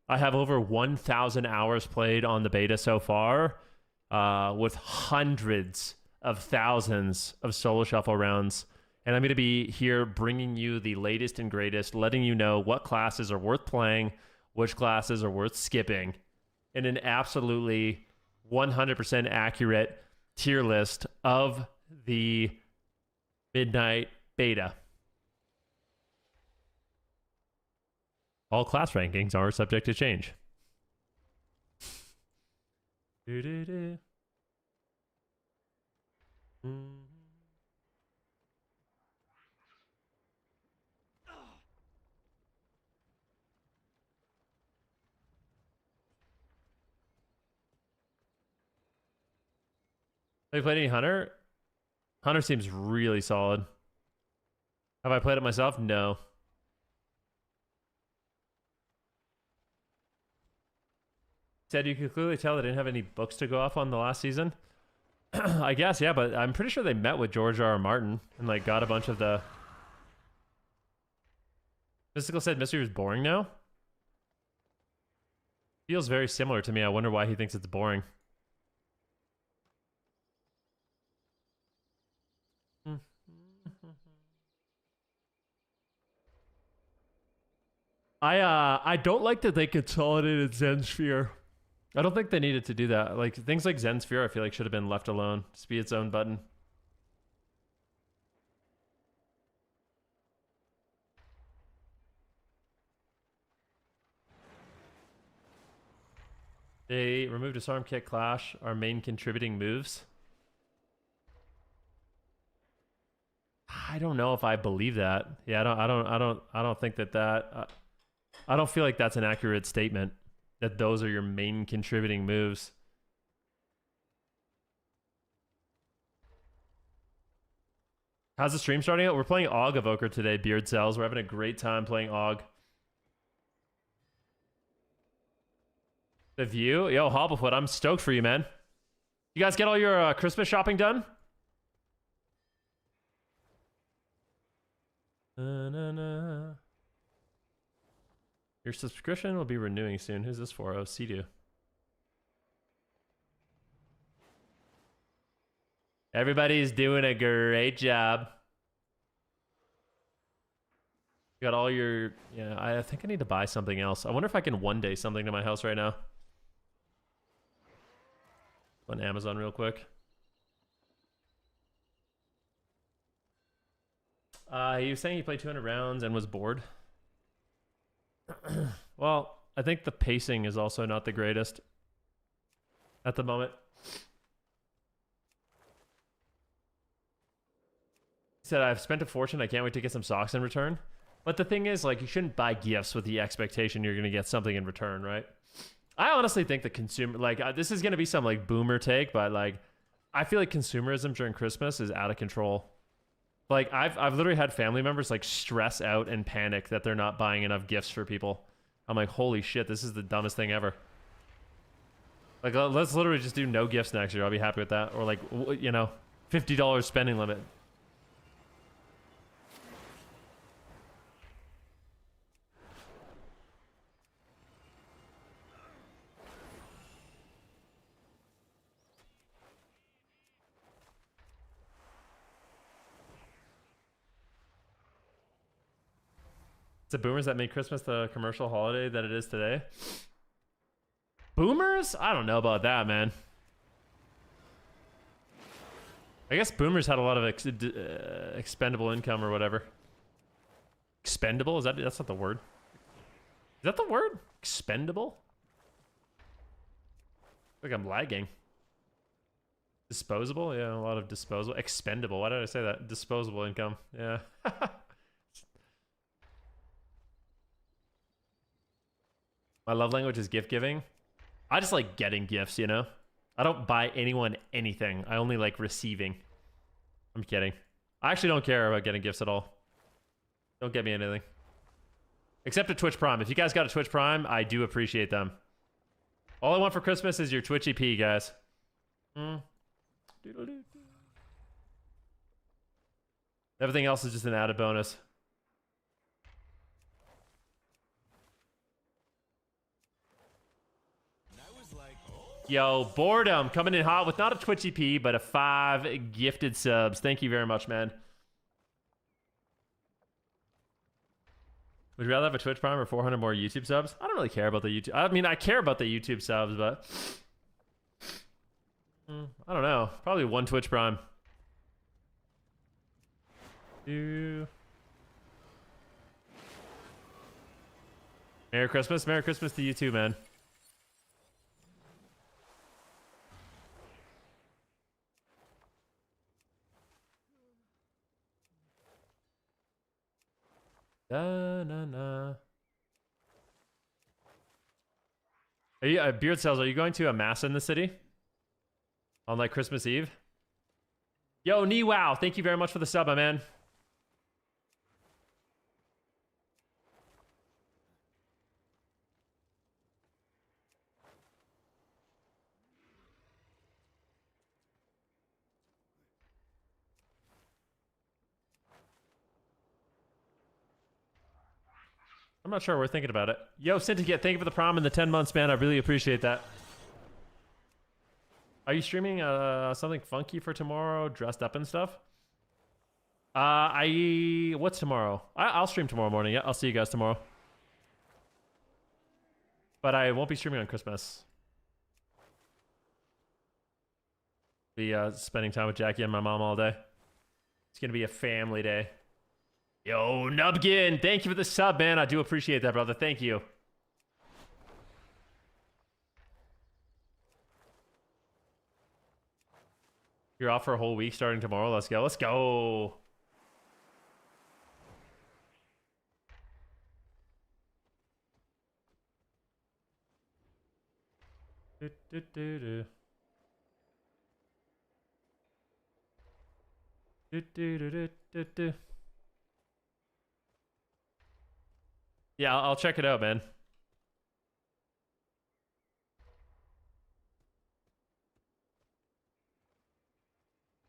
S1: I have over 1,000 hours played on the beta so far, with hundreds of thousands of solo shuffle rounds. And I'm going to be here bringing you the latest and greatest, letting you know what classes are worth playing, which classes are worth skipping, in an absolutely 100% accurate tier list of the Midnight Beta. All class rankings are subject to change. Do-do-do. Have you played any Hunter? Hunter seems really solid. Have I played it myself? No. Said you could clearly tell they didn't have any books to go off on the last season. I guess, yeah, but I'm pretty sure they met with George R. R. Martin and like got a bunch of the... Mystical said Mystery was boring now? Feels very similar to me. I wonder why he thinks it's boring. I don't like that they consolidated Zen Sphere. I don't think they needed to do that. Like things like Zen Sphere, I feel like should have been left alone. Just be its own button. They removed Disarm, Kick, Clash, our main contributing moves. I don't know if I believe that. Yeah, I don't think that. I don't feel like that's an accurate statement. That those are your main contributing moves. How's the stream starting out? We're playing Og Evoker today, Beard Cells. We're having a great time playing Og. The View? Yo, Hobblefoot, I'm stoked for you, man. You guys get all your Christmas shopping done? Na-na-na. Your subscription will be renewing soon. Who's this for? Oh, Sea-Doo. Everybody's doing a great job. You got all your... Yeah, I think I need to buy something else. I wonder if I can one day something to my house right now. On Amazon real quick. He was saying he played 200 rounds and was bored. Well, I think the pacing is also not the greatest at the moment. He said, I've spent a fortune. I can't wait to get some socks in return. But the thing is, like, you shouldn't buy gifts with the expectation you're going to get something in return, right? I honestly think the consumer, like, this is going to be some, like, boomer take, but, like, I feel like consumerism during Christmas is out of control. Like, I've literally had family members, like, stress out and panic that they're not buying enough gifts for people. I'm like, holy shit, this is the dumbest thing ever. Like, let's literally just do no gifts next year. I'll be happy with that. Or, like, you know, $50 spending limit. The boomers that made Christmas the commercial holiday that it is today. Boomers? I don't know about that, man. I guess boomers had a lot of expendable income or whatever. Expendable? Is that... That's not the word. Is that the word? Expendable? I think I'm lagging. Disposable? Yeah, a lot of disposable. Expendable. Why did I say that? Disposable income. Yeah. My love language is gift giving. I just like getting gifts, you know? I don't buy anyone anything. I only like receiving. I'm kidding. I actually don't care about getting gifts at all. Don't get me anything. Except a Twitch Prime. If you guys got a Twitch Prime, I do appreciate them. All I want for Christmas is your Twitch EP, guys. Doodle-doo. Everything else is just an added bonus. Yo, Boredom coming in hot with not a Twitch EP, but a 5 gifted subs. Thank you very much, man. Would you rather have a Twitch Prime or 400 more YouTube subs? I don't really care about the YouTube. I mean, I care about the YouTube subs, but I don't know. Probably 1 Twitch Prime. Merry Christmas. Merry Christmas to you too, man. Da-na-na. Are you, Beard Cells, are you going to a mass in the city? On like Christmas Eve? Yo, Wow, thank you very much for the sub, my man. I'm not sure. We're thinking about it. Yo, Syndicate, thank you for the prom and the 10 months, man. I really appreciate that. Are you streaming something funky for tomorrow, dressed up and stuff? What's tomorrow? I'll stream tomorrow morning. Yeah, I'll see you guys tomorrow. But I won't be streaming on Christmas. Be spending time with Jackie and my mom all day. It's gonna be a family day. Yo, Nubgin, thank you for the sub, man. I do appreciate that, brother. Thank you. You're off for a whole week starting tomorrow. Let's go. Let's go. Do, do, do, do. Do, do, do, do, do, do. Yeah, I'll check it out, man.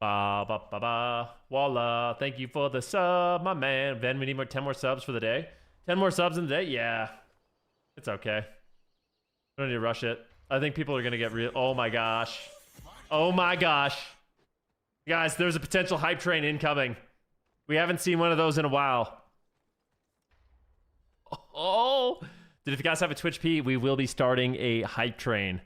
S1: Ba ba ba ba. Voila. Thank you for the sub, my man. Ben, we need 10 more subs for the day. 10 more subs in the day? Yeah. It's okay. I don't need to rush it. I think people are going to get real. Oh my gosh. Oh my gosh. Guys, there's a potential hype train incoming. We haven't seen one of those in a while. Oh, dude, if you guys have a Twitch P, we will be starting a hype train.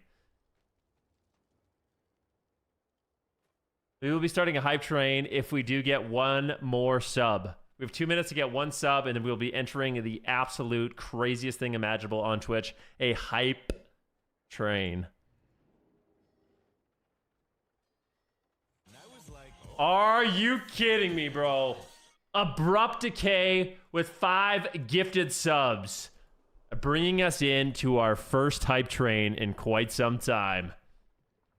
S1: We will be starting a hype train if we do get 1 more sub. We have 2 minutes to get 1 sub, and then we'll be entering the absolute craziest thing imaginable on Twitch, a hype train. Are you kidding me, bro? Abrupt Decay with 5 gifted subs, bringing us into our first hype train in quite some time.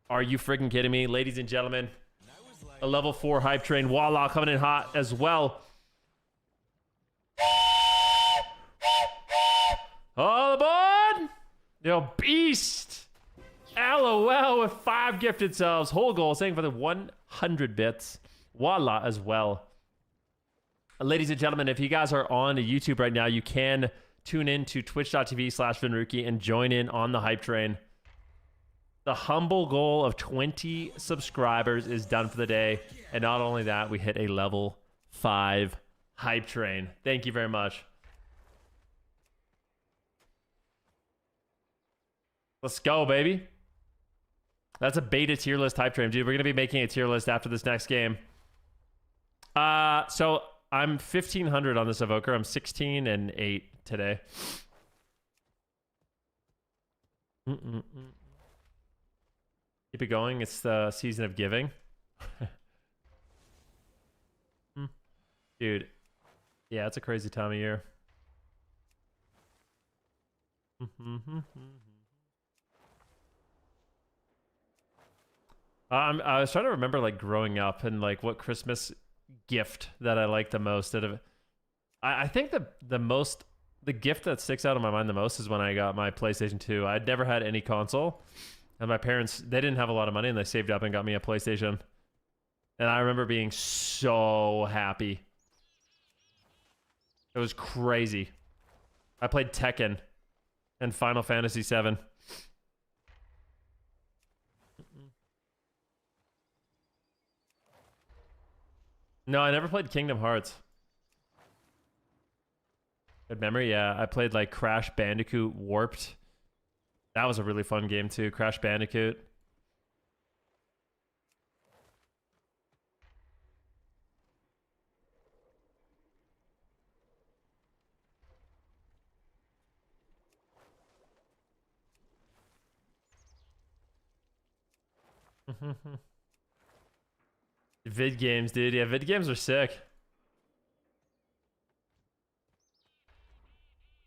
S1: Are you freaking kidding me? Ladies and gentlemen, a level 4 hype train. Voila, coming in hot as well. All aboard! Yo, beast! LOL with 5 gifted subs. Whole goal, saying for the 100 bits. Voila as well. Ladies and gentlemen, if you guys are on YouTube right now, you can tune in to twitch.tv/Venruki and join in on the hype train. The humble goal of 20 subscribers is done for the day. And not only that, we hit a level 5 hype train. Thank you very much. Let's go, baby. That's a beta tier list hype train. Dude, we're going to be making a tier list after this next game. So I'm 1,500 on this Evoker. I'm 16 and 8 today. Keep it going. It's the season of giving. Dude. Yeah, it's a crazy time of year. I was trying to remember like growing up and like what Christmas gift that I like the most. I think the gift that sticks out in my mind the most is when I got my PlayStation 2. I'd never had any console, and my parents, they didn't have a lot of money, and they saved up and got me a PlayStation. And I remember being so happy. It was crazy. I played Tekken and Final Fantasy VII. No, I never played Kingdom Hearts. Good memory, yeah. I played like Crash Bandicoot Warped. That was a really fun game too. Crash Bandicoot. Vid games, dude. Yeah, vid games are sick.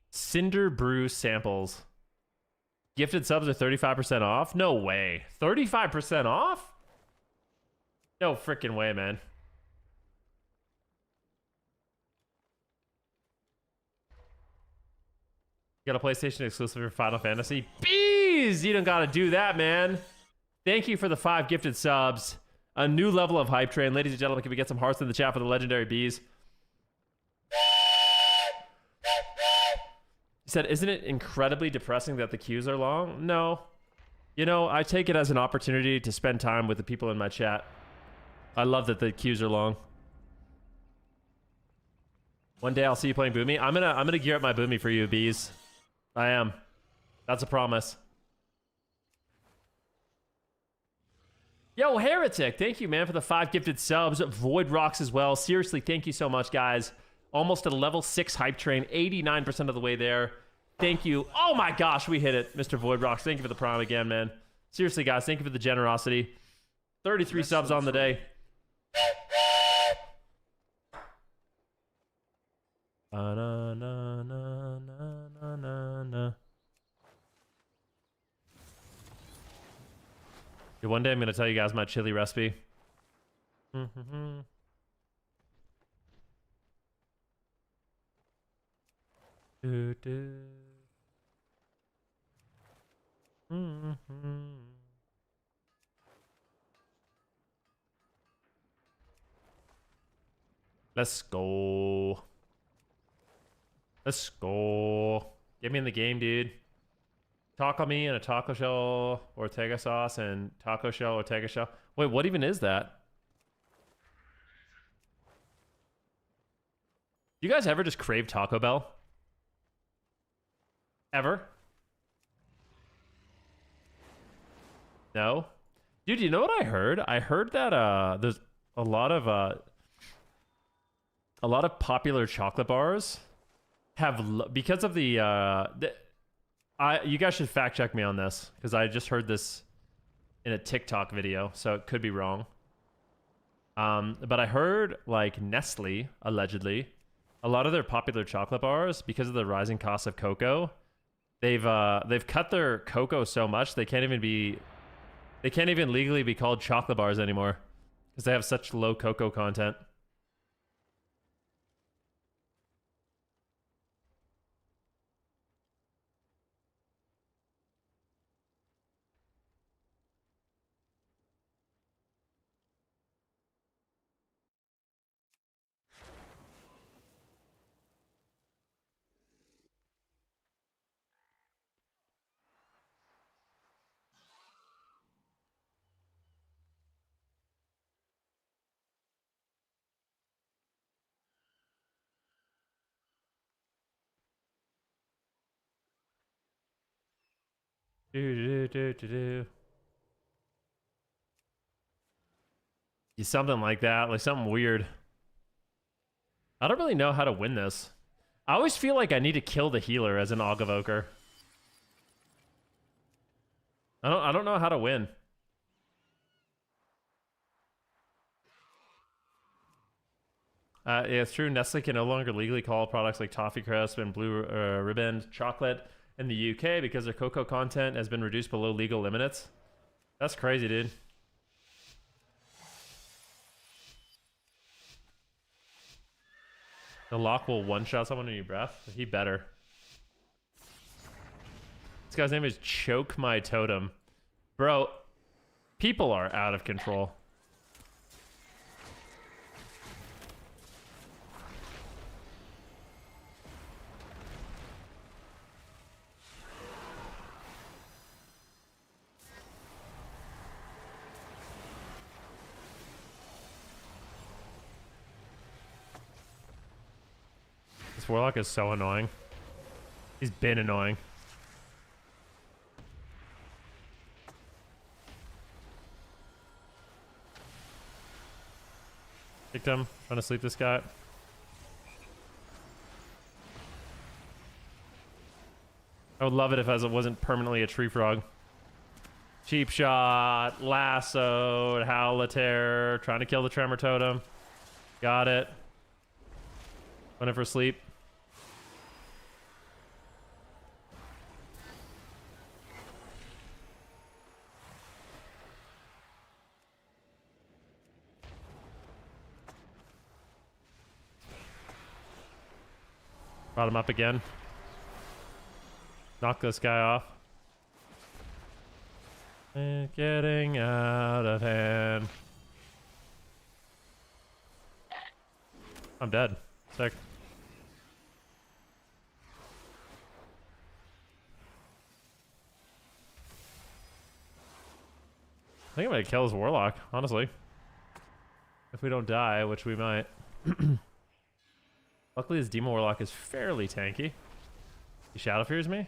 S1: Cinder Brew samples. Gifted subs are 35% off? No way. 35% off? No freaking way, man. You got a PlayStation exclusive for Final Fantasy? Bees! You don't gotta do that, man. Thank you for the 5 gifted subs. A new level of hype train. Ladies and gentlemen, can we get some hearts in the chat for the legendary bees? He said, isn't it incredibly depressing that the queues are long? No. You know, I take it as an opportunity to spend time with the people in my chat. I love that the queues are long. One day I'll see you playing Boomy. I'm gonna gear up my Boomy for you, bees. I am. That's a promise. Yo, Heretic, thank you, man, for the 5 gifted subs. Void Rocks as well. Seriously, thank you so much, guys. Almost at a level 6 hype train, 89% of the way there. Thank you. Oh my gosh, we hit it, Mr. Void Rocks. Thank you for the prime again, man. Seriously, guys, thank you for the generosity. 33 subs on the day. Na, na, na, na, na, na, na. Yeah, one day I'm going to tell you guys my chili recipe. Do, do. Let's go. Let's go. Get me in the game, dude. Taco me and a taco shell Ortega sauce and taco shell Ortega shell. Wait, what even is that? You guys ever just crave Taco Bell? Ever? No? Dude, you know what I heard? I heard that there's a lot of popular chocolate bars have because of the you guys should fact check me on this because I just heard this in a TikTok video, so it could be wrong. But I heard like Nestle allegedly, a lot of their popular chocolate bars, because of the rising cost of cocoa, they've cut their cocoa so much they can't even legally be called chocolate bars anymore because they have such low cocoa content. Yeah, something like that, like something weird. I don't really know how to win this. I always feel like I need to kill the healer as an Evoker. I don't know how to win. Yeah, it's true. Nestle can no longer legally call products like Toffee Crisp and Blue Ribbon chocolate in the UK because their cocoa content has been reduced below legal limits. That's crazy, dude. The lock will one-shot someone in your breath. He better. This guy's name is Choke My Totem. Bro, people are out of control. This warlock is so annoying. He's been annoying. Kicked him. Trying to sleep this guy. I would love it if it wasn't permanently a tree frog. Cheap shot, lassoed, howl of terror, trying to kill the tremor totem. Got it. Went in for sleep. Brought him up again. Knock this guy off. It's getting out of hand. I'm dead. Sick. I think I'm gonna kill this warlock, honestly. If we don't die, which we might. Luckily, this demon warlock is fairly tanky. He shadow fears me.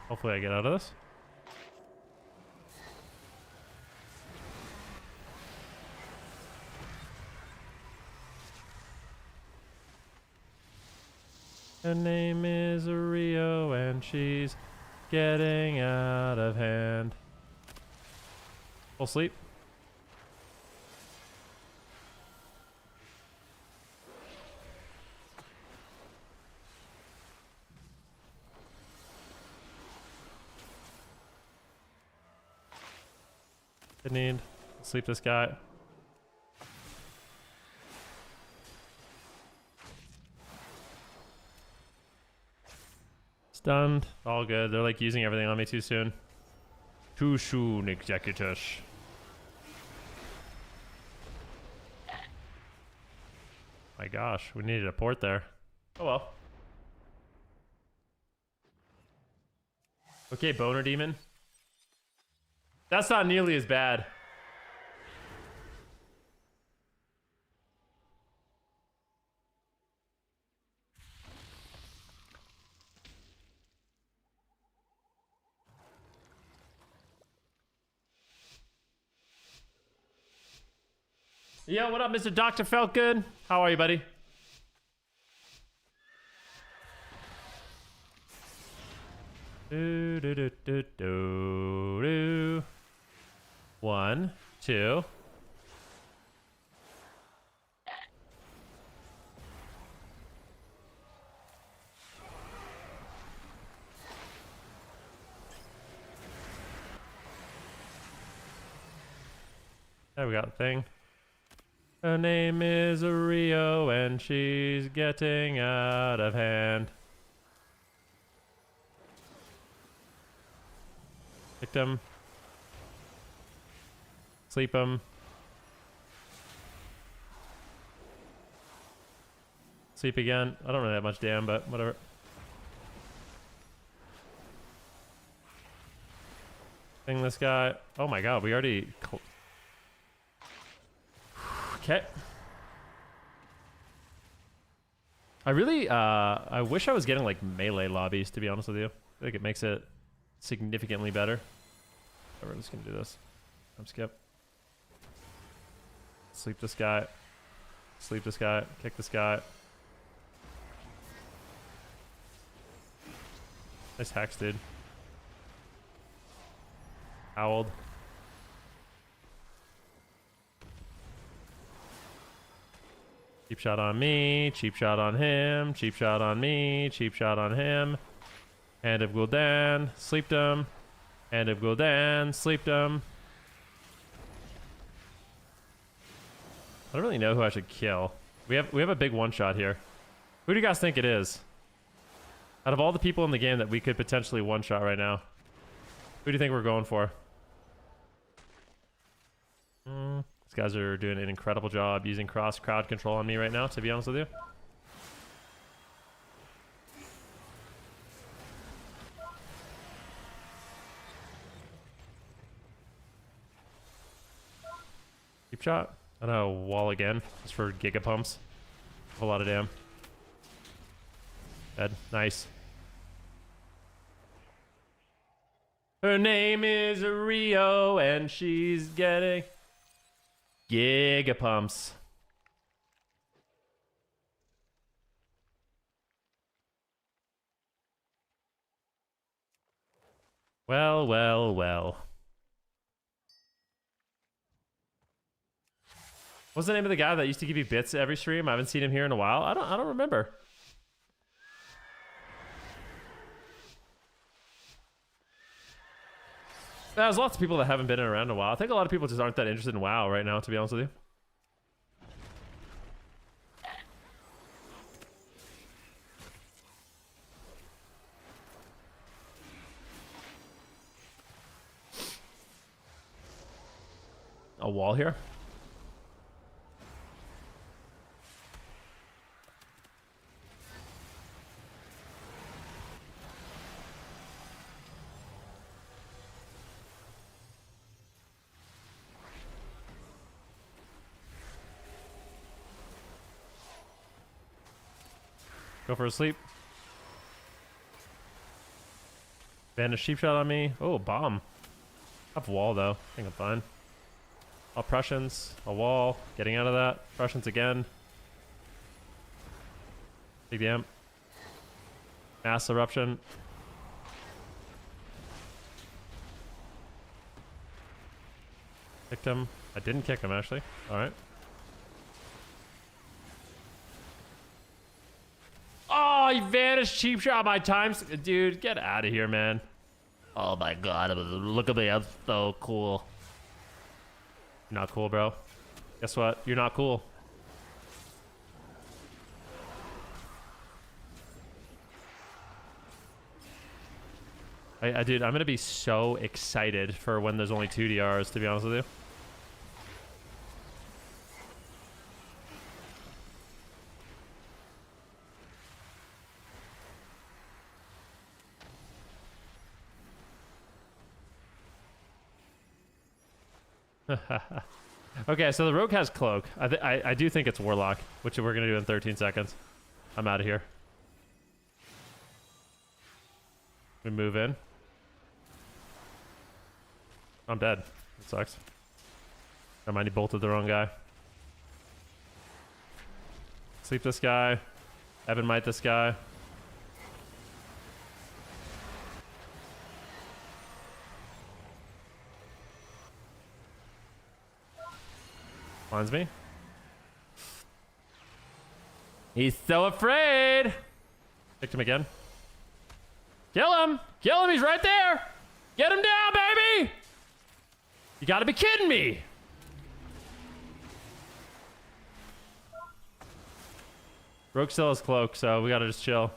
S1: Hopefully I get out of this. Her name is Rio and she's getting out of hand. Full sleep. Good need. Sleep this guy. Stunned. All good. They're like using everything on me too soon. Too soon, executors. My gosh, we needed a port there. Oh well. Okay, boner demon. That's not nearly as bad. Yo, what up, Mr. Dr. Feltgood? How are you, buddy? Do, do, do, do, do, do. 1, 2. There we got the thing. Her name is Rio and she's getting out of hand. Victim. Sleep him. Sleep again. I don't really have much damn, but whatever. Thing this guy. Oh my god, we already... Okay. I really, I wish I was getting like melee lobbies, to be honest with you. I think it makes it significantly better. We're just gonna do this. I'm skip. Sleep this guy. Sleep this guy. Kick this guy. Nice hacks, dude. Howled. Cheap shot on me, cheap shot on him, cheap shot on me, cheap shot on him. Hand of Gul'dan, sleeped him. Hand of Gul'dan, sleeped him. I don't really know who I should kill. We have a big one shot here. Who do you guys think it is? Out of all the people in the game that we could potentially one shot right now, who do you think we're going for? These guys are doing an incredible job using cross crowd control on me right now, to be honest with you. Keep shot. I know, wall again, just for gigapumps. A lot of damn. Dead. Nice. Her name is Rio, and she's getting gigapumps. Well, well, well. What's the name of the guy that used to give you bits every stream? I haven't seen him here in a while. I don't remember. There's lots of people that haven't been around in a while. I think a lot of people just aren't that interested in WoW right now, to be honest with you. A wall here. Go for a sleep. Bandage sheep shot on me. Oh, bomb. I have wall though. I think I'm fine. All Prussians. A wall. Getting out of that. Prussians again. Big damn. Mass eruption. Kicked him. I didn't kick him actually. Alright. Oh, he vanished. Cheap shot my times. Dude, get out of here, man. Oh my god. Look at me. I'm so cool. You're not cool, bro. Guess what? You're not cool. Dude, I'm gonna be so excited for when there's only 2 DRs, to be honest with you. Okay, so the rogue has cloak. I do think it's warlock, which we're gonna do in 13 seconds. I'm out of here. We move in. I'm dead. It sucks. Never mind, he bolted the wrong guy. Sleep this guy. Evan might this guy. Finds me. He's so afraid. Picked him again. Kill him! Kill him! He's right there! Get him down, baby! You gotta be kidding me! Rogue still has cloak, so we gotta just chill.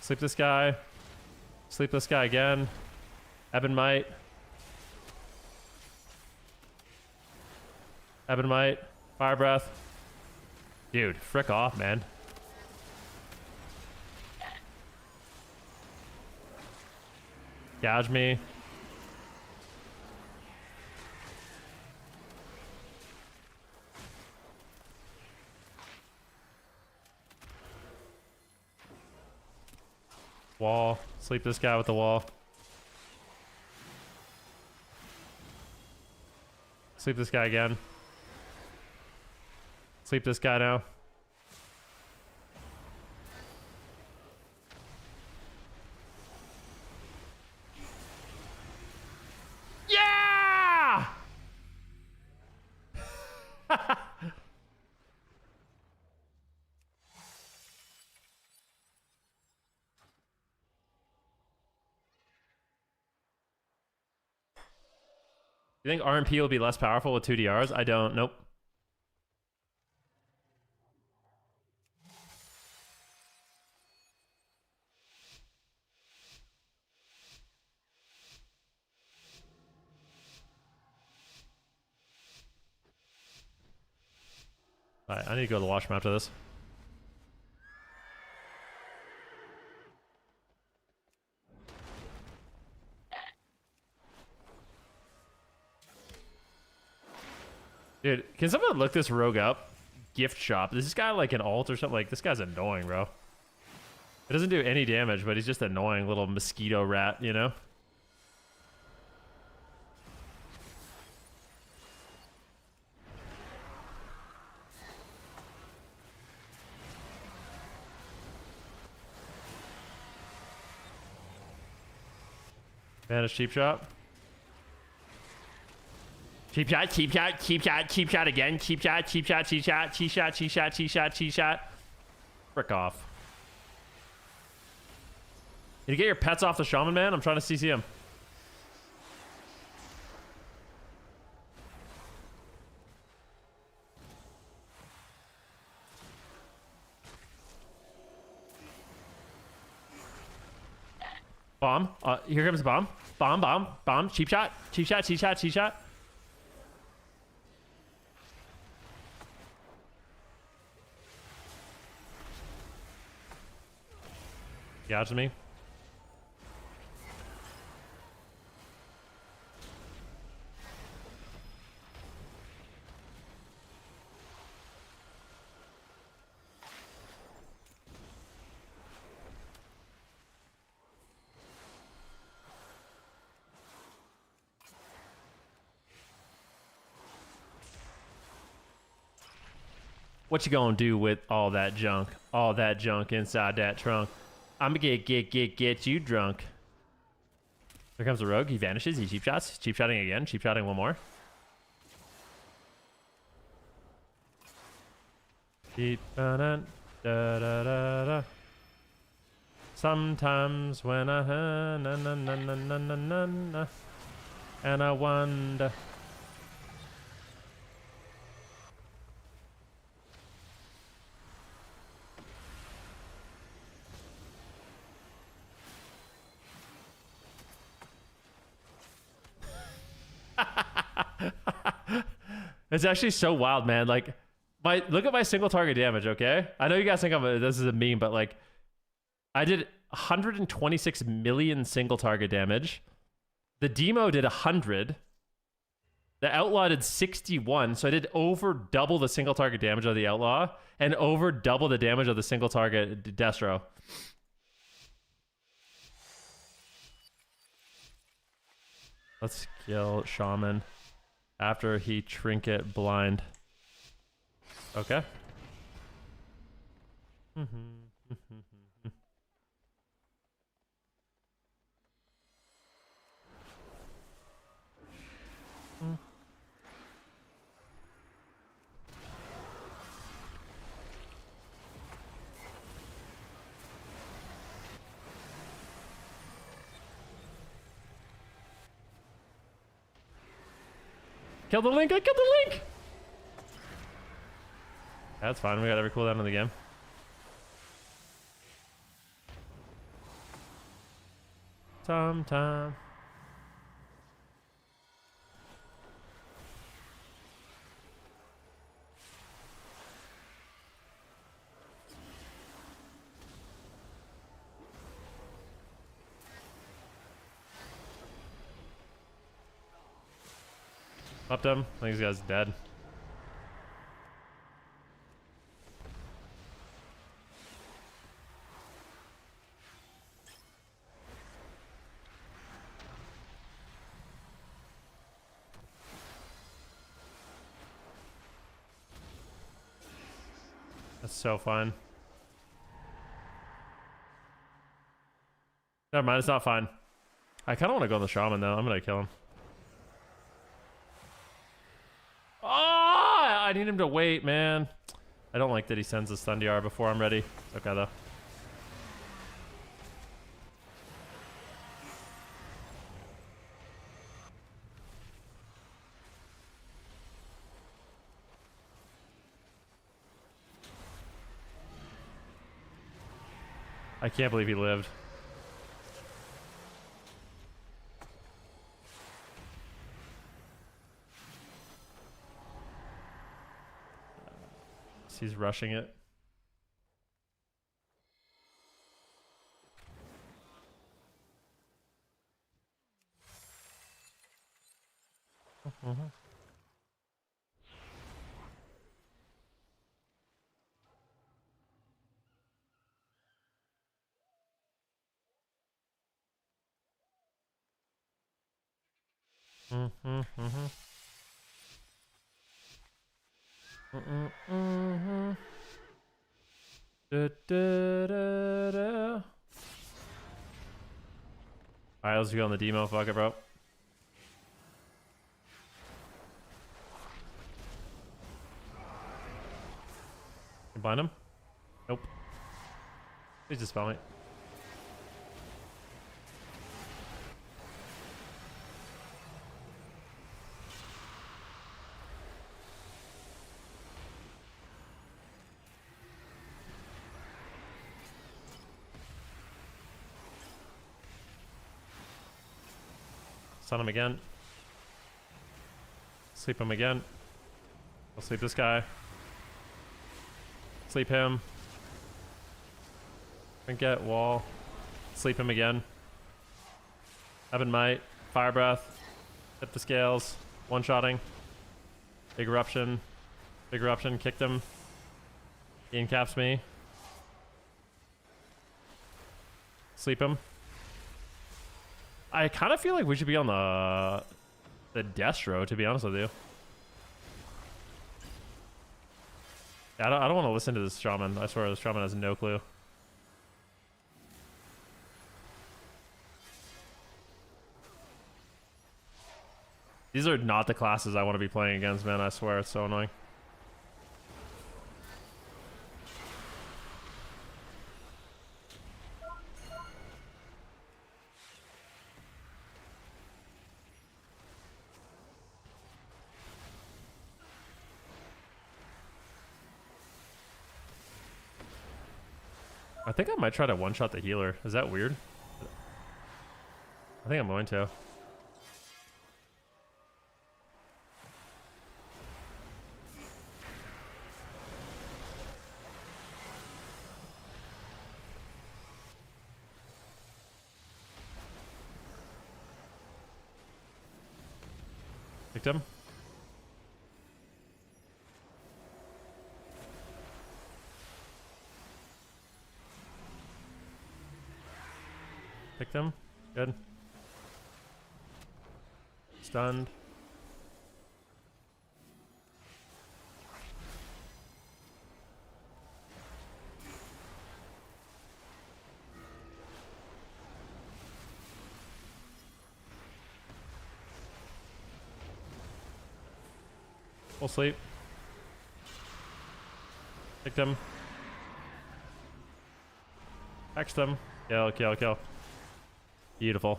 S1: Sleep this guy. Sleep this guy again. Eben might. Eben might. Fire breath. Dude, frick off, man. Gouge me. Wall. Sleep this guy with the wall. Sleep this guy again. Sleep this guy now. Yeah! You think RMP will be less powerful with 2 DRs? I don't. Nope. Alright, I need to go to the washroom after this. Dude, can someone look this rogue up? Gift shop. Is this guy like an alt or something? Like, this guy's annoying, bro. It doesn't do any damage, but he's just an annoying little mosquito rat, you know? Vanish cheap shot. Cheap shot, cheap shot, cheap shot, cheap shot again. Cheap shot, cheap shot, cheap shot, cheap shot, cheap shot, cheap shot, cheap shot. Frick off. Did you get your pets off the shaman, man? I'm trying to CC him. Bomb. Here comes the bomb. Bomb, bomb, bomb. Cheap shot. Cheap shot, cheap shot, cheap shot. Gouge me. What you gonna do with all that junk? All that junk inside that trunk? I'm gonna get you drunk. There comes the rogue. He vanishes. He cheap shots. Cheap shotting again. Cheap shotting one more. Cheap da da da da da. Sometimes when I na na na na na na na na, and I wonder. It's actually so wild, man. Like, look at my single target damage, okay? I know you guys think this is a meme, but like, I did 126 million single target damage. The demo did 100. The outlaw did 61, so I did over double the single target damage of the outlaw and over double the damage of the single target destro. Let's kill shaman after he trinket blind. Okay. Kill the link! I killed the link! That's fine, we got every cooldown in the game. Sometime. Upped him. I think this guy's dead. That's so fine. Never mind, it's not fine. I kind of want to go on the shaman though. I'm gonna kill him. I need him to wait, man. I don't like that he sends the stun DR before I'm ready. It's okay, though. I can't believe he lived. He's rushing it. Alright, let's go on the demo. Fuck it, bro. Combine him? Nope. Please just spell me. Stun him again. Sleep him again. I'll sleep this guy. Sleep him. Trinket, wall. Sleep him again. Heaven Might. Fire Breath. Hit the scales. One-shotting. Big Eruption. Big Eruption. Kicked him. He incaps me. Sleep him. I kind of feel like we should be on the Destro, to be honest with you. Yeah, I don't want to listen to this shaman. I swear this shaman has no clue. These are not the classes I want to be playing against, man. I swear, it's so annoying. I think I might try to one-shot the healer. Is that weird? I think I'm going to. Picked him. Picked him. Good. Stunned. Full sleep. Picked him. Hexed him. Kill, kill, kill. Beautiful.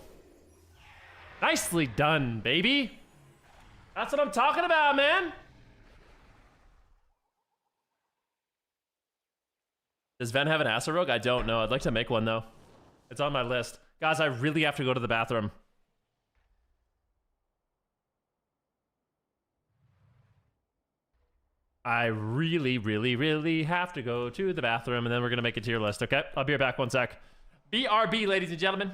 S1: Nicely done, baby. That's what I'm talking about, man. Does Ven have an Acid Rogue? I don't know. I'd like to make one, though. It's on my list. Guys, I really have to go to the bathroom. I really, really, really have to go to the bathroom, and then we're going to make a tier list, okay? I'll be right back one sec. BRB, ladies and gentlemen.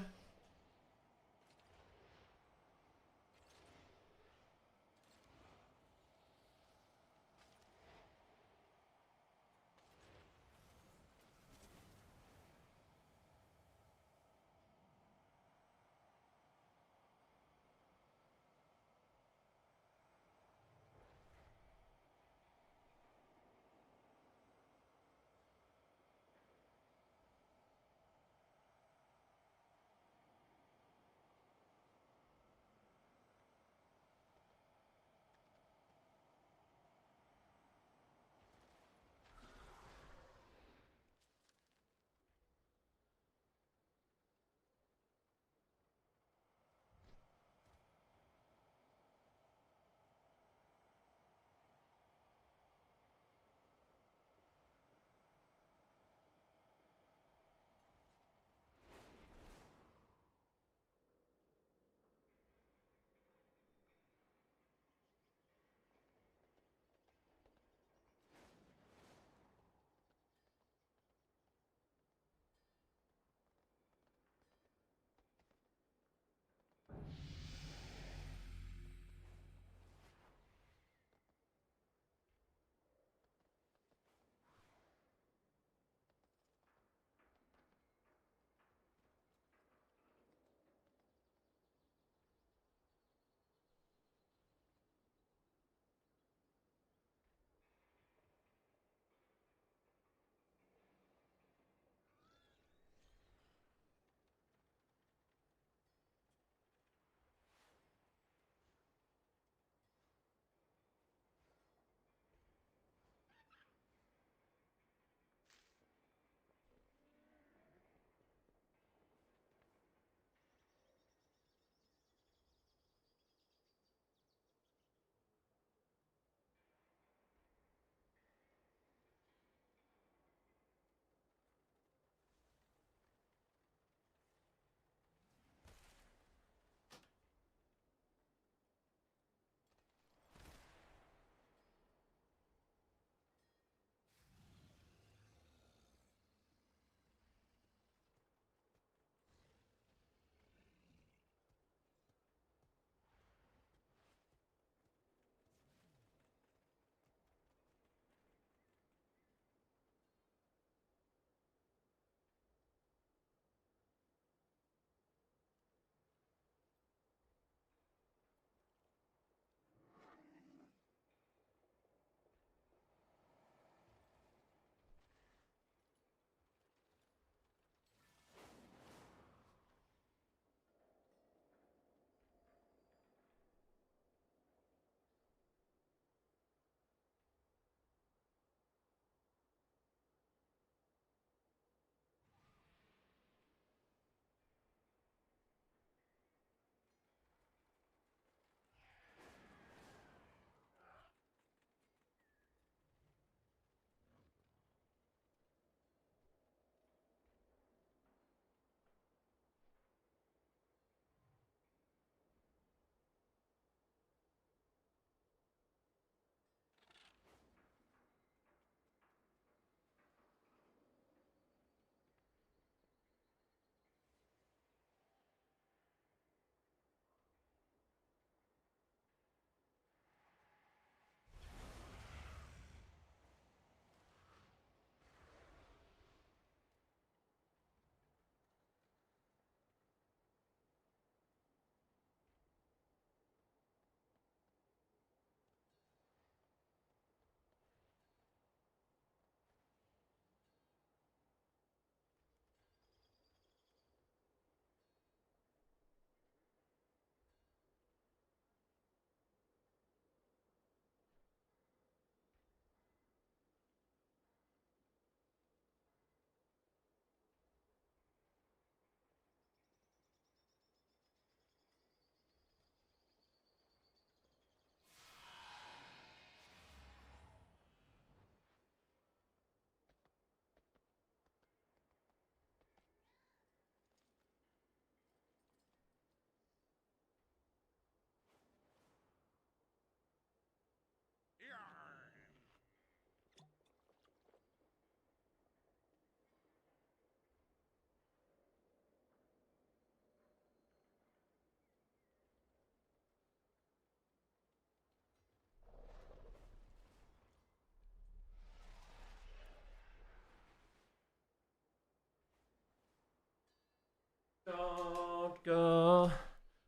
S1: Don't go.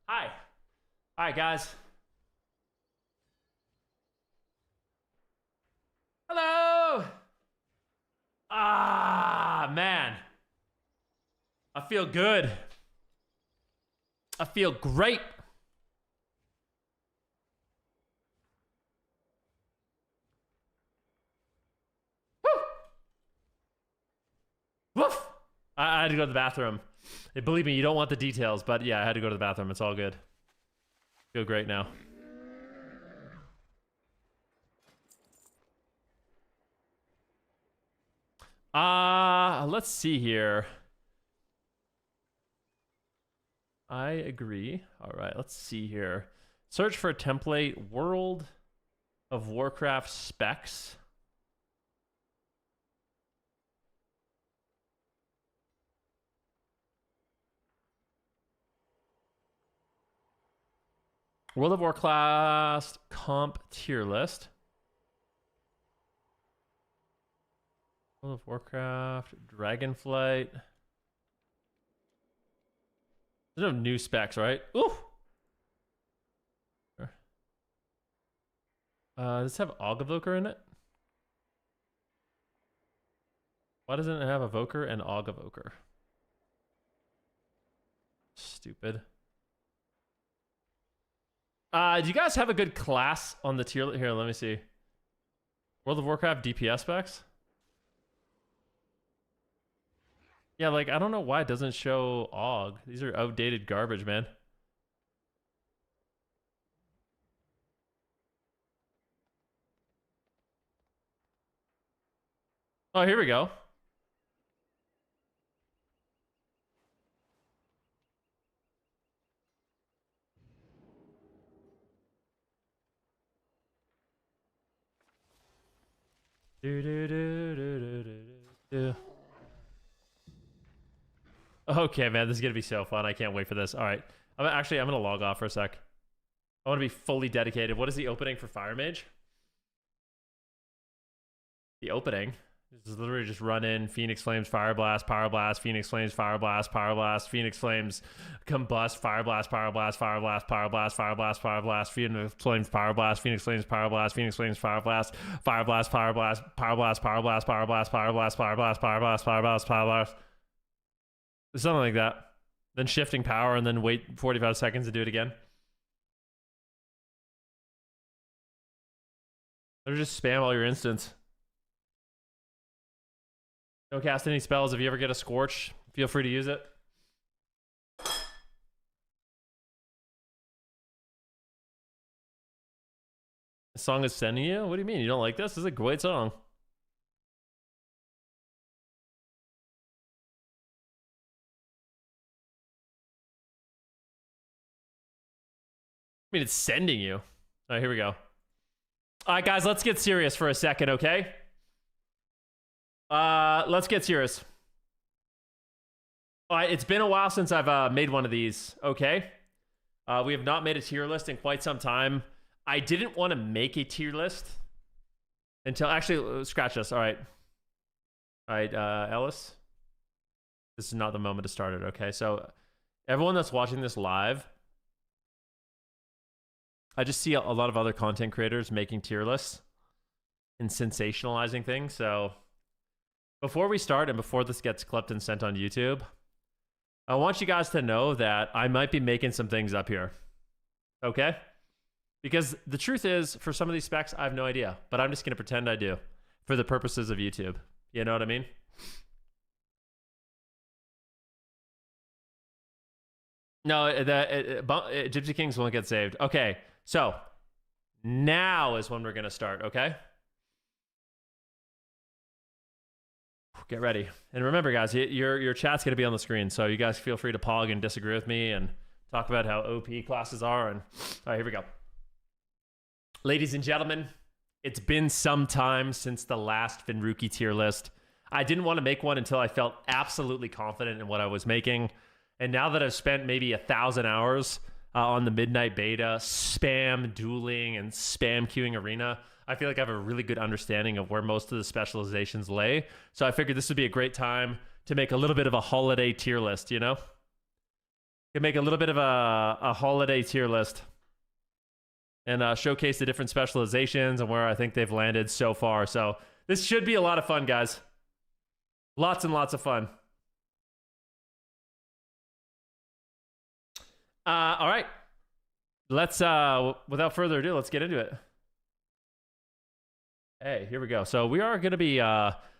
S1: Hi. Hi, guys. Hello. Ah, man. I feel good. I feel great. Woo. Woof. I had to go to the bathroom. Believe me, you don't want the details, but yeah, I had to go to the bathroom. It's all good. Feel great now. Let's see here. I agree. All right, let's see here. Search for a template. World of Warcraft specs. World of Warcraft comp tier list. World of Warcraft, Dragonflight. There's no new specs, right? Ooh. Does it have Evoker in it? Why doesn't it have Evoker and Evoker? Stupid. Do you guys have a good class on the tier? Here, let me see. World of Warcraft DPS specs? Yeah, like, I don't know why it doesn't show AUG. These are outdated garbage, man. Oh, here we go. Okay, man, this is gonna be so fun. I can't wait for this. All right, I'm gonna log off for a sec. I want to be fully dedicated. What is the opening for Fire Mage? The opening is literally just run in Phoenix Flames, Fire Blast, Power Blast, Phoenix Flames, Fire Blast, Power Blast, Phoenix Flames, Combust, Fire Blast, Power Blast, Fire Blast, Power Blast, Fire Blast, Fire Blast, Phoenix Flames, Power Blast, Phoenix Flames, Power Blast, Phoenix Flames, Fire Blast, Fire Blast, Power Blast, Power Blast, Power Blast, Power Blast, Power Blast, Power Blast, Power Blast, Power Blast, Power Blast. Something like that. Then shifting power and then wait 45 seconds to do it again. Or just spam all your instants. Don't cast any spells. If you ever get a Scorch, feel free to use it. The song is sending you? What do you mean? You don't like this? This is a great song. I mean, it's sending you. All right, here we go. All right, guys, let's get serious for a second, okay? Let's get serious. All right, it's been a while since I've made one of these, okay? We have not made a tier list in quite some time. I didn't want to make a tier list until... Actually, scratch this. All right. All right, Ellis. This is not the moment to start it, okay? So everyone that's watching this live... I just see a lot of other content creators making tier lists and sensationalizing things. So before we start and before this gets clipped and sent on YouTube, I want you guys to know that I might be making some things up here. Okay? Because the truth is, for some of these specs, I have no idea. But I'm just going to pretend I do for the purposes of YouTube. You know what I mean? No, Gypsy Kings won't get saved. Okay. So now is when we're going to start, okay? Get ready. And remember, guys, your chat's going to be on the screen, so you guys feel free to pog and disagree with me and talk about how OP classes are. And all right, here we go. Ladies and gentlemen, it's been some time since the last Venruki tier list. I didn't want to make one until I felt absolutely confident in what I was making. And now that I've spent maybe 1,000 hours on the midnight beta, spam dueling and spam queuing arena, I feel like I have a really good understanding of where most of the specializations lay. So I figured this would be a great time to make a little bit of a holiday tier list, you know? Can make a little bit of a holiday tier list and showcase the different specializations and where I think they've landed so far. So this should be a lot of fun, guys. Lots and lots of fun. All right. Let's, without further ado, let's get into it. Hey, here we go. So we are going to be,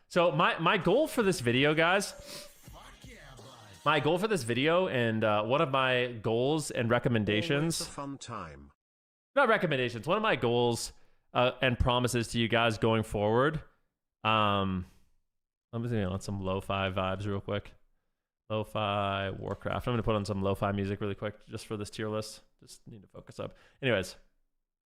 S1: so my goal for this video, guys, my goal for this video and one of my goals and recommendations,
S2: Always a fun time.
S1: not recommendations, one of my goals and promises to you guys going forward. I'm just going to on some lo-fi vibes real quick. Lo-fi Warcraft. I'm going to put on some lo-fi music really quick just for this tier list. Just need to focus up. Anyways,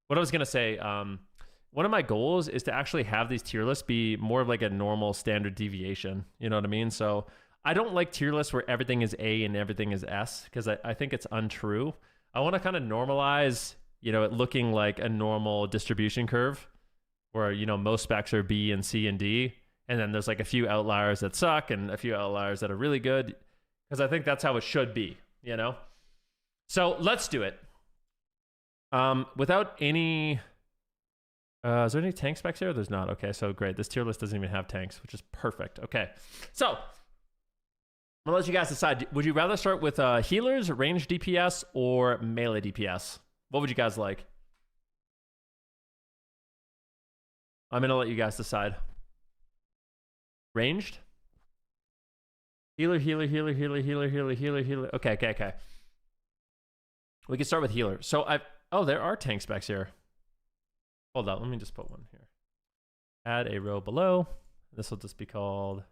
S1: what I was going to say, one of my goals is to actually have these tier lists be more of like a normal standard deviation. You know what I mean? So I don't like tier lists where everything is A and everything is S because I think it's untrue. I want to kind of normalize, you know, it looking like a normal distribution curve where, you know, most specs are B and C and D. And then there's like a few outliers that suck and a few outliers that are really good. Because I think that's how it should be, you know? So let's do it. Without any... is there any tank specs here? There's not. Okay, so great. This tier list doesn't even have tanks, which is perfect. Okay, so I'm gonna let you guys decide. Would you rather start with healers, range DPS, or melee DPS? What would you guys like? I'm gonna let you guys decide. Ranged? Healer, healer, healer, healer, healer, healer, healer, healer. Okay. We can start with healer. So oh, there are tank specs here. Hold on, let me just put one here. Add a row below. This will just be called.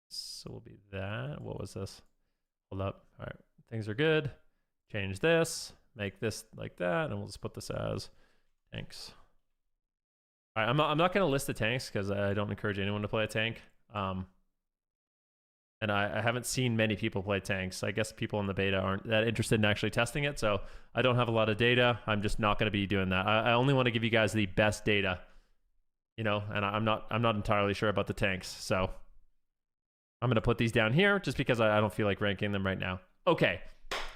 S1: So will be that. What was this? Hold up. All right, things are good. Change this. Make this like that, and we'll just put this as tanks. All right, I'm not going to list the tanks because I don't encourage anyone to play a tank. And I haven't seen many people play tanks. I guess people in the beta aren't that interested in actually testing it, so I don't have a lot of data. I'm just not going to be doing that. I only want to give you guys the best data, you know, and I'm not entirely sure about the tanks. So I'm going to put these down here just because I don't feel like ranking them right now. Okay,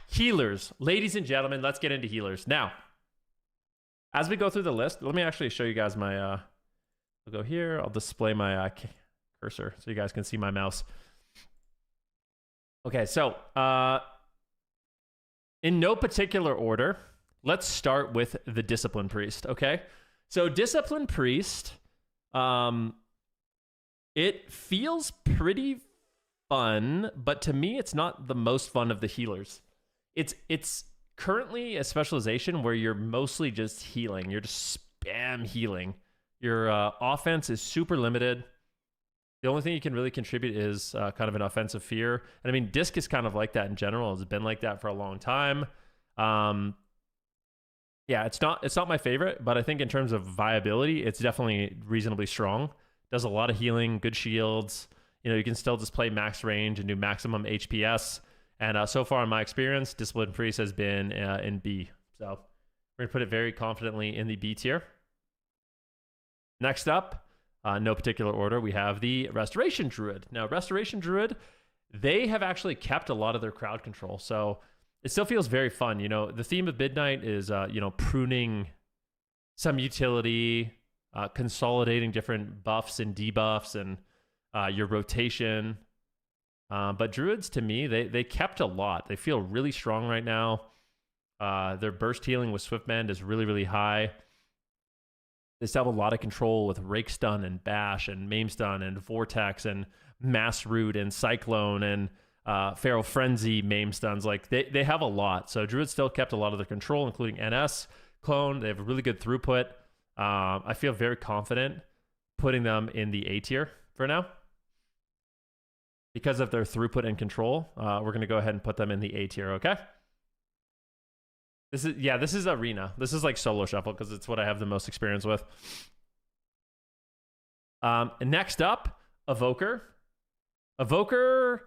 S1: healers. Ladies and gentlemen, let's get into healers. Now, as we go through the list, let me actually show you guys my, I'll go here. I'll display my cursor so you guys can see my mouse. Okay, so in no particular order, let's start with the Discipline Priest, okay? So Discipline Priest, it feels pretty fun, but to me, it's not the most fun of the healers. It's currently a specialization where you're mostly just healing. You're just spam healing. Your offense is super limited. The only thing you can really contribute is kind of an offensive fear. And I mean, Disc is kind of like that in general. It's been like that for a long time. Yeah, it's not my favorite, but I think in terms of viability, it's definitely reasonably strong. Does a lot of healing, good shields. You know, you can still just play max range and do maximum HPS. And so far in my experience, Discipline Priest has been in B. So we're going to put it very confidently in the B tier. Next up, no particular order, we have the Restoration Druid. Now, Restoration Druid, they have actually kept a lot of their crowd control. So it still feels very fun. You know, the theme of Midnight is, you know, pruning some utility, consolidating different buffs and debuffs and your rotation. But Druids, to me, they kept a lot. They feel really strong right now. Their burst healing with Swift Bend is really, really high. They still have a lot of control with Rake Stun and Bash and Maim Stun and Vortex and Mass Root and Cyclone and Feral Frenzy Maim Stuns. Like, they have a lot. So Druids still kept a lot of their control, including NS, Clone. They have a really good throughput. I feel very confident putting them in the A tier for now. Because of their throughput and control, we're going to go ahead and put them in the A tier, okay? This is Arena. This is like Solo Shuffle because it's what I have the most experience with. Next up, Evoker. Evoker,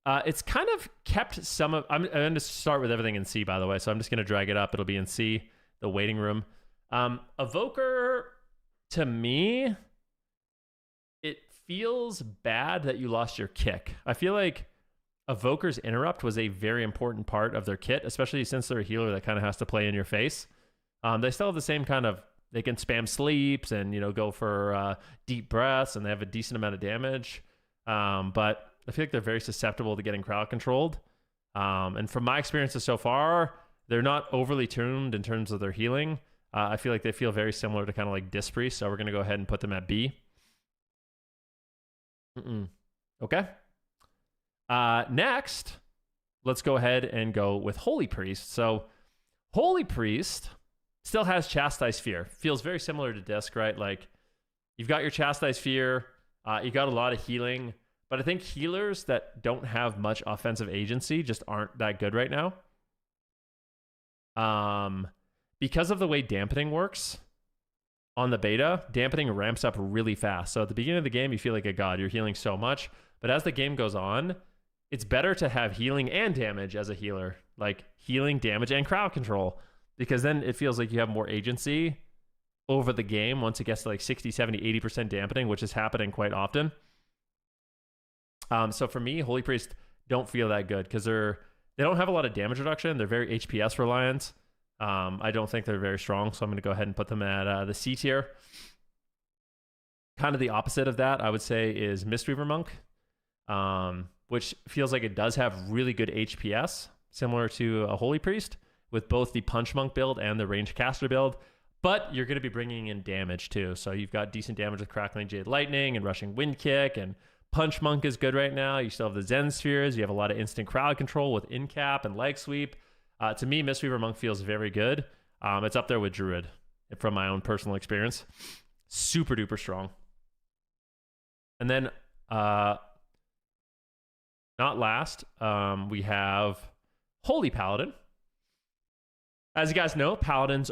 S1: it's kind of kept some of... I'm going to start with everything in C, by the way, so I'm just going to drag it up. It'll be in C, the waiting room. Evoker, to me, it feels bad that you lost your kick. I feel like Evoker's Interrupt was a very important part of their kit, especially since they're a healer that kind of has to play in your face. They still have the same kind of, they can spam sleeps and, you know, go for deep breaths, and they have a decent amount of damage. But I feel like they're very susceptible to getting crowd controlled. And from my experiences so far, they're not overly tuned in terms of their healing. I feel like they feel very similar to kind of like Disc Priest, so we're going to go ahead and put them at B. Okay. Next, let's go ahead and go with Holy Priest. So Holy Priest still has Chastise Fear. Feels very similar to Disc, right? Like, you've got your Chastise Fear, you got a lot of healing, but I think healers that don't have much offensive agency just aren't that good right now. Because of the way dampening works on the beta, dampening ramps up really fast. So at the beginning of the game, you feel like a god. You're healing so much. But as the game goes on, it's better to have healing and damage as a healer. Like healing, damage, and crowd control. Because then it feels like you have more agency over the game once it gets to like 60, 70, 80% dampening, which is happening quite often. So for me, Holy Priest don't feel that good because they don't have a lot of damage reduction. They're very HPS reliant. I don't think they're very strong, so I'm going to go ahead and put them at the C tier. Kind of the opposite of that, I would say, is Mistweaver Monk, which feels like it does have really good HPS, similar to a Holy Priest, with both the Punch Monk build and the Ranged Caster build. But you're going to be bringing in damage too. So you've got decent damage with Crackling Jade Lightning and Rushing Wind Kick, and Punch Monk is good right now. You still have the Zen Spheres. You have a lot of instant crowd control with In-Cap and Leg Sweep. To me, Mistweaver Monk feels very good. It's up there with Druid from my own personal experience. Super duper strong. And then, not last, we have Holy Paladin. As you guys know, Paladins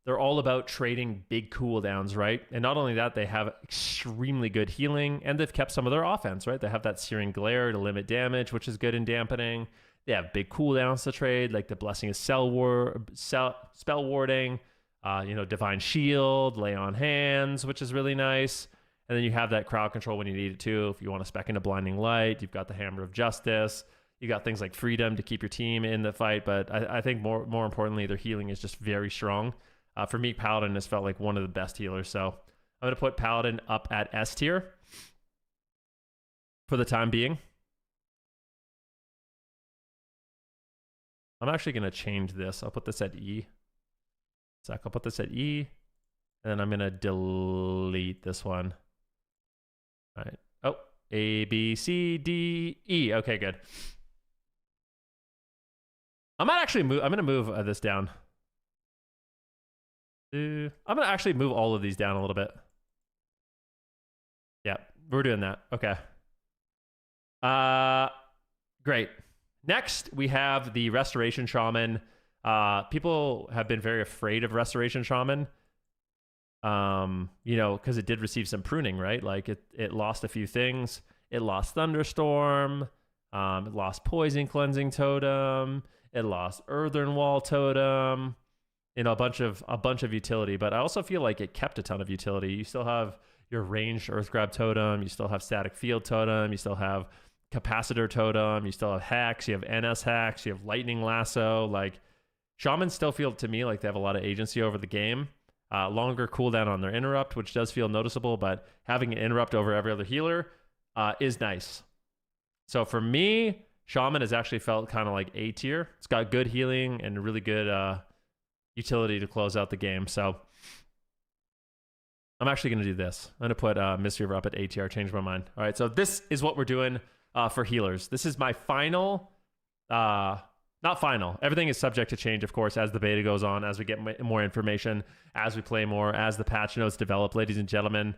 S1: they're all about trading big cooldowns, right? And not only that, they have extremely good healing, and they've kept some of their offense, right? They have that Searing Glare to limit damage, which is good in dampening. They have big cooldowns to trade, like the Blessing of Spell Warding, Divine Shield, Lay on Hands, which is really nice. And then you have that crowd control when you need it too. If you want to spec into Blinding Light, you've got the Hammer of Justice. You got things like Freedom to keep your team in the fight. But I think more importantly, their healing is just very strong. For me, Paladin has felt like one of the best healers. So I'm going to put Paladin up at S tier for the time being. I'm actually going to change this. I'll put this at E. I'll put this at E. And then I'm going to delete this one. All right. Oh, A, B, C, D, E. Okay, good. I'm going to move this down. I'm going to actually move all of these down a little bit. Yeah, we're doing that. Okay. Great. Next, we have the Restoration Shaman. People have been very afraid of Restoration Shaman, because it did receive some pruning, right? Like it lost a few things. It lost Thunderstorm. It lost Poison Cleansing Totem. It lost Earthen Wall Totem. A bunch of utility. But I also feel like it kept a ton of utility. You still have your ranged Earth Grab Totem. You still have Static Field Totem. You still have Capacitor Totem. You still have Hex. You have NS Hex. You have Lightning Lasso. Like, Shamans still feel to me like they have a lot of agency over the game. Longer cooldown on their interrupt, which does feel noticeable, but having an interrupt over every other healer is nice. So for me, Shaman has actually felt kind of like A tier. It's got good healing and really good utility to close out the game. So I'm actually going to do this. I'm going to put Mistweaver up at A tier. Change my mind. All right, so this is what we're doing for healers. This is my final... not final. Everything is subject to change, of course, as the beta goes on, as we get more information, as we play more, as the patch notes develop, ladies and gentlemen.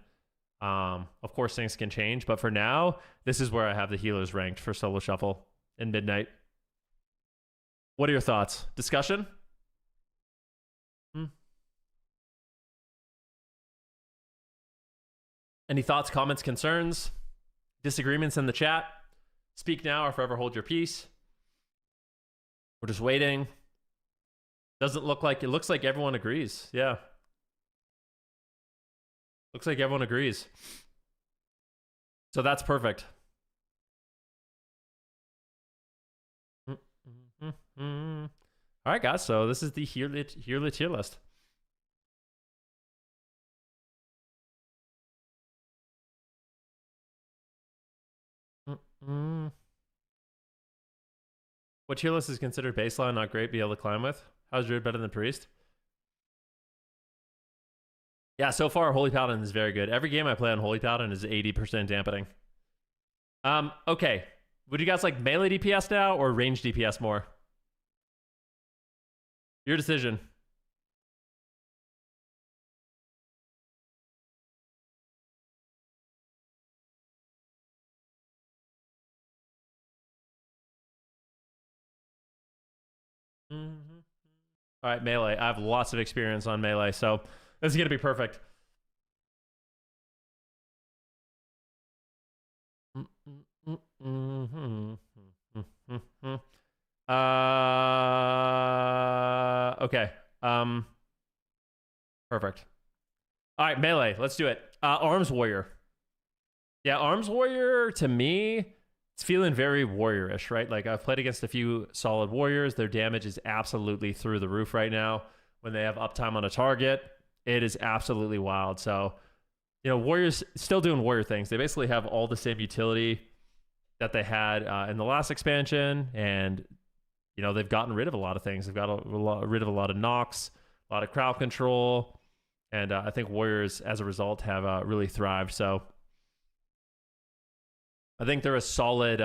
S1: Of course, things can change, but for now, this is where I have the healers ranked for Solo Shuffle in Midnight. What are your thoughts? Discussion? Any thoughts, comments, concerns, disagreements in the chat? Speak now or forever hold your peace. We're just waiting. It looks like everyone agrees. Yeah. Looks like everyone agrees. So that's perfect. All right, guys. So this is the yearly tier list. What tier list is considered baseline, not great, be able to climb with? How's Druid better than Priest? Yeah, so far Holy Paladin is very good. Every game I play on Holy Paladin is 80% dampening. Okay. Would you guys like melee DPS now or range DPS more? Your decision. All right, melee. I have lots of experience on melee, so this is going to be perfect. Okay. Perfect. All right, melee. Let's do it. Arms Warrior. Yeah, Arms Warrior, to me, it's feeling very warrior-ish, right? Like, I've played against a few solid warriors. Their damage is absolutely through the roof right now. When they have uptime on a target, it is absolutely wild. So, you know, warriors still doing warrior things. They basically have all the same utility that they had in the last expansion, and, you know, they've gotten rid of a lot of things. They've got rid of a lot of knocks, a lot of crowd control, and I think warriors, as a result, have really thrived. So I think they're a solid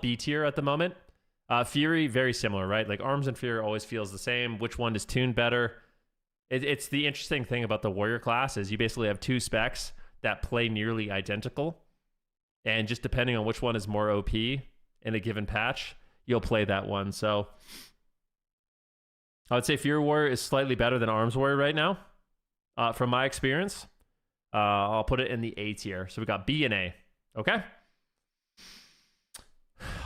S1: B tier at the moment. Fury, very similar, right? Like, Arms and Fury always feels the same. Which one is tuned better? It's the interesting thing about the warrior class is you basically have two specs that play nearly identical, and just depending on which one is more OP in a given patch, you'll play that one. So I would say Fury Warrior is slightly better than Arms Warrior right now, from my experience. I'll put it in the A tier. So we got B and A. Okay.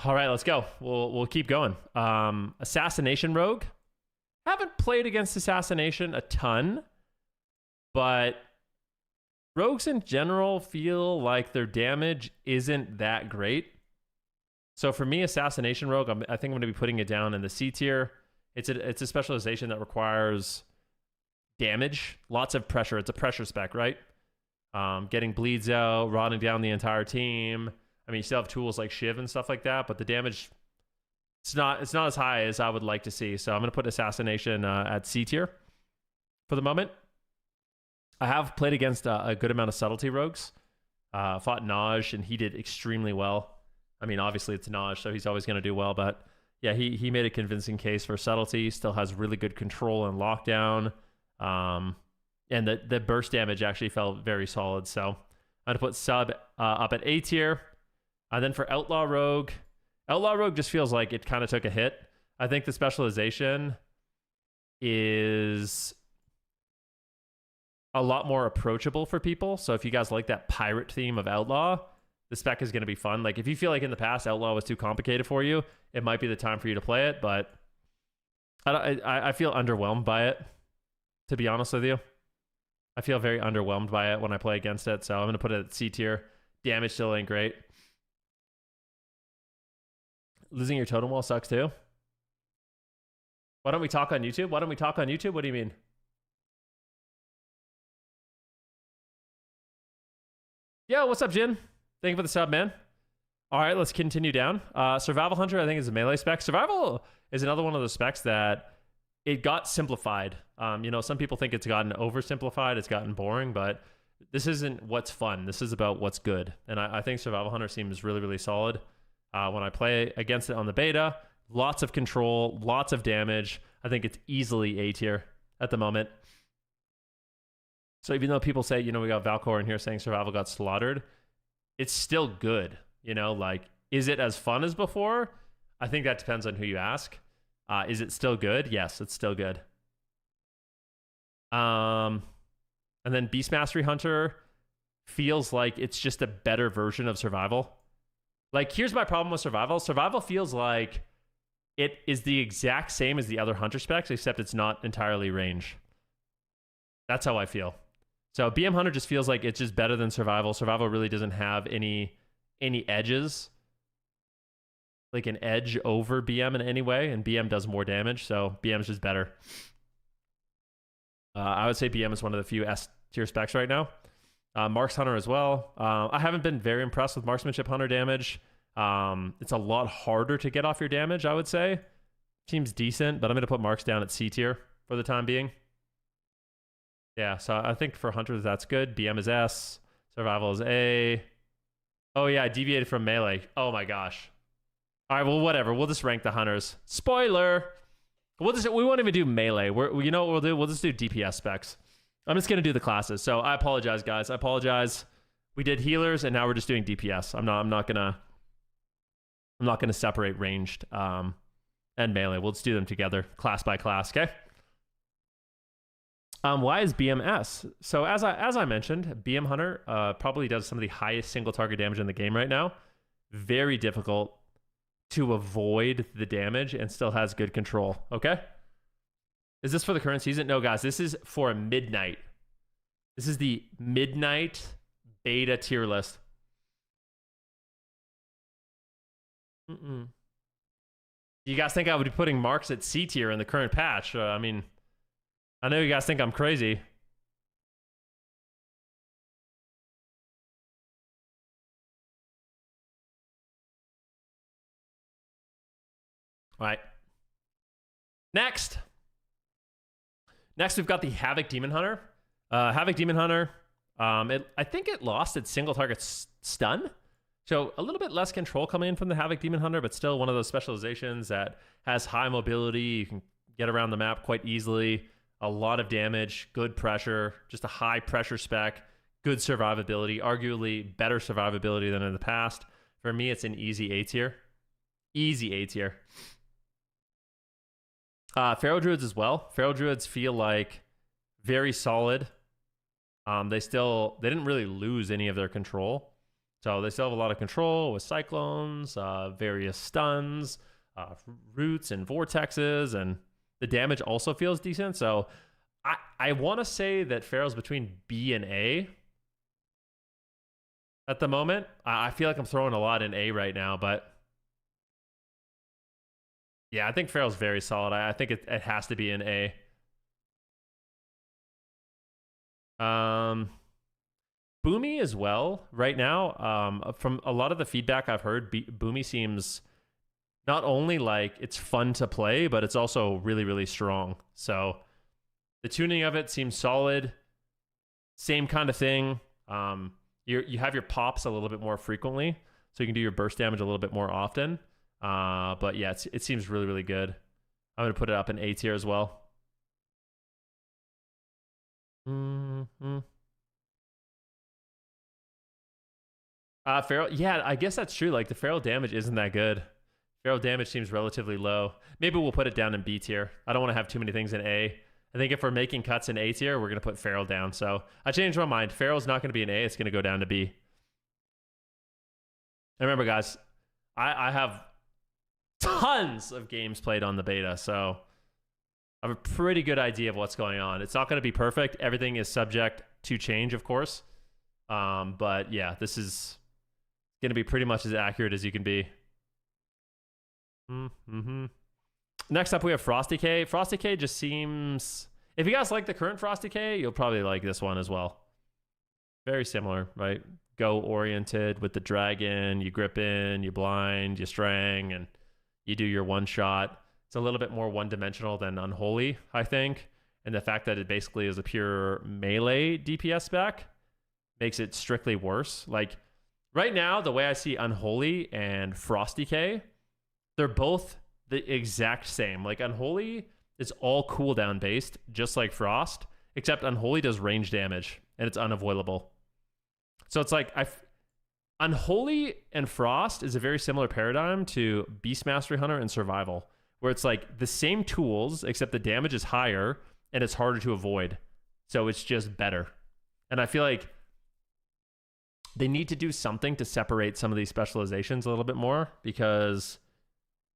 S1: All right, let's go. We'll keep going. Assassination Rogue. Haven't played against Assassination a ton, but rogues in general feel like their damage isn't that great. So for me, Assassination Rogue, I think I'm going to be putting it down in the C tier. It's a specialization that requires damage, lots of pressure. It's a pressure spec, right? Getting bleeds out, rotting down the entire team. I mean, you still have tools like Shiv and stuff like that, but the damage, it's not as high as I would like to see. So I'm going to put Assassination at C tier for the moment. I have played against a good amount of subtlety rogues. Fought Naj, and he did extremely well. I mean, obviously it's Naj, so he's always going to do well. But yeah, he made a convincing case for subtlety. Still has really good control and lockdown. And the burst damage actually felt very solid. So I'm going to put sub up at A tier. And then for Outlaw Rogue just feels like it kind of took a hit. I think the specialization is a lot more approachable for people. So if you guys like that pirate theme of Outlaw, the spec is going to be fun. Like, if you feel like in the past Outlaw was too complicated for you, it might be the time for you to play it. But I feel underwhelmed by it, to be honest with you. I feel very underwhelmed by it when I play against it. So I'm going to put it at C tier. Damage still ain't great. Losing your totem wall sucks too. Why don't we talk on YouTube? What do you mean? Yo, what's up, Jin? Thank you for the sub, man. All right, let's continue down. Survival Hunter, I think, is a melee spec. Survival is another one of those specs that it got simplified. You know, some people think it's gotten oversimplified, it's gotten boring, but this isn't what's fun. This is about what's good. And I think Survival Hunter seems really, really solid. When I play against it on the beta, lots of control, lots of damage. I think it's easily A tier at the moment. So even though people say, you know, we got Valcor in here saying Survival got slaughtered, it's still good. You know, like, is it as fun as before? I think that depends on who you ask. Is it still good? Yes, it's still good. And then Beast Mastery Hunter feels like it's just a better version of Survival. Like, here's my problem with Survival. Survival feels like it is the exact same as the other Hunter specs, except it's not entirely range. That's how I feel. So BM Hunter just feels like it's just better than Survival. Survival really doesn't have any edges. like an edge over BM in any way, and BM does more damage, so BM's just better. I would say BM is one of the few S tier specs right now. Marks Hunter as well. I haven't been very impressed with Marksmanship Hunter damage. It's a lot harder to get off your damage, I would say. Seems decent, but I'm going to put Marks down at C tier for the time being. Yeah, so I think for Hunters, that's good. BM is S. Survival is A. Oh, yeah, I deviated from melee. Oh, my gosh. All right, well, whatever. We'll just rank the Hunters. Spoiler! We won't even do melee. You know what we'll do? We'll just do DPS specs. I'm just going to do the classes. So I apologize, guys. I apologize. We did healers, and now we're just doing DPS. I'm not gonna separate ranged and melee. We'll just do them together, class by class. Okay. Why is BMS? So as I mentioned, BM Hunter probably does some of the highest single target damage in the game right now. Very difficult to avoid the damage and still has good control. Okay. Is this for the current season? No, guys. This is for Midnight. This is the Midnight beta tier list. You guys think I would be putting Marks at C tier in the current patch? I mean, I know you guys think I'm crazy. All right. Next, we've got the Havoc Demon Hunter. Havoc Demon Hunter, I think it lost its single target stun. So a little bit less control coming in from the Havoc Demon Hunter, but still one of those specializations that has high mobility. You can get around the map quite easily. A lot of damage, good pressure, just a high pressure spec, good survivability, arguably better survivability than in the past. For me, it's an easy A tier. Easy A tier. Feral Druids as well. Feral Druids feel like very solid. They didn't really lose any of their control. So they still have a lot of control with cyclones, various stuns, roots and vortexes, and the damage also feels decent. So I want to say that Feral's between B and A at the moment. I feel like I'm throwing a lot in A right now, but yeah, I think Feral's very solid. I think it has to be an A. Boomy as well right now. From a lot of the feedback I've heard, Boomy seems not only like it's fun to play, but it's also really, really strong. So the tuning of it seems solid. Same kind of thing. You have your pops a little bit more frequently, so you can do your burst damage a little bit more often. But yeah, it seems really, really good. I'm going to put it up in A tier as well. Feral, yeah, I guess that's true. Like the feral damage isn't that good. Feral damage seems relatively low. Maybe we'll put it down in B tier. I don't want to have too many things in A. I think if we're making cuts in A tier, we're going to put feral down. So I changed my mind. Feral's not going to be an A. It's going to go down to B. And remember, guys, I have tons of games played on the beta, so I have a pretty good idea of what's going on. It's not going to be perfect. Everything is subject to change, of course. But yeah, this is going to be pretty much as accurate as you can be. Next up, we have Frosty K. Frosty K just seems... If you guys like the current Frosty K, you'll probably like this one as well. Very similar, right? Go-oriented with the dragon. You grip in, you blind, you strang, and you do your one-shot. It's a little bit more one-dimensional than Unholy, I think. And the fact that it basically is a pure melee DPS spec makes it strictly worse. Like, right now, the way I see Unholy and Frosty K, they're both the exact same. Like, Unholy is all cooldown based, just like Frost, except Unholy does range damage, and it's unavoidable. So it's like, Unholy and Frost is a very similar paradigm to Beast Mastery Hunter and Survival, where it's like the same tools, except the damage is higher, and it's harder to avoid. So it's just better. And I feel like they need to do something to separate some of these specializations a little bit more, because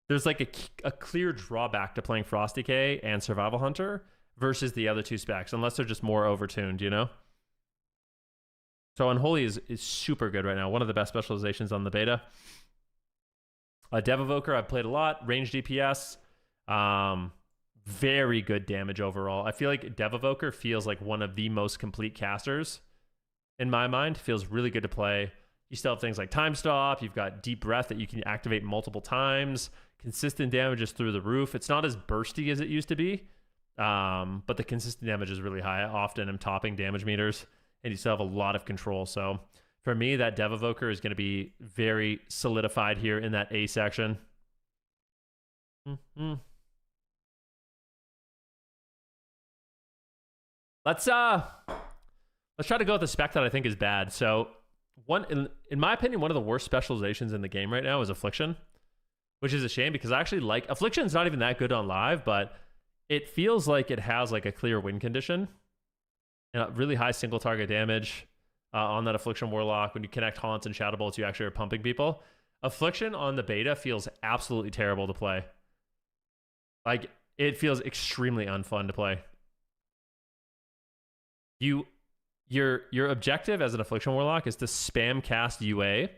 S1: there's like a clear drawback to playing Frosty K and Survival Hunter versus the other two specs, unless they're just more overtuned, you know? So Unholy is super good right now. One of the best specializations on the beta. Dev Evoker, I've played a lot. Range DPS. Very good damage overall. I feel like Dev Evoker feels like one of the most complete casters in my mind. Feels really good to play. You still have things like Time Stop. You've got Deep Breath that you can activate multiple times. Consistent damage is through the roof. It's not as bursty as it used to be, but the consistent damage is really high. I often am topping damage meters, and you still have a lot of control. So for me, that Dev Evoker is going to be very solidified here in that A section. Let's try to go with the spec that I think is bad. So in my opinion, one of the worst specializations in the game right now is Affliction, which is a shame because I actually like Affliction's not even that good on live, but it feels like it has like a clear win condition and really high single target damage on that Affliction Warlock. When you connect Haunts and Shadow Bolts, you actually are pumping people. Affliction on the beta feels absolutely terrible to play. Like, it feels extremely unfun to play. Your objective as an Affliction Warlock is to spam cast UA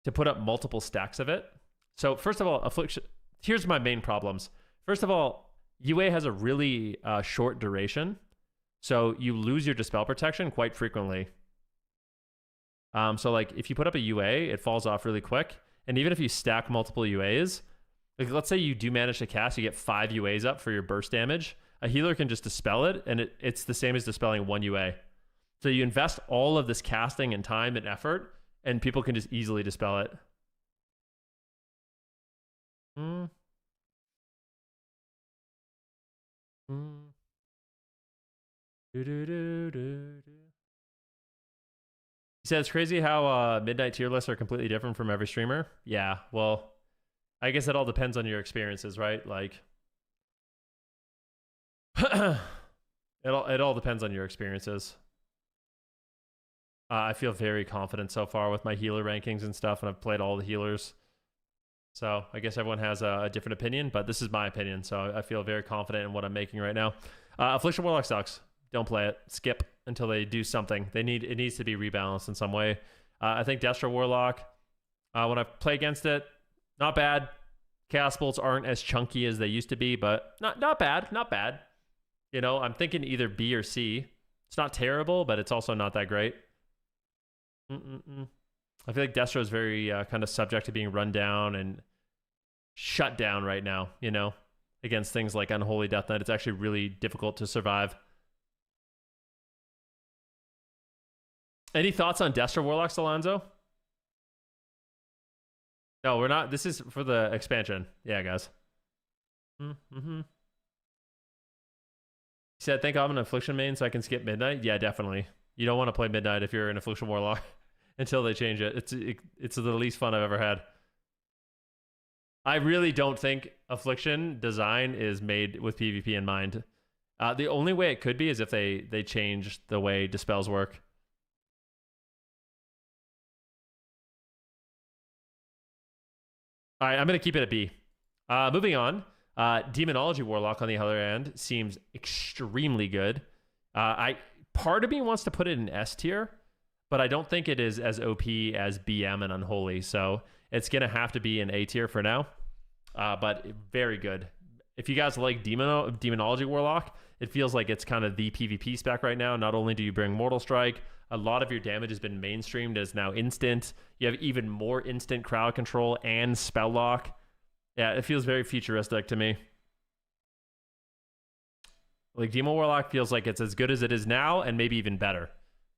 S1: to put up multiple stacks of it. So first of all, Affliction, here's my main problems. First of all, UA has a really short duration, so you lose your Dispel Protection quite frequently. So like if you put up a UA, it falls off really quick. And even if you stack multiple UAs, like let's say you do manage to cast, you get 5 UAs up for your burst damage. A healer can just dispel it, and it's the same as dispelling 1 UA. So you invest all of this casting and time and effort, and people can just easily dispel it. He said it's crazy how midnight tier lists are completely different from every streamer. Yeah, well, I guess it all depends on your experiences, right? Like, it all depends on your experiences. I feel very confident so far with my healer rankings and stuff, and I've played all the healers. So I guess everyone has a different opinion, but this is my opinion, so I feel very confident in what I'm making right now. Affliction Warlock sucks. Don't play it. Skip until they do something. It needs to be rebalanced in some way. I think Destro Warlock, when I play against it, not bad. Chaos Bolts aren't as chunky as they used to be, but not bad. Not bad. You know, I'm thinking either B or C. It's not terrible, but it's also not that great. I feel like Destro is very kind of subject to being run down and shut down right now, you know, against things like Unholy Death Knight. It's actually really difficult to survive. Any thoughts on Destro Warlocks, Alonzo? No, we're not. This is for the expansion. Yeah, guys. He said, thank God I'm an Affliction main so I can skip Midnight. Yeah, definitely. You don't want to play Midnight if you're an Affliction Warlock until they change it. It's the least fun I've ever had. I really don't think Affliction design is made with PvP in mind. The only way it could be is if they change the way dispels work. All right, I'm going to keep it at B. Moving on. Demonology Warlock, on the other end, seems extremely good. Part of me wants to put it in S tier, but I don't think it is as OP as BM and Unholy, so it's going to have to be in A tier for now, but very good. If you guys like Demonology Warlock, it feels like it's kind of the PvP spec right now. Not only do you bring Mortal Strike, a lot of your damage has been mainstreamed as now instant. You have even more instant crowd control and spell lock. Yeah, it feels very futuristic to me. Like, Demo Warlock feels like it's as good as it is now and maybe even better.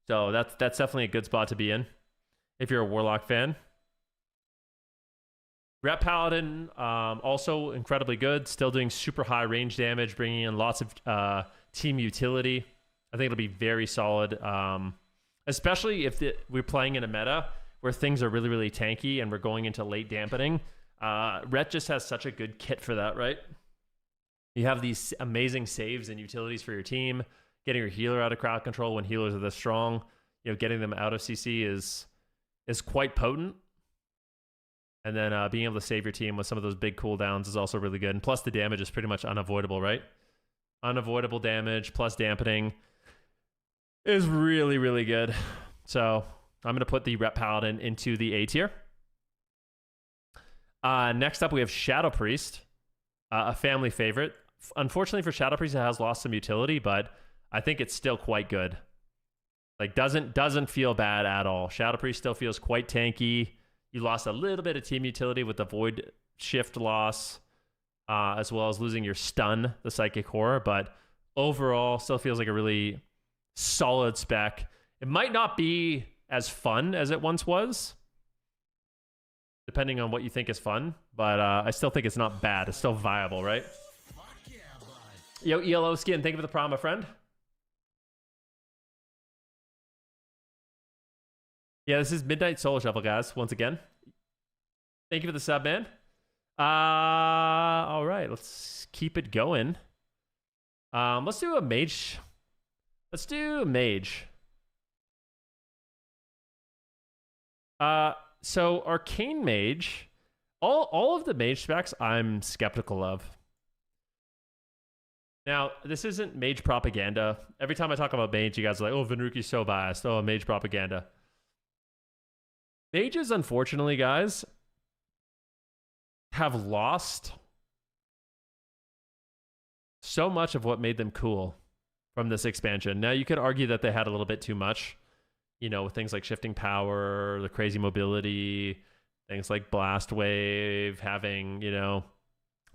S1: So that's definitely a good spot to be in if you're a Warlock fan. Rep Paladin, also incredibly good. Still doing super high range damage, bringing in lots of team utility. I think it'll be very solid, especially if we're playing in a meta where things are really, really tanky and we're going into late dampening. Ret just has such a good kit for that, right? You have these amazing saves and utilities for your team. Getting your healer out of crowd control when healers are this strong, you know, getting them out of CC is quite potent. And then being able to save your team with some of those big cooldowns is also really good. And plus the damage is pretty much unavoidable, right? Unavoidable damage plus dampening is really, really good. So I'm going to put the Rep Paladin into the A tier. Next up, we have Shadow Priest, a family favorite. Unfortunately for Shadow Priest, it has lost some utility, but I think it's still quite good. Like, doesn't feel bad at all. Shadow Priest still feels quite tanky. You lost a little bit of team utility with the Void Shift loss, as well as losing your stun, the Psychic Horror, but overall still feels like a really solid spec. It might not be as fun as it once was, depending on what you think is fun, but I still think it's not bad. It's still viable, right? Yo, ELO Skin, thank you for the prom, my friend. Yeah, this is Midnight Solo Shuffle, guys, once again. Thank you for the sub, man. All right, let's keep it going. Let's do a mage. Let's do mage. So Arcane Mage, all of the mage specs I'm skeptical of. Now, this isn't mage propaganda. Every time I talk about mage, you guys are like, oh, Venruki's so biased. Oh, mage propaganda. Mages, unfortunately, guys, have lost so much of what made them cool from this expansion. Now, you could argue that they had a little bit too much, you know, with things like shifting power, the crazy mobility, things like blast wave, having, you know,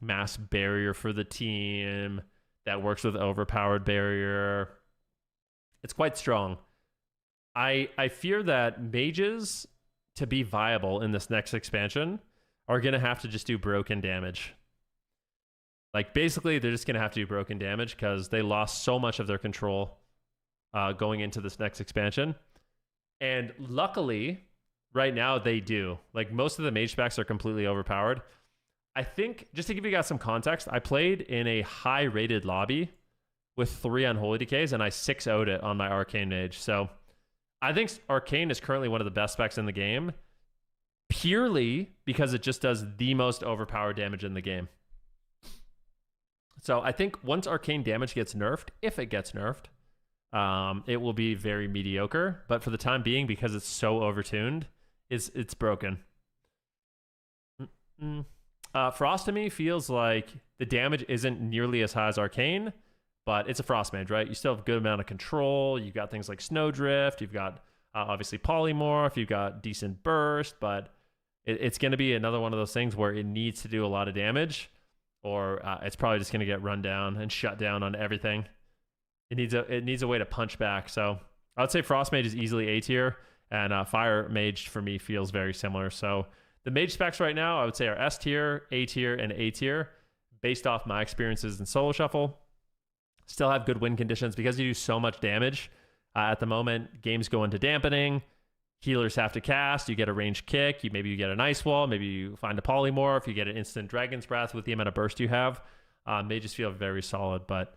S1: mass barrier for the team that works with overpowered barrier. It's quite strong. I fear that mages, to be viable in this next expansion, are going to have to just do broken damage. Like, basically, they're just going to have to do broken damage because they lost so much of their control going into this next expansion. And luckily, right now, they do. Like, most of the mage specs are completely overpowered. I think, just to give you guys some context, I played in a high-rated lobby with 3 Unholy Decays, and I 6-0'd it on my Arcane Mage. So I think Arcane is currently one of the best specs in the game, purely because it just does the most overpowered damage in the game. So I think once Arcane damage gets nerfed, if it gets nerfed, it will be very mediocre. But for the time being, because it's so overtuned, it's broken. Frost to me feels like the damage isn't nearly as high as Arcane, but it's a Frost Mage, right? You still have a good amount of control. You've got things like Snowdrift. You've got obviously Polymorph. You've got decent Burst, but it's going to be another one of those things where it needs to do a lot of damage, or it's probably just going to get run down and shut down on everything. It needs a way to punch back. So I would say Frost Mage is easily A tier, and Fire Mage for me feels very similar. So the mage specs right now, I would say, are S tier, A tier, and A tier, based off my experiences in Solo Shuffle. Still have good win conditions because you do so much damage. At the moment, games go into dampening. Healers have to cast. You get a ranged kick. Maybe you get an Ice Wall. Maybe you find a Polymorph. You get an instant Dragon's Breath with the amount of burst you have. Mages feel very solid, but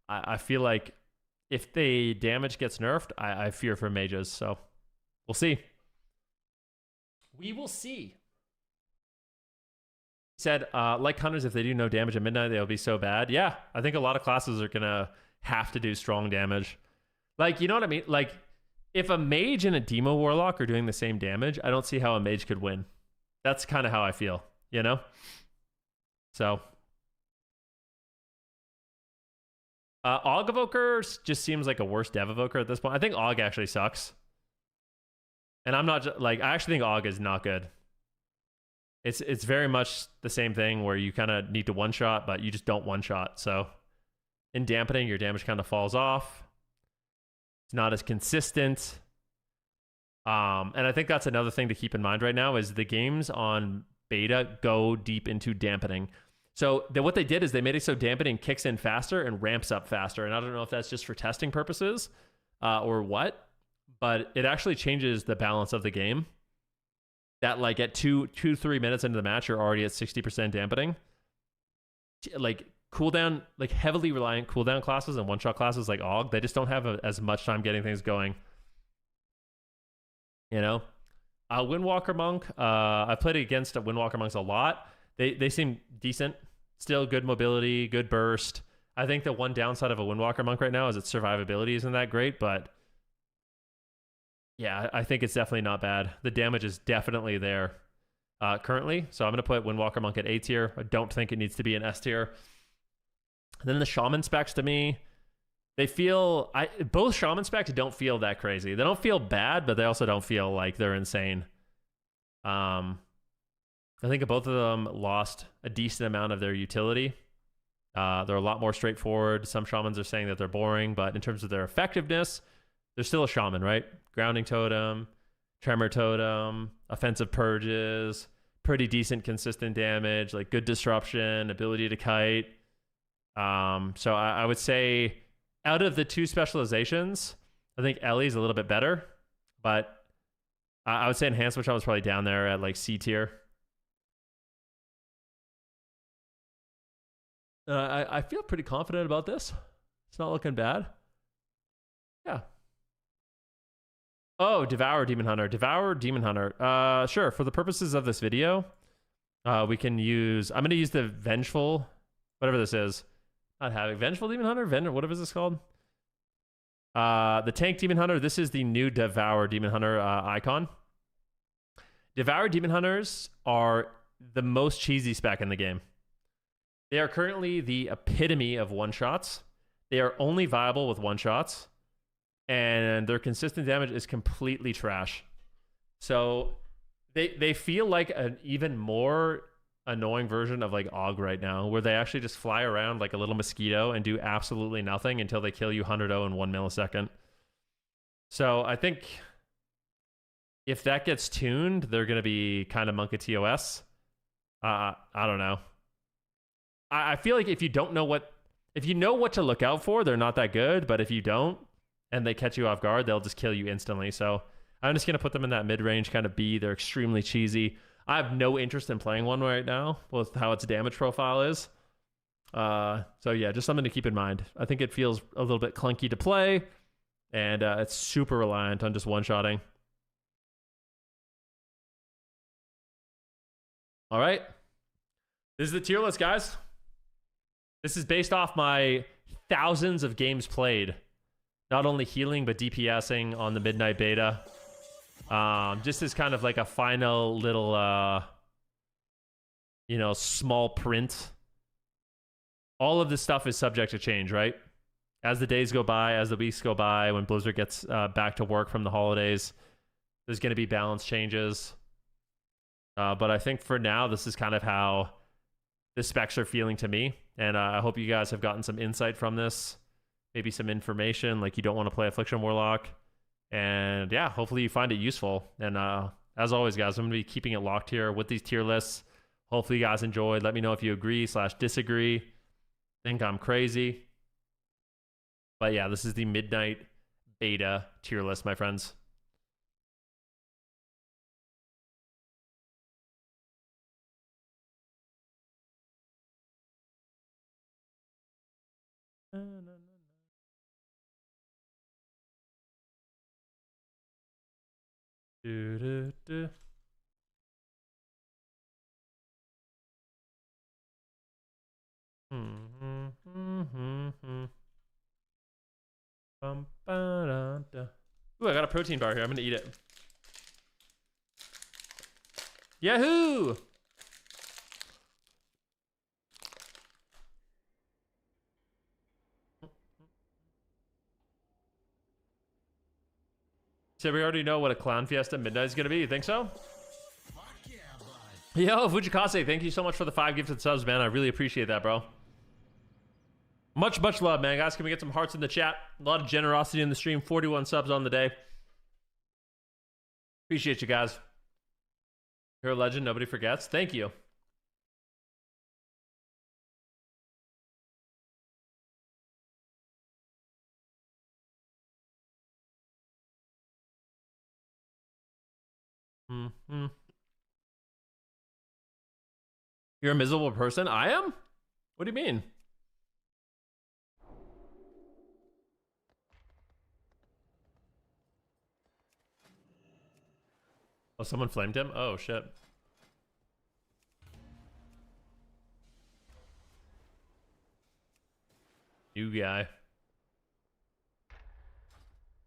S1: I feel like if the damage gets nerfed, I fear for mages. So we'll see. We will see. Said, like Hunters, if they do no damage at midnight, they'll be so bad. Yeah, I think a lot of classes are going to have to do strong damage. Like, you know what I mean? Like, if a mage and a Demo Warlock are doing the same damage, I don't see how a mage could win. That's kind of how I feel, you know? So, Og Evoker just seems like a worse Dev Evoker at this point. I think Og actually sucks. And I'm not, like, I actually think Og is not good. It's very much the same thing where you kind of need to one-shot, but you just don't one-shot. So in dampening, your damage kind of falls off. It's not as consistent. And I think that's another thing to keep in mind right now is the games on beta go deep into dampening. So what they did is they made it so dampening kicks in faster and ramps up faster. And I don't know if that's just for testing purposes or what, but it actually changes the balance of the game. That like at 2-3 minutes into the match, you're already at 60% dampening. Like cooldown, like heavily reliant cooldown classes and one-shot classes like Og, they just don't have as much time getting things going. You know? Windwalker Monk, I've played against Windwalker Monks a lot. They seem decent. Still good mobility, good burst. I think the one downside of a Windwalker Monk right now is its survivability isn't that great, but yeah, I think it's definitely not bad. The damage is definitely there. currently. So I'm going to put Windwalker Monk at A tier. I don't think it needs to be an S tier. Then the Shaman specs to me, they feel... both Shaman specs don't feel that crazy. They don't feel bad, but they also don't feel like they're insane. I think both of them lost a decent amount of their utility. They're a lot more straightforward. Some Shamans are saying that they're boring, but in terms of their effectiveness, they're still a Shaman, right? Grounding Totem, Tremor Totem, offensive purges, pretty decent consistent damage, like good disruption, ability to kite. So I would say out of the two specializations, I think Ellie's a little bit better, but I would say Enhancement Shaman's probably down there at like C tier. I feel pretty confident about this. It's not looking bad. Yeah. Oh, Devour Demon Hunter. Devour Demon Hunter. Sure. For the purposes of this video, we can use... I'm going to use the Vengeful... Whatever this is. Not having... Vengeful Demon Hunter? Whatever this is called. The Tank Demon Hunter. This is the new Devour Demon Hunter icon. Devour Demon Hunters are the most cheesy spec in the game. They are currently the epitome of one-shots. They are only viable with one-shots. And their consistent damage is completely trash. So they feel like an even more annoying version of like Og right now, where they actually just fly around like a little mosquito and do absolutely nothing until they kill you 100-0 in 1 millisecond. So I think if that gets tuned, they're going to be kind of Monka TOS. I don't know. I feel like if you know what to look out for, they're not that good. But if you don't, and they catch you off guard, they'll just kill you instantly. So I'm just going to put them in that mid-range kind of B. They're extremely cheesy. I have no interest in playing one right now with how its damage profile is. So yeah, just something to keep in mind. I think it feels a little bit clunky to play, and it's super reliant on just one-shotting. All right. This is the tier list, guys. This is based off my thousands of games played. Not only healing, but DPSing on the Midnight Beta. Just as kind of like a final little, small print. All of this stuff is subject to change, right? As the days go by, as the weeks go by, when Blizzard gets back to work from the holidays, there's going to be balance changes. But I think for now, this is kind of how the specs are feeling to me. And I hope you guys have gotten some insight from this. Maybe some information, like you don't want to play Affliction Warlock. And yeah, hopefully you find it useful. And as always, guys, I'm going to be keeping it locked here with these tier lists. Hopefully you guys enjoyed. Let me know if you agree/disagree. Think I'm crazy. But yeah, this is the Midnight Beta tier list, my friends. Do, do, do. Ooh, I got a protein bar here. I'm gonna eat it. Yahoo! So we already know what a Clown Fiesta Midnight is going to be. You think so? Yo, Fujikase, thank you so much for the 5 gifted subs, man. I really appreciate that, bro. Much love, man. Guys, can we get some hearts in the chat? A lot of generosity in the stream. 41 subs on the day. Appreciate you guys. You're a legend. Nobody forgets. Thank you. You're a miserable person? I am? What do you mean? Oh, someone flamed him? Oh, shit. You guy.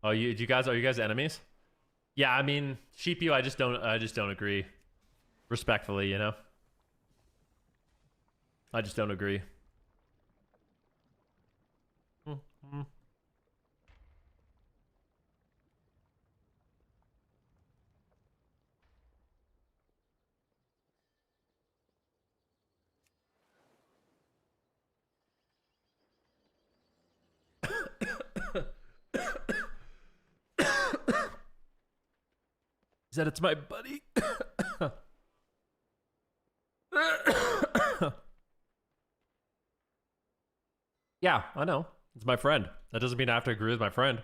S1: Oh, are you guys enemies? Yeah, I mean, Sheepio, I just don't agree. Respectfully, you know? I just don't agree. He said it's my buddy. Yeah, I know. It's my friend. That doesn't mean I have to agree with my friend.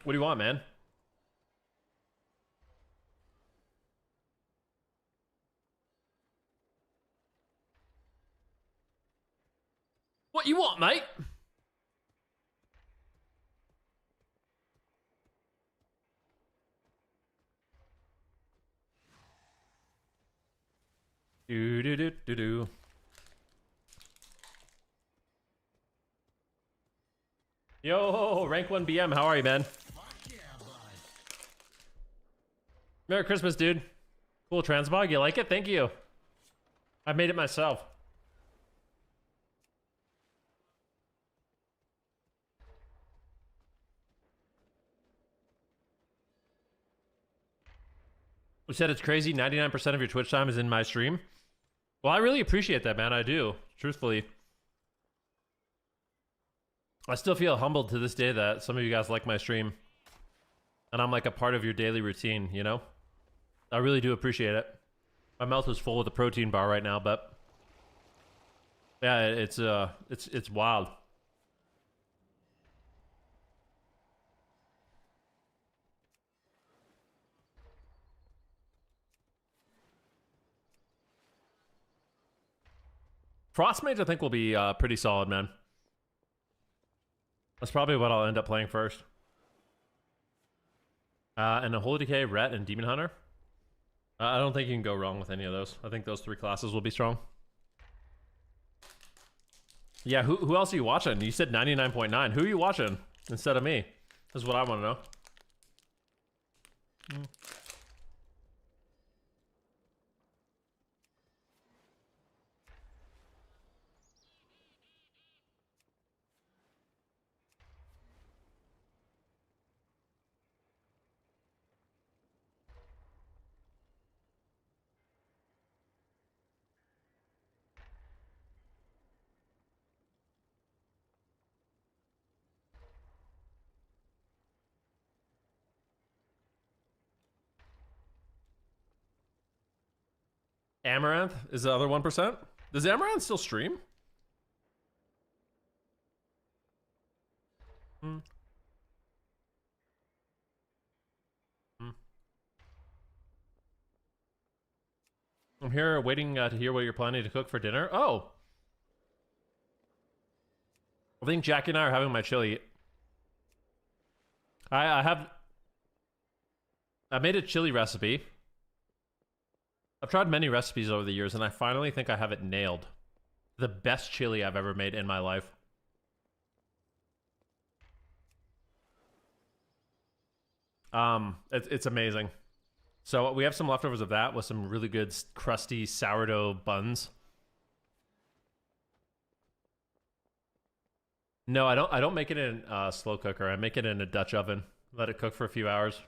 S1: What do you want, man? What you want, mate? Do do do do do. Yo, rank 1 BM, how are you, man? Merry Christmas, dude. Cool transmog, you like it? Thank you. I made it myself. You said it's crazy, 99% of your Twitch time is in my stream. Well, I really appreciate that, man. I do, truthfully. I still feel humbled to this day that some of you guys like my stream. And I'm like a part of your daily routine, you know? I really do appreciate it. My mouth is full with a protein bar right now, but... yeah, it's wild. Frostmage, I think, will be pretty solid, man. That's probably what I'll end up playing first. And a Holy Decay, Ret, and Demon Hunter. I don't think you can go wrong with any of those. I think those 3 classes will be strong. Yeah, who else are you watching? You said 99.9. Who are you watching instead of me? That's what I want to know. Amaranth is the other 1%. Does Amaranth still stream? I'm here waiting to hear what you're planning to cook for dinner. Oh. I think Jackie and I are having my chili. I made a chili recipe. I've tried many recipes over the years, and I finally think I have it nailed. The best chili I've ever made in my life. It's amazing. So we have some leftovers of that with some really good crusty sourdough buns. No, I don't make it in a slow cooker. I make it in a Dutch oven. Let it cook for a few hours.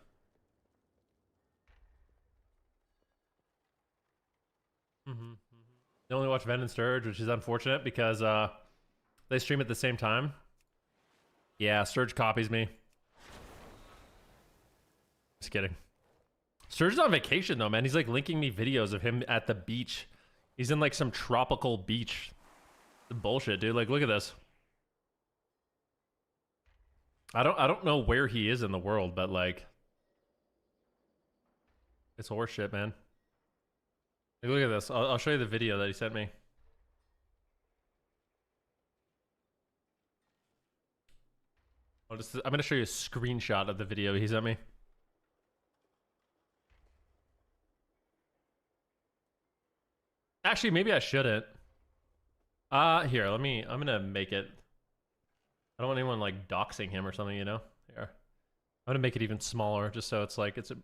S1: They only watch Ven and Sturge, which is unfortunate because they stream at the same time. Yeah, Sturge copies me. Just kidding. Sturge's on vacation though, man. He's like linking me videos of him at the beach. He's in like some tropical beach. Bullshit, dude. Like, look at this. I don't know where he is in the world, but like, it's horse shit, man. Like, look at this. I'll show you the video that he sent me. I'm gonna show you a screenshot of the video he sent me. Actually, maybe I shouldn't. Here, I'm gonna make it. I don't want anyone like doxing him or something, you know? Here. I'm gonna make it even smaller just so it's like, it's a...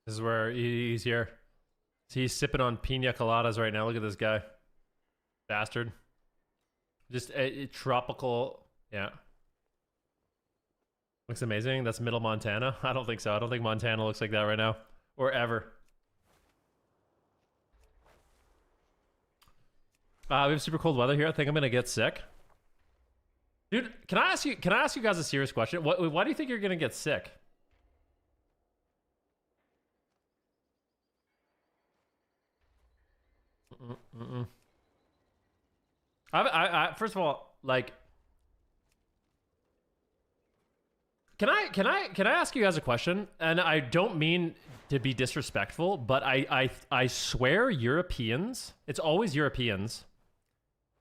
S1: This is where he's here. He's sipping on pina coladas right now. Look at this guy. Bastard. Just a tropical. Yeah. Looks amazing. That's middle Montana. I don't think so. I don't think Montana looks like that right now. Or ever. We have super cold weather here. I think I'm gonna get sick. Dude, can I ask you guys a serious question? Why do you think you're gonna get sick? I first of all, like, can I ask you guys a question? And I don't mean to be disrespectful, but I swear Europeans, it's always Europeans,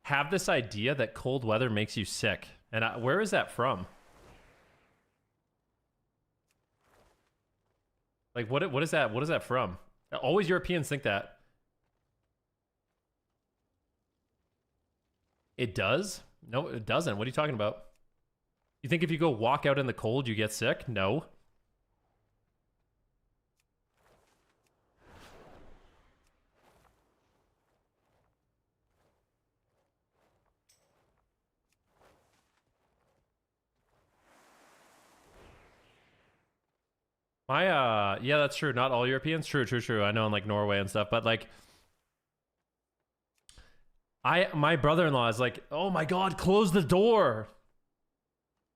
S1: have this idea that cold weather makes you sick. And where is that from? Like, what is that? What is that from? Always Europeans think that. It does? No, it doesn't. What are you talking about? You think if you go walk out in the cold, you get sick? No. Yeah, that's true. Not all Europeans. True. I know in like Norway and stuff, but like, my brother-in-law is like, oh my God, close the door.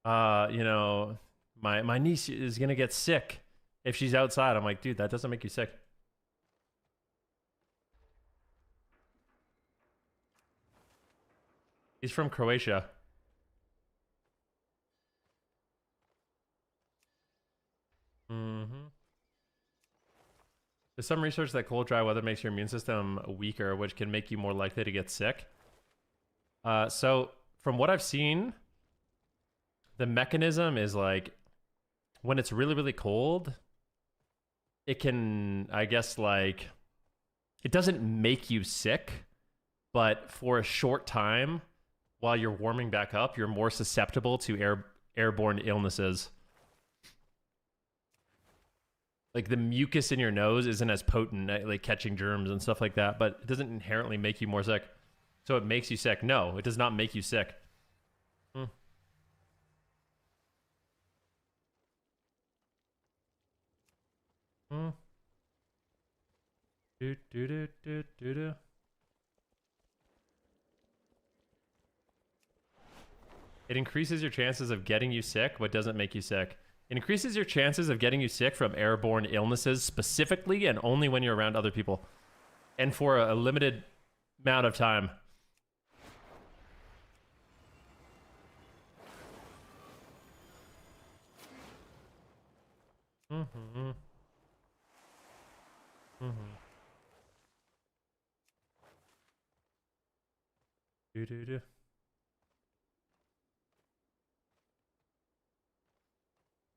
S1: You know, my niece is gonna get sick if she's outside. I'm like, dude, that doesn't make you sick. He's from Croatia. There's some research that cold, dry weather makes your immune system weaker, which can make you more likely to get sick. So from what I've seen, the mechanism is like, when it's really, really cold, it can, I guess, like, it doesn't make you sick, but for a short time, while you're warming back up, you're more susceptible to airborne illnesses. Like, the mucus in your nose isn't as potent at like catching germs and stuff like that, but it doesn't inherently make you more sick. So it makes you sick. No, it does not make you sick. It increases your chances of getting you sick, but doesn't make you sick. It increases your chances of getting you sick from airborne illnesses specifically and only when you're around other people. And for a limited amount of time.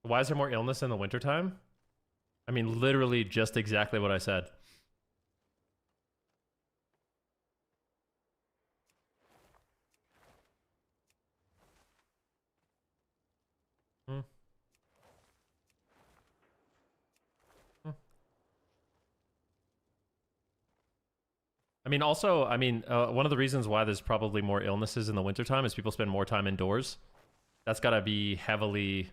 S1: Why is there more illness in the wintertime? I mean, literally just exactly what I said. I mean, also, one of the reasons why there's probably more illnesses in the wintertime is people spend more time indoors. That's got to be heavily...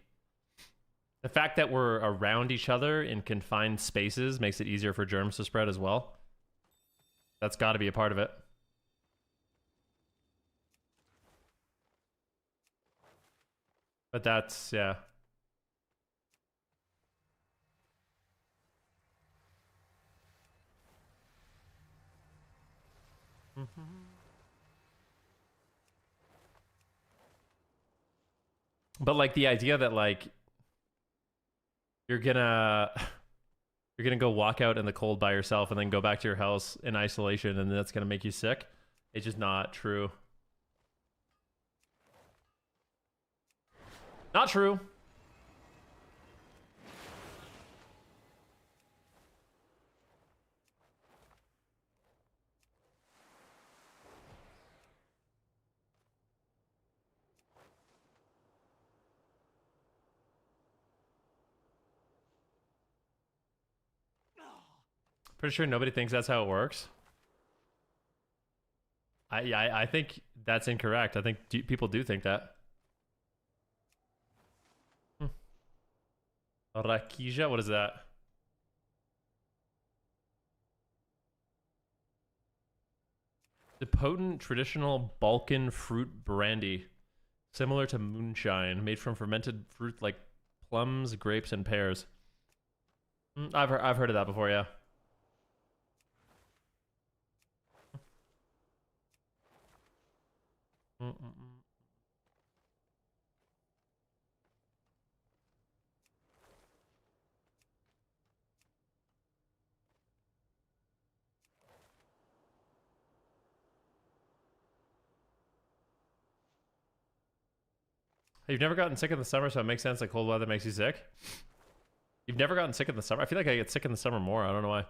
S1: The fact that we're around each other in confined spaces makes it easier for germs to spread as well. That's got to be a part of it. But that's, yeah. But like the idea that like you're gonna go walk out in the cold by yourself and then go back to your house in isolation and that's gonna make you sick, it's just not true. Not true. Pretty sure nobody thinks that's how it works. I think that's incorrect. I think people do think that. Rakija, what is that? The potent traditional Balkan fruit brandy, similar to moonshine, made from fermented fruit like plums, grapes, and pears. I've heard of that before, yeah. You've never gotten sick in the summer, so it makes sense that cold weather makes you sick. You've never gotten sick in the summer? I feel like I get sick in the summer more. I don't know why.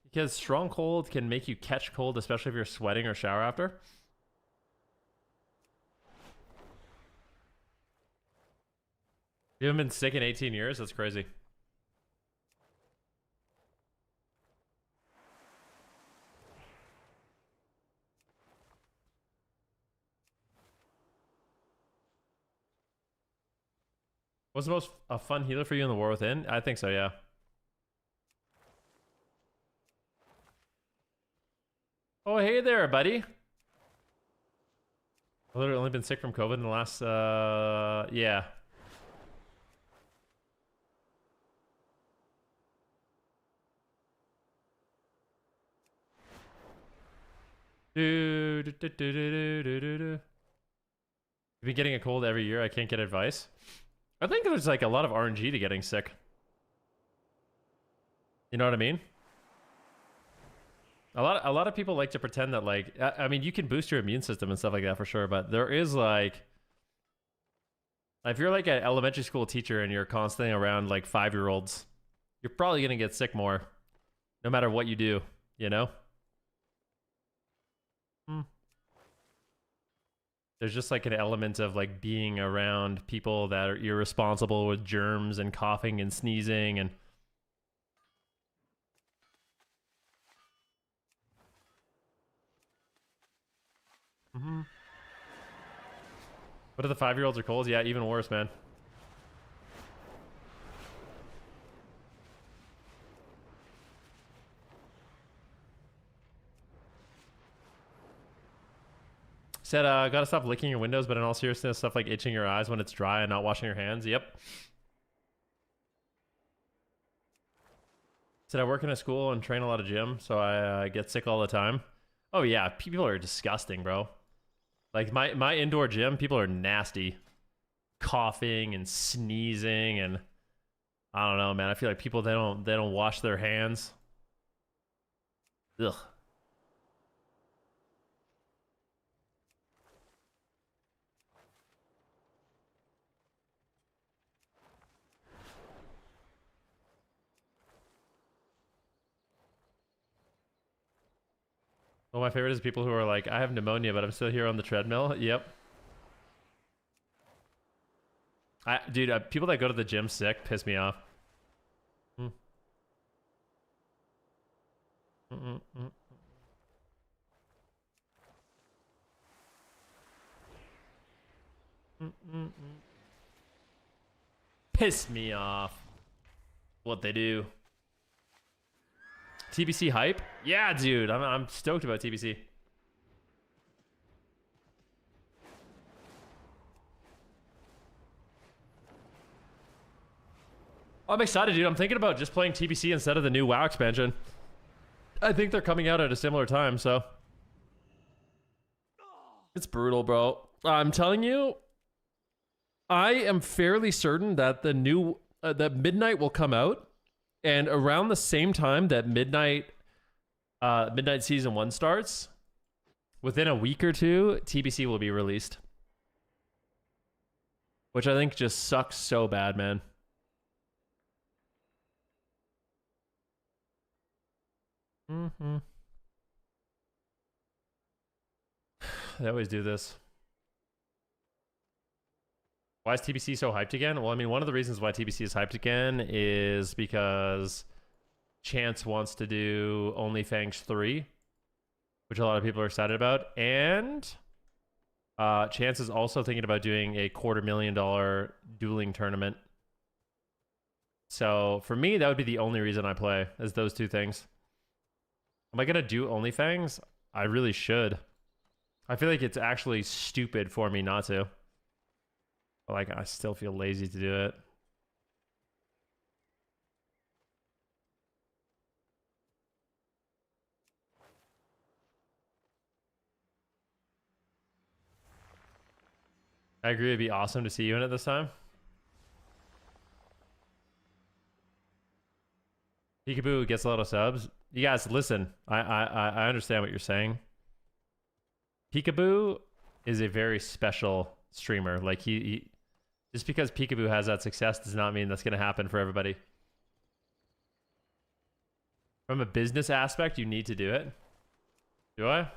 S1: Because strong cold can make you catch cold, especially if you're sweating or shower after. You haven't been sick in 18 years? That's crazy. What's the most fun healer for you in the War Within? I think so, yeah. Oh, hey there, buddy. I've literally only been sick from COVID in the last, yeah. You've been getting a cold every year. I can't get advice. I think there's like a lot of RNG to getting sick. You know what I mean? A lot of people like to pretend that like I mean you can boost your immune system and stuff like that for sure, but there is like if you're like an elementary school teacher and you're constantly around like 5-year-olds, you're probably gonna get sick more, no matter what you do, you know? There's just like an element of like being around people that are irresponsible with germs and coughing and sneezing and What if the 5-year-olds are cold? Yeah, even worse, man. Said, gotta stop licking your windows, but in all seriousness, stuff like itching your eyes when it's dry and not washing your hands. Yep. Said, I work in a school and train a lot of gym, so I get sick all the time. Oh yeah, people are disgusting, bro. Like my indoor gym, people are nasty. Coughing and sneezing and I don't know, man. I feel like people they don't wash their hands. Ugh. Well, my favorite is people who are like, I have pneumonia, but I'm still here on the treadmill. Yep. Dude, people that go to the gym sick piss me off. Piss me off. What they do. TBC hype? Yeah, dude. I'm stoked about TBC. I'm excited, dude. I'm thinking about just playing TBC instead of the new WoW expansion. I think they're coming out at a similar time, so. It's brutal, bro. I'm telling you, I am fairly certain that the new, that Midnight will come out. And around the same time that Midnight Season 1 starts, within a week or two, TBC will be released. which I think just sucks so bad, man. They always do this. Why is TBC so hyped again? Well, I mean, one of the reasons why TBC is hyped again is because Chance wants to do OnlyFangs 3, which a lot of people are excited about. And Chance is also thinking about doing a $250,000 dueling tournament. So for me, that would be the only reason I play, is those two things. Am I going to do OnlyFangs? I really should. I feel like it's actually stupid for me not to. But like, I still feel lazy to do it. I agree, it'd be awesome to see you in it this time. Peekaboo gets a lot of subs. You guys, listen. I understand what you're saying. Peekaboo is a very special streamer. Like he just because Peekaboo has that success does not mean that's going to happen for everybody. From a business aspect, you need to do it. Do I?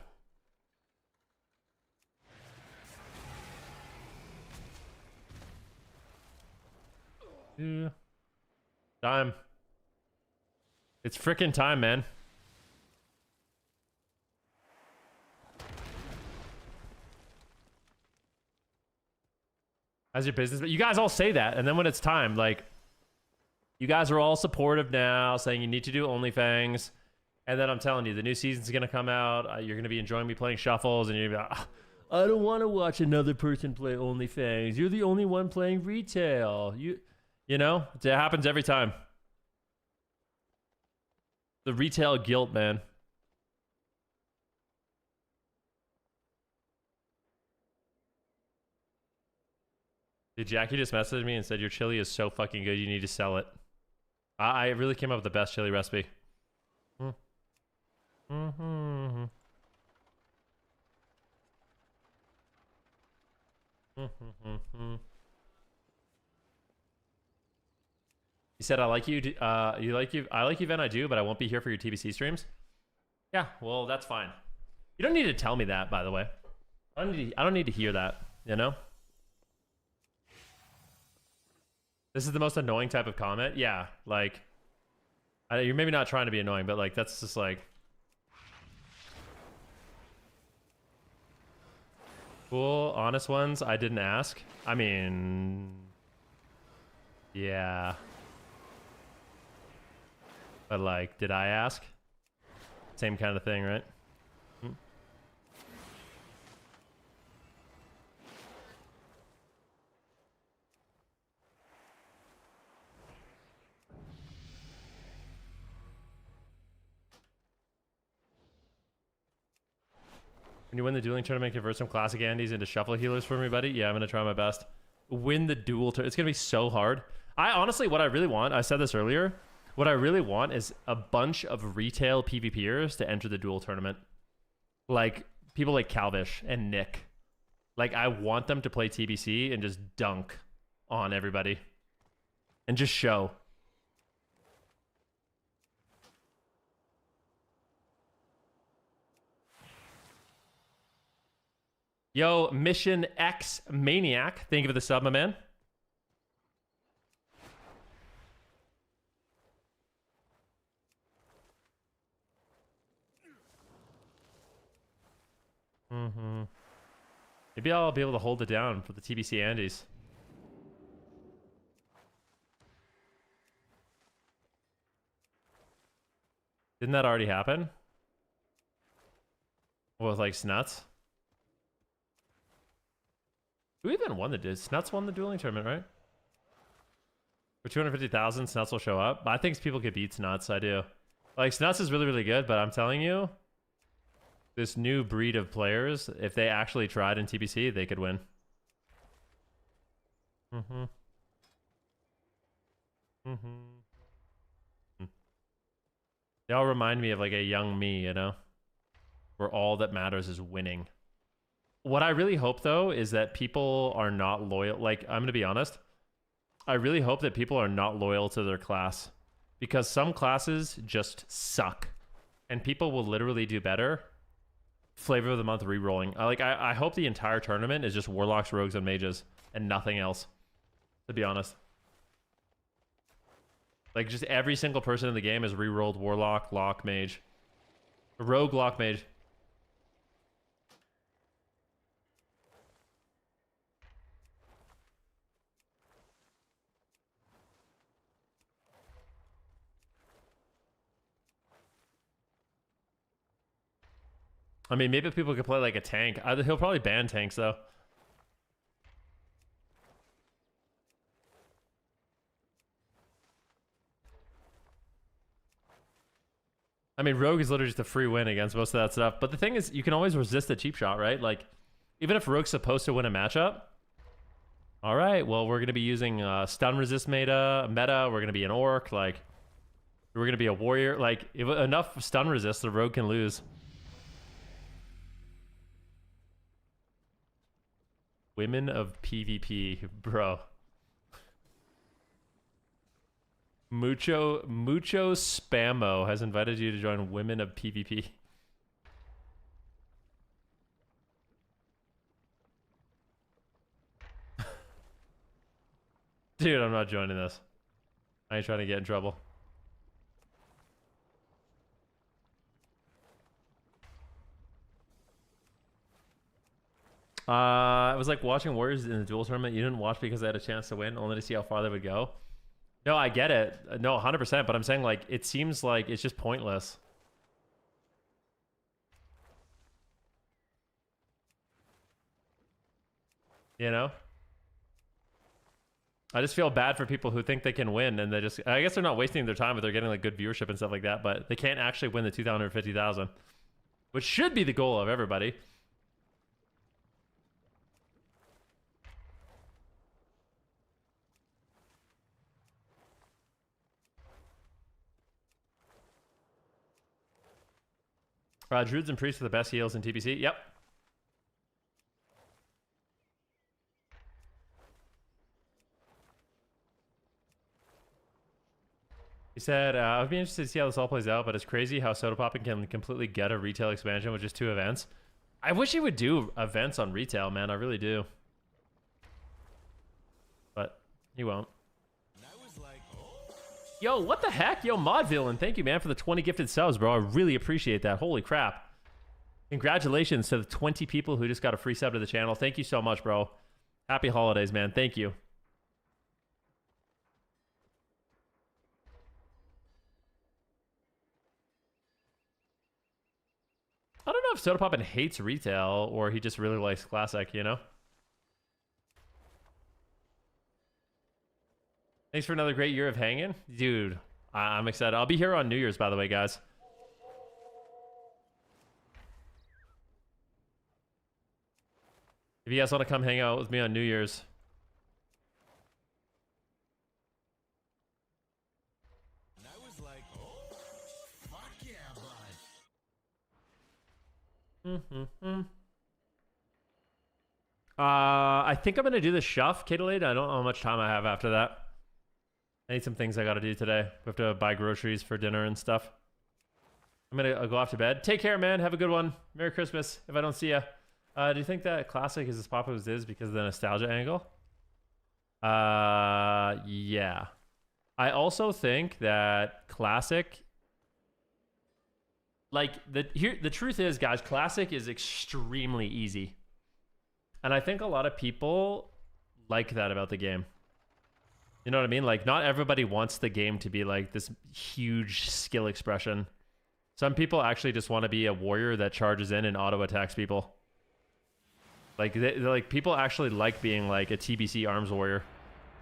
S1: Yeah. Time. It's frickin' time, man. How's your business? But you guys all say that, and then when it's time, like, you guys are all supportive now, saying you need to do OnlyFangs, and then I'm telling you, the new season's gonna come out. You're gonna be enjoying me playing shuffles, and you're gonna be like, I don't want to watch another person play OnlyFangs. You're the only one playing retail. You know, it happens every time. The retail guilt, man. Dude, Jackie just messaged me and said your chili is so fucking good, you need to sell it. I really came up with the best chili recipe. He said, I like you. I like you, Ven. I do, but I won't be here for your TBC streams. Yeah, well, that's fine. You don't need to tell me that, by the way. I don't need to hear that, you know? This is the most annoying type of comment. Yeah, like, you're maybe not trying to be annoying, but like, that's just like, cool, honest ones. I didn't ask. I mean, yeah. But like, did I ask? Same kind of thing, right? When you win the dueling tournament, convert some classic Andes into shuffle healers for me, buddy. Yeah, I'm going to try my best. Win the duel tournament. It's going to be so hard. I honestly, what I really want, I said this earlier, what I really want is a bunch of retail PvPers to enter the duel tournament. Like, people like Calvish and Nick. Like, I want them to play TBC and just dunk on everybody. And just show. Yo, Mission X Maniac. Thank you for the sub, my man. Maybe I'll be able to hold it down for the TBC Andes. Didn't that already happen? With like Snuts? Who even won the Snuts won the dueling tournament, right? For 250,000, Snuts will show up. I think people could beat Snuts. I do. Like, Snuts is really, really good, but I'm telling you, this new breed of players, if they actually tried in TBC, they could win. They all remind me of like a young me, you know? Where all that matters is winning. What I really hope though is that people are not loyal. Like, I'm gonna be honest. I really hope that people are not loyal to their class, because some classes just suck, and people will literally do better. Flavor of the month re-rolling. I hope the entire tournament is just warlocks, rogues, and mages, and nothing else. To be honest, like just every single person in the game is re-rolled warlock, lock, mage, rogue, lock, mage. I mean, maybe people could play like a tank. He'll probably ban tanks though. I mean, rogue is literally just a free win against most of that stuff. But the thing is, you can always resist a cheap shot, right? Like, even if rogue's supposed to win a matchup, all right, well, we're going to be using stun resist meta. We're going to be an orc. Like, we're going to be a warrior. Like, if enough stun resist, the rogue can lose. Women of PvP, bro. Mucho Spammo has invited you to join Women of PvP. Dude, I'm not joining this. I ain't trying to get in trouble. It was like watching Warriors in the duel tournament. You didn't watch because they had a chance to win, only to see how far they would go. No, I get it. No, 100%. But I'm saying, like, it seems like it's just pointless. You know? I just feel bad for people who think they can win, and they just... I guess they're not wasting their time, but they're getting, like, good viewership and stuff like that, but they can't actually win the 250,000, which should be the goal of everybody. Druids and Priests are the best heals in TBC. Yep. He said, I'd be interested to see how this all plays out, but it's crazy how soda popping can completely get a retail expansion with just 2 events. I wish he would do events on retail, man. I really do. But he won't. Yo, what the heck? Yo, Mod Villain, thank you, man, for the 20 gifted subs, bro. I really appreciate that. Holy crap. Congratulations to the 20 people who just got a free sub to the channel. Thank you so much, bro. Happy holidays, man. Thank you. I don't know if Soda Poppin hates retail or he just really likes classic, you know? Thanks for another great year of hanging. Dude, I'm excited. I'll be here on New Year's, by the way, guys. If you guys want to come hang out with me on New Year's.
S5: And I was like, oh, fuck yeah, bud.
S1: I think I'm going to do the shuff, Katalade. I don't know how much time I have after that. I need some things I got to do today. We have to buy groceries for dinner and stuff. I'm going to go off to bed. Take care, man. Have a good one. Merry Christmas if I don't see ya. Do you think that classic is as popular as it is because of the nostalgia angle? Yeah. I also think that classic... Like, the truth is, guys, classic is extremely easy. And I think a lot of people like that about the game. You know what I mean? Like, not everybody wants the game to be like this huge skill expression. Some people actually just want to be a warrior that charges in and auto attacks people. Like, like people actually like being like a TBC arms warrior,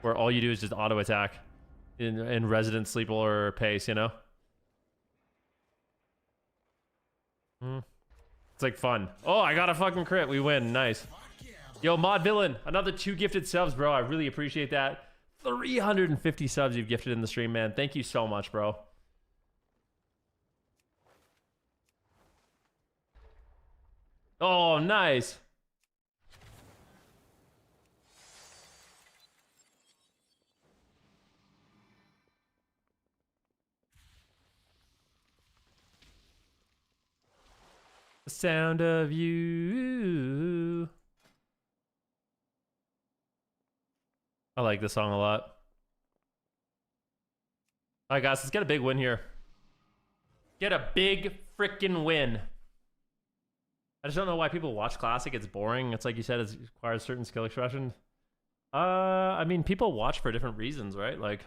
S1: where all you do is just auto attack in resident sleeper pace. You know? It's like fun. Oh, I got a fucking crit. We win. Nice. Yo, Mod Villain, another 2 gifted subs, bro. I really appreciate that. 350 subs you've gifted in the stream, man. Thank you so much, bro. Oh, nice. The sound of you. I like this song a lot. All right, guys, let's get a big win here. Get a big freaking win. I just don't know why people watch Classic. It's boring. It's like you said, it requires certain skill expression. I mean, people watch for different reasons, right? Like,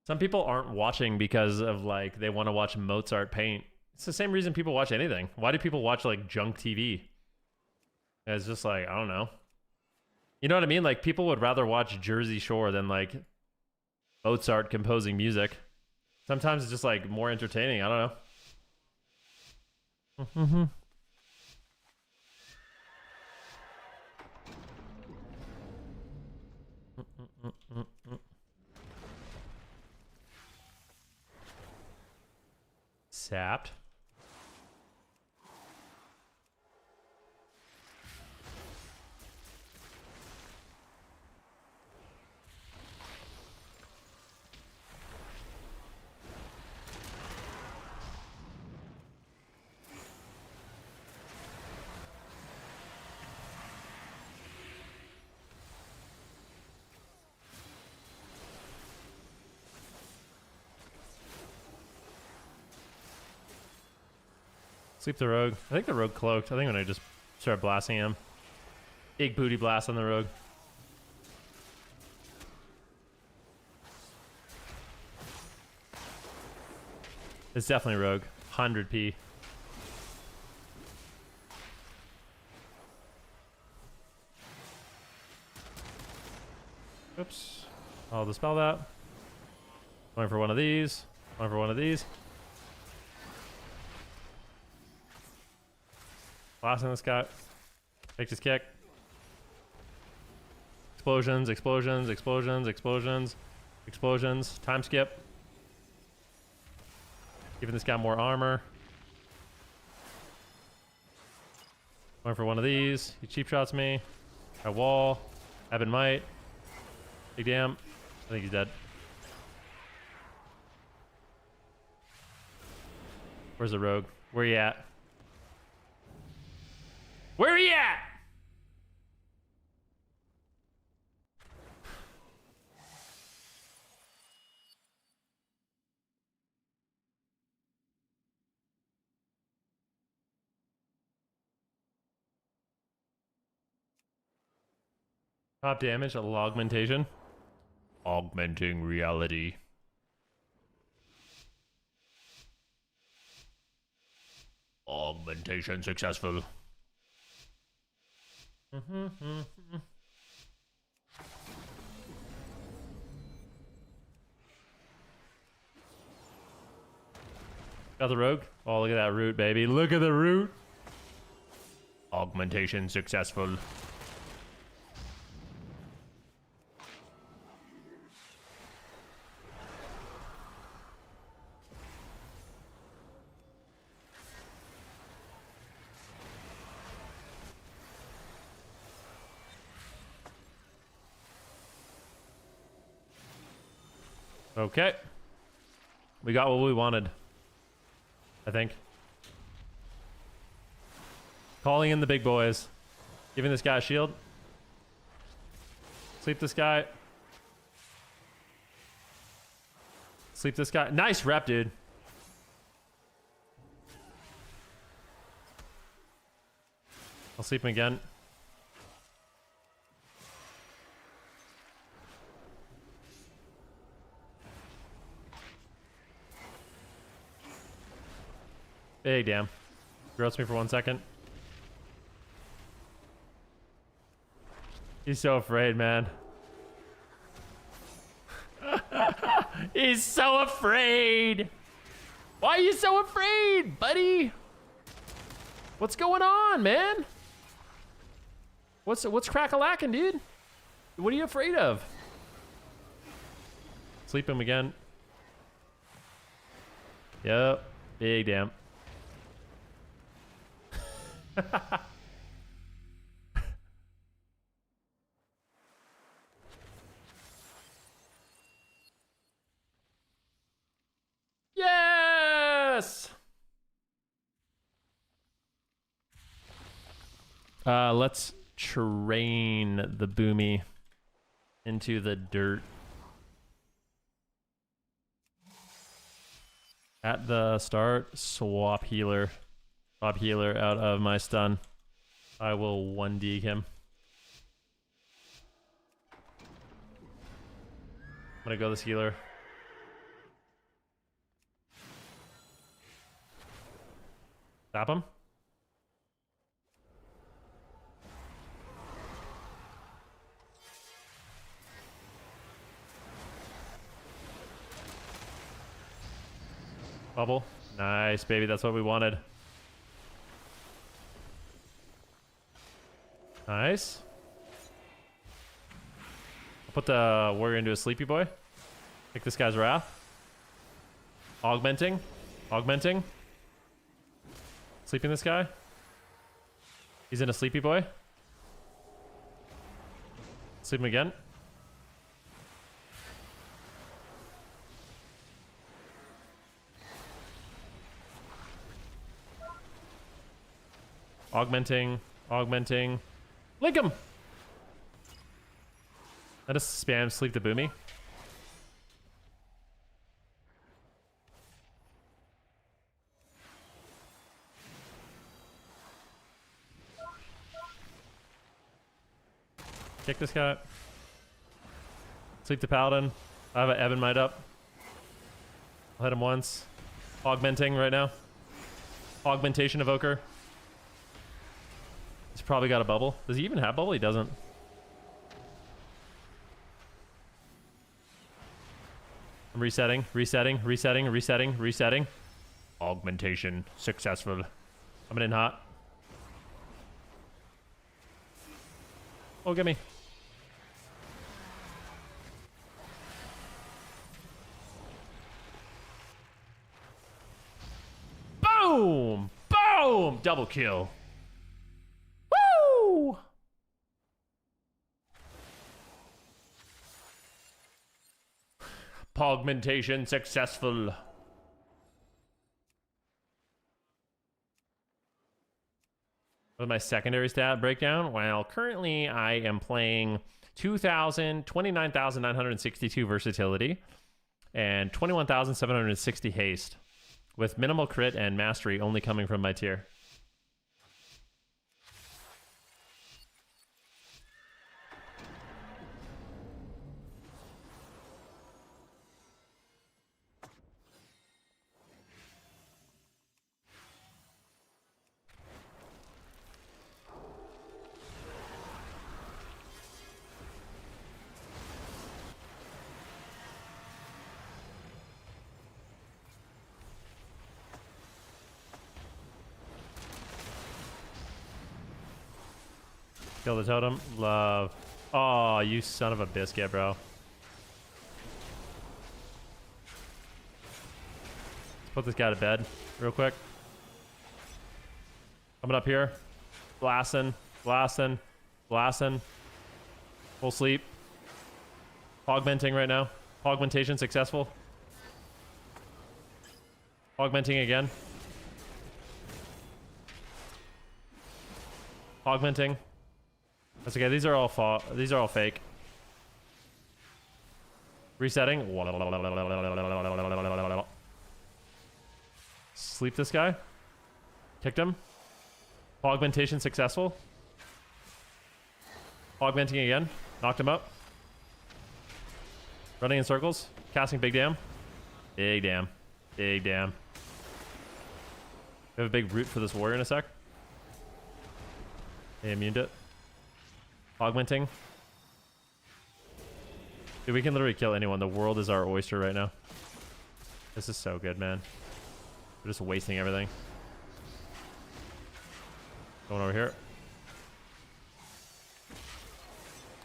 S1: some people aren't watching because of, like, they want to watch Mozart paint. It's the same reason people watch anything. Why do people watch, like, junk TV? It's just like, I don't know. You know what I mean? Like, people would rather watch Jersey Shore than, like, Mozart composing music. Sometimes it's just, like, more entertaining. I don't know. Mm-hmm. Sapped. Sleep the rogue. I think the rogue cloaked. I think when I just start blasting him. Big booty blast on the rogue. It's definitely rogue. 100p. Oops. I'll dispel that. Going for one of these. Going for one of these. Blasting this guy. Takes his kick. Explosions, explosions, explosions, explosions, explosions. Time skip. Giving this guy more armor. Going for one of these. He cheap shots me. I wall. Eben might. Big damn. I think he's dead. Where's the rogue? Where you at? Where are you at? Top damage, a augmentation. Augmenting reality. Augmentation successful. Got the rogue? Oh, look at that root, baby. Look at the root. Augmentation successful. Okay. We got what we wanted. I think. Calling in the big boys. Giving this guy a shield. Sleep this guy. Sleep this guy. Nice rep, dude. I'll sleep him again. Hey, damn. Gross me for 1 second. He's so afraid, man. He's so afraid. Why are you so afraid, buddy? What's going on, man? What's crack-a-lacking, dude? What are you afraid of? Sleep him again. Yep. Big damn. Yes! Let's train the Boomy into the dirt. At the start, swap healer. Swap healer out of my stun. I will 1D him. I'm gonna go this healer. Stop him. Bubble. Nice, baby. That's what we wanted. Nice. I'll put the warrior into a sleepy boy. Take this guy's wrath. Augmenting. Augmenting. Sleeping this guy. He's in a sleepy boy. Sleep him again. Augmenting. Augmenting. Link him! Let us spam sleep the Boomy. Kick this guy. Sleep the Paladin. I have an Evan might up. I'll hit him once. Augmenting right now. Augmentation Evoker. He's probably got a bubble. Does he even have bubble? He doesn't. I'm resetting, resetting, resetting, resetting, resetting. Augmentation successful. Coming in hot. Oh, get me. Boom! Boom! Double kill. Woo! Augmentation successful. With my secondary stat breakdown, well, currently I am playing 29,962 versatility and 21,760 haste, with minimal crit and mastery only coming from my tier. Kill the totem. Love. Oh, you son of a biscuit, bro. Let's put this guy to bed real quick. Coming up here. Blasting. Blasting. Blasting. Full sleep. Augmenting right now. Augmentation successful. Augmenting again. Augmenting. That's okay. These are all fake. Resetting. Sleep this guy. Kicked him. Augmentation successful. Augmenting again. Knocked him up. Running in circles. Casting big dam. Big dam. Big dam. We have a big root for this warrior in a sec. They immuned it. Augmenting. Dude, we can literally kill anyone. The world is our oyster right now. This is so good, man. We're just wasting everything. Going over here.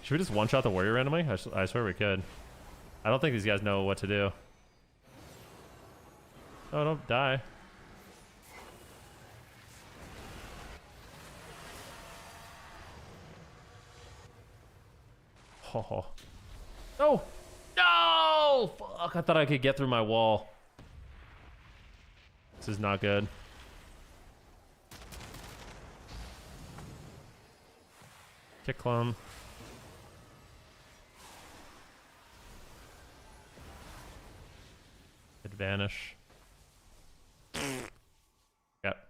S1: Should we just one-shot the warrior randomly? I swear we could. I don't think these guys know what to do. Oh, don't die. Oh. No! No! Fuck, I thought I could get through my wall. This is not good. Kick clone. Could vanish. Yep.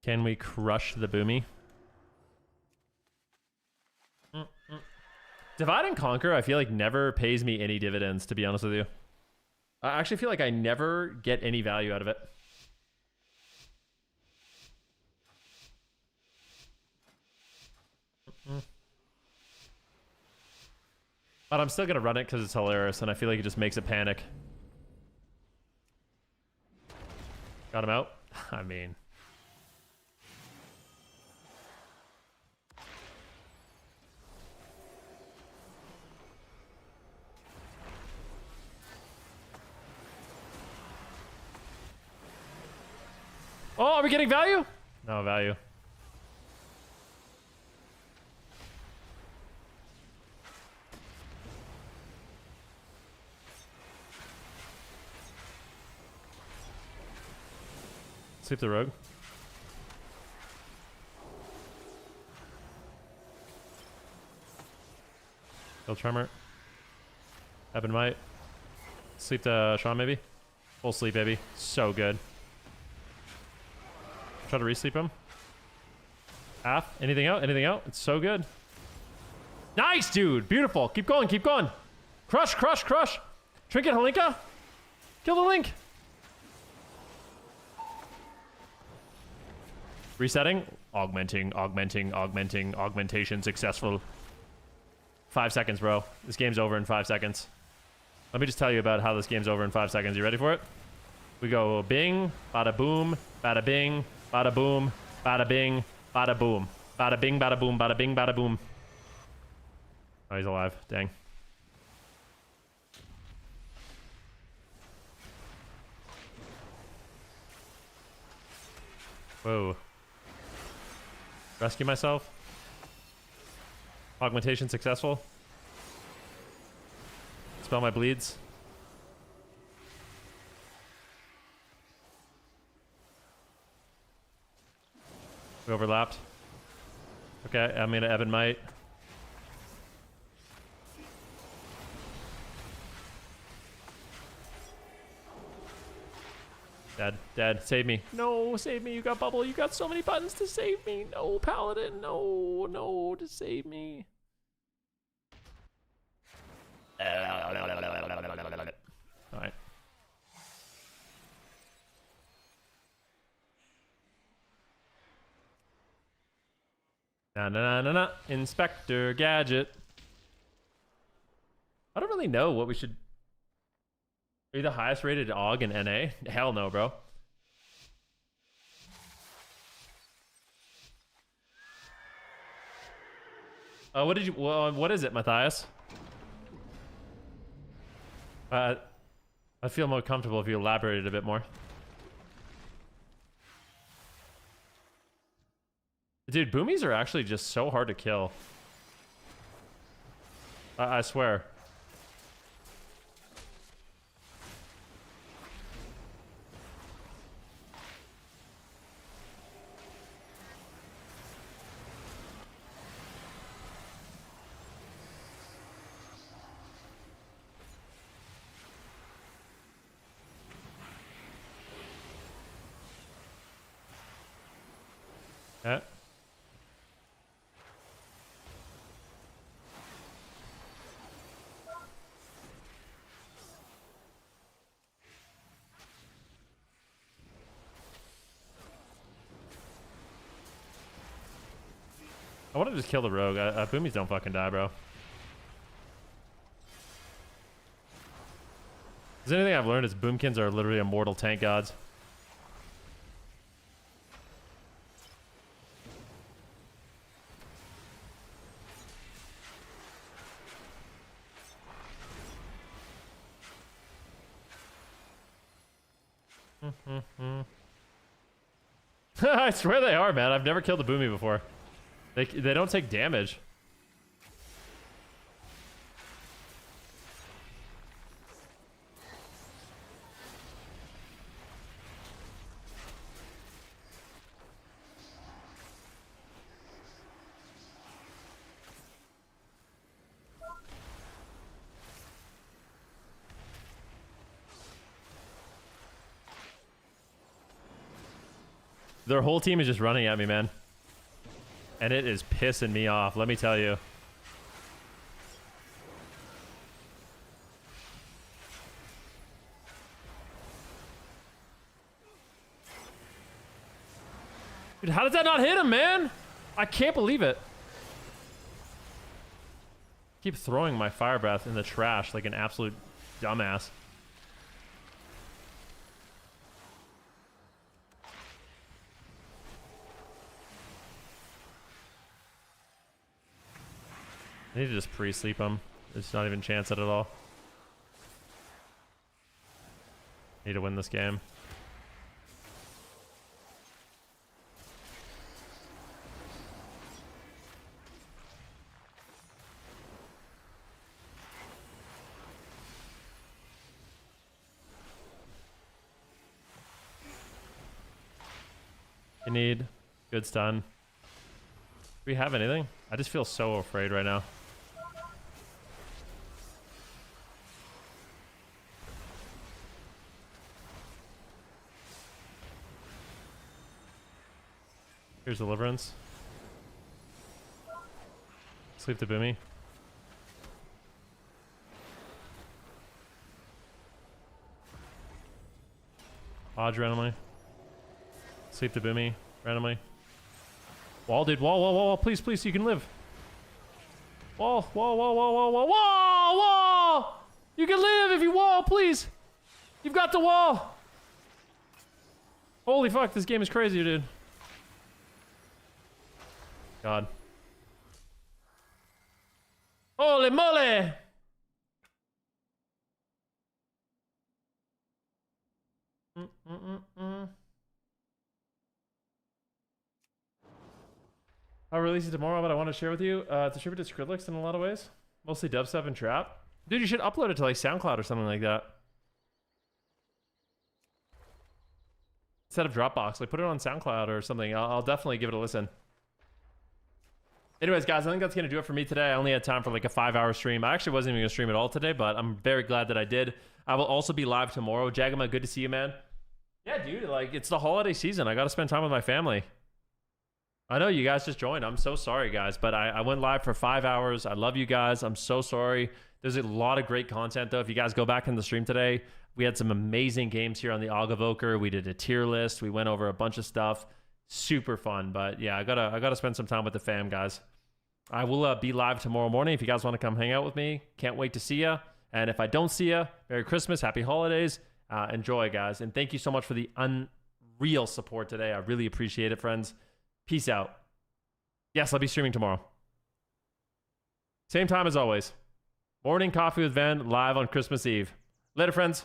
S1: Can we crush the Boomy? Divide and Conquer, I feel like never pays me any dividends, to be honest with you. I actually feel like I never get any value out of it. But I'm still gonna run it because it's hilarious, and I feel like it just makes it panic. Got him out? I mean... Oh, are we getting value? No value. Sleep the rogue. Kill Tremor. Ebon Might. Sleep the Shawn maybe. Full sleep, baby. So good. Try to resleep him. Half. Anything out? Anything out? It's so good. Nice, dude. Beautiful. Keep going. Keep going. Crush, crush, crush. Trinket Halinka. Kill the Link. Resetting. Augmenting, augmenting, augmenting, augmentation successful. 5 seconds, bro. This game's over in 5 seconds. Let me just tell you about how this game's over in 5 seconds. You ready for it? We go bing, bada boom, bada bing, bada boom, bada bing, bada boom. Bada bing, bada boom, bada bing, bada boom. Oh, he's alive. Dang. Whoa. Rescue myself. Augmentation successful. Spell my bleeds. We overlapped. Okay, I'm gonna Ebon Might. Dead, dead. Save me. No, save me. You got bubble. You got so many buttons to save me. No, Paladin. No, no, to save me. Alright. Na na na na na. Inspector Gadget. I don't really know what we should. Are you the highest rated AUG in NA? Hell no, bro. What did you? Well, what is it, Matthias? I feel more comfortable if you elaborated a bit more. Dude, boomies are actually just so hard to kill. I swear. Okay. I want to just kill the rogue. Boomies don't fucking die, bro. Is there anything I've learned is boomkins are literally immortal tank gods. I swear they are, man. I've never killed a boomy before. They don't take damage. Their whole team is just running at me, man. And it is pissing me off, let me tell you. Dude, how did that not hit him, man? I can't believe it. Keep throwing my fire breath in the trash like an absolute dumbass. I need to just pre-sleep him. There's not even a chance at it at all. Need to win this game. You need good stun. Do we have anything? I just feel so afraid right now. Here's Deliverance. Sleep the Boomy. Dodge randomly. Sleep the Boomy randomly. Wall, dude. Wall, wall, wall, wall. Please, please, you can live. Wall, wall, wall, wall, wall, wall, wall, wall. You can live if you wall, please. You've got the wall. Holy fuck, this game is crazy, dude. God. Holy moly! I'll release it tomorrow, but I want to share with you. It's attributed to Skrillex in a lot of ways. Mostly dubstep and trap. Dude, you should upload it to like SoundCloud or something like that. Instead of Dropbox, like put it on SoundCloud or something. I'll definitely give it a listen. Anyways, guys, I think that's going to do it for me today. I only had time for like a 5-hour stream. I actually wasn't even going to stream at all today, but I'm very glad that I did. I will also be live tomorrow. Jagama, good to see you, man. Yeah, dude, like it's the holiday season. I got to spend time with my family. I know you guys just joined. I'm so sorry, guys, but I went live for 5 hours. I love you guys. I'm so sorry. There's a lot of great content, though. If you guys go back in the stream today, we had some amazing games here on the Evoker. We did a tier list. We went over a bunch of stuff. Super fun, but yeah, I gotta spend some time with the fam, guys. I will be live tomorrow morning if you guys want to come hang out with me. Can't wait to see you. And if I don't see you, Merry Christmas, Happy Holidays. Enjoy, guys. And thank you so much for the unreal support today. I really appreciate it, friends. Peace out. Yes, I'll be streaming tomorrow. Same time as always. Morning Coffee with Van live on Christmas Eve. Later, friends.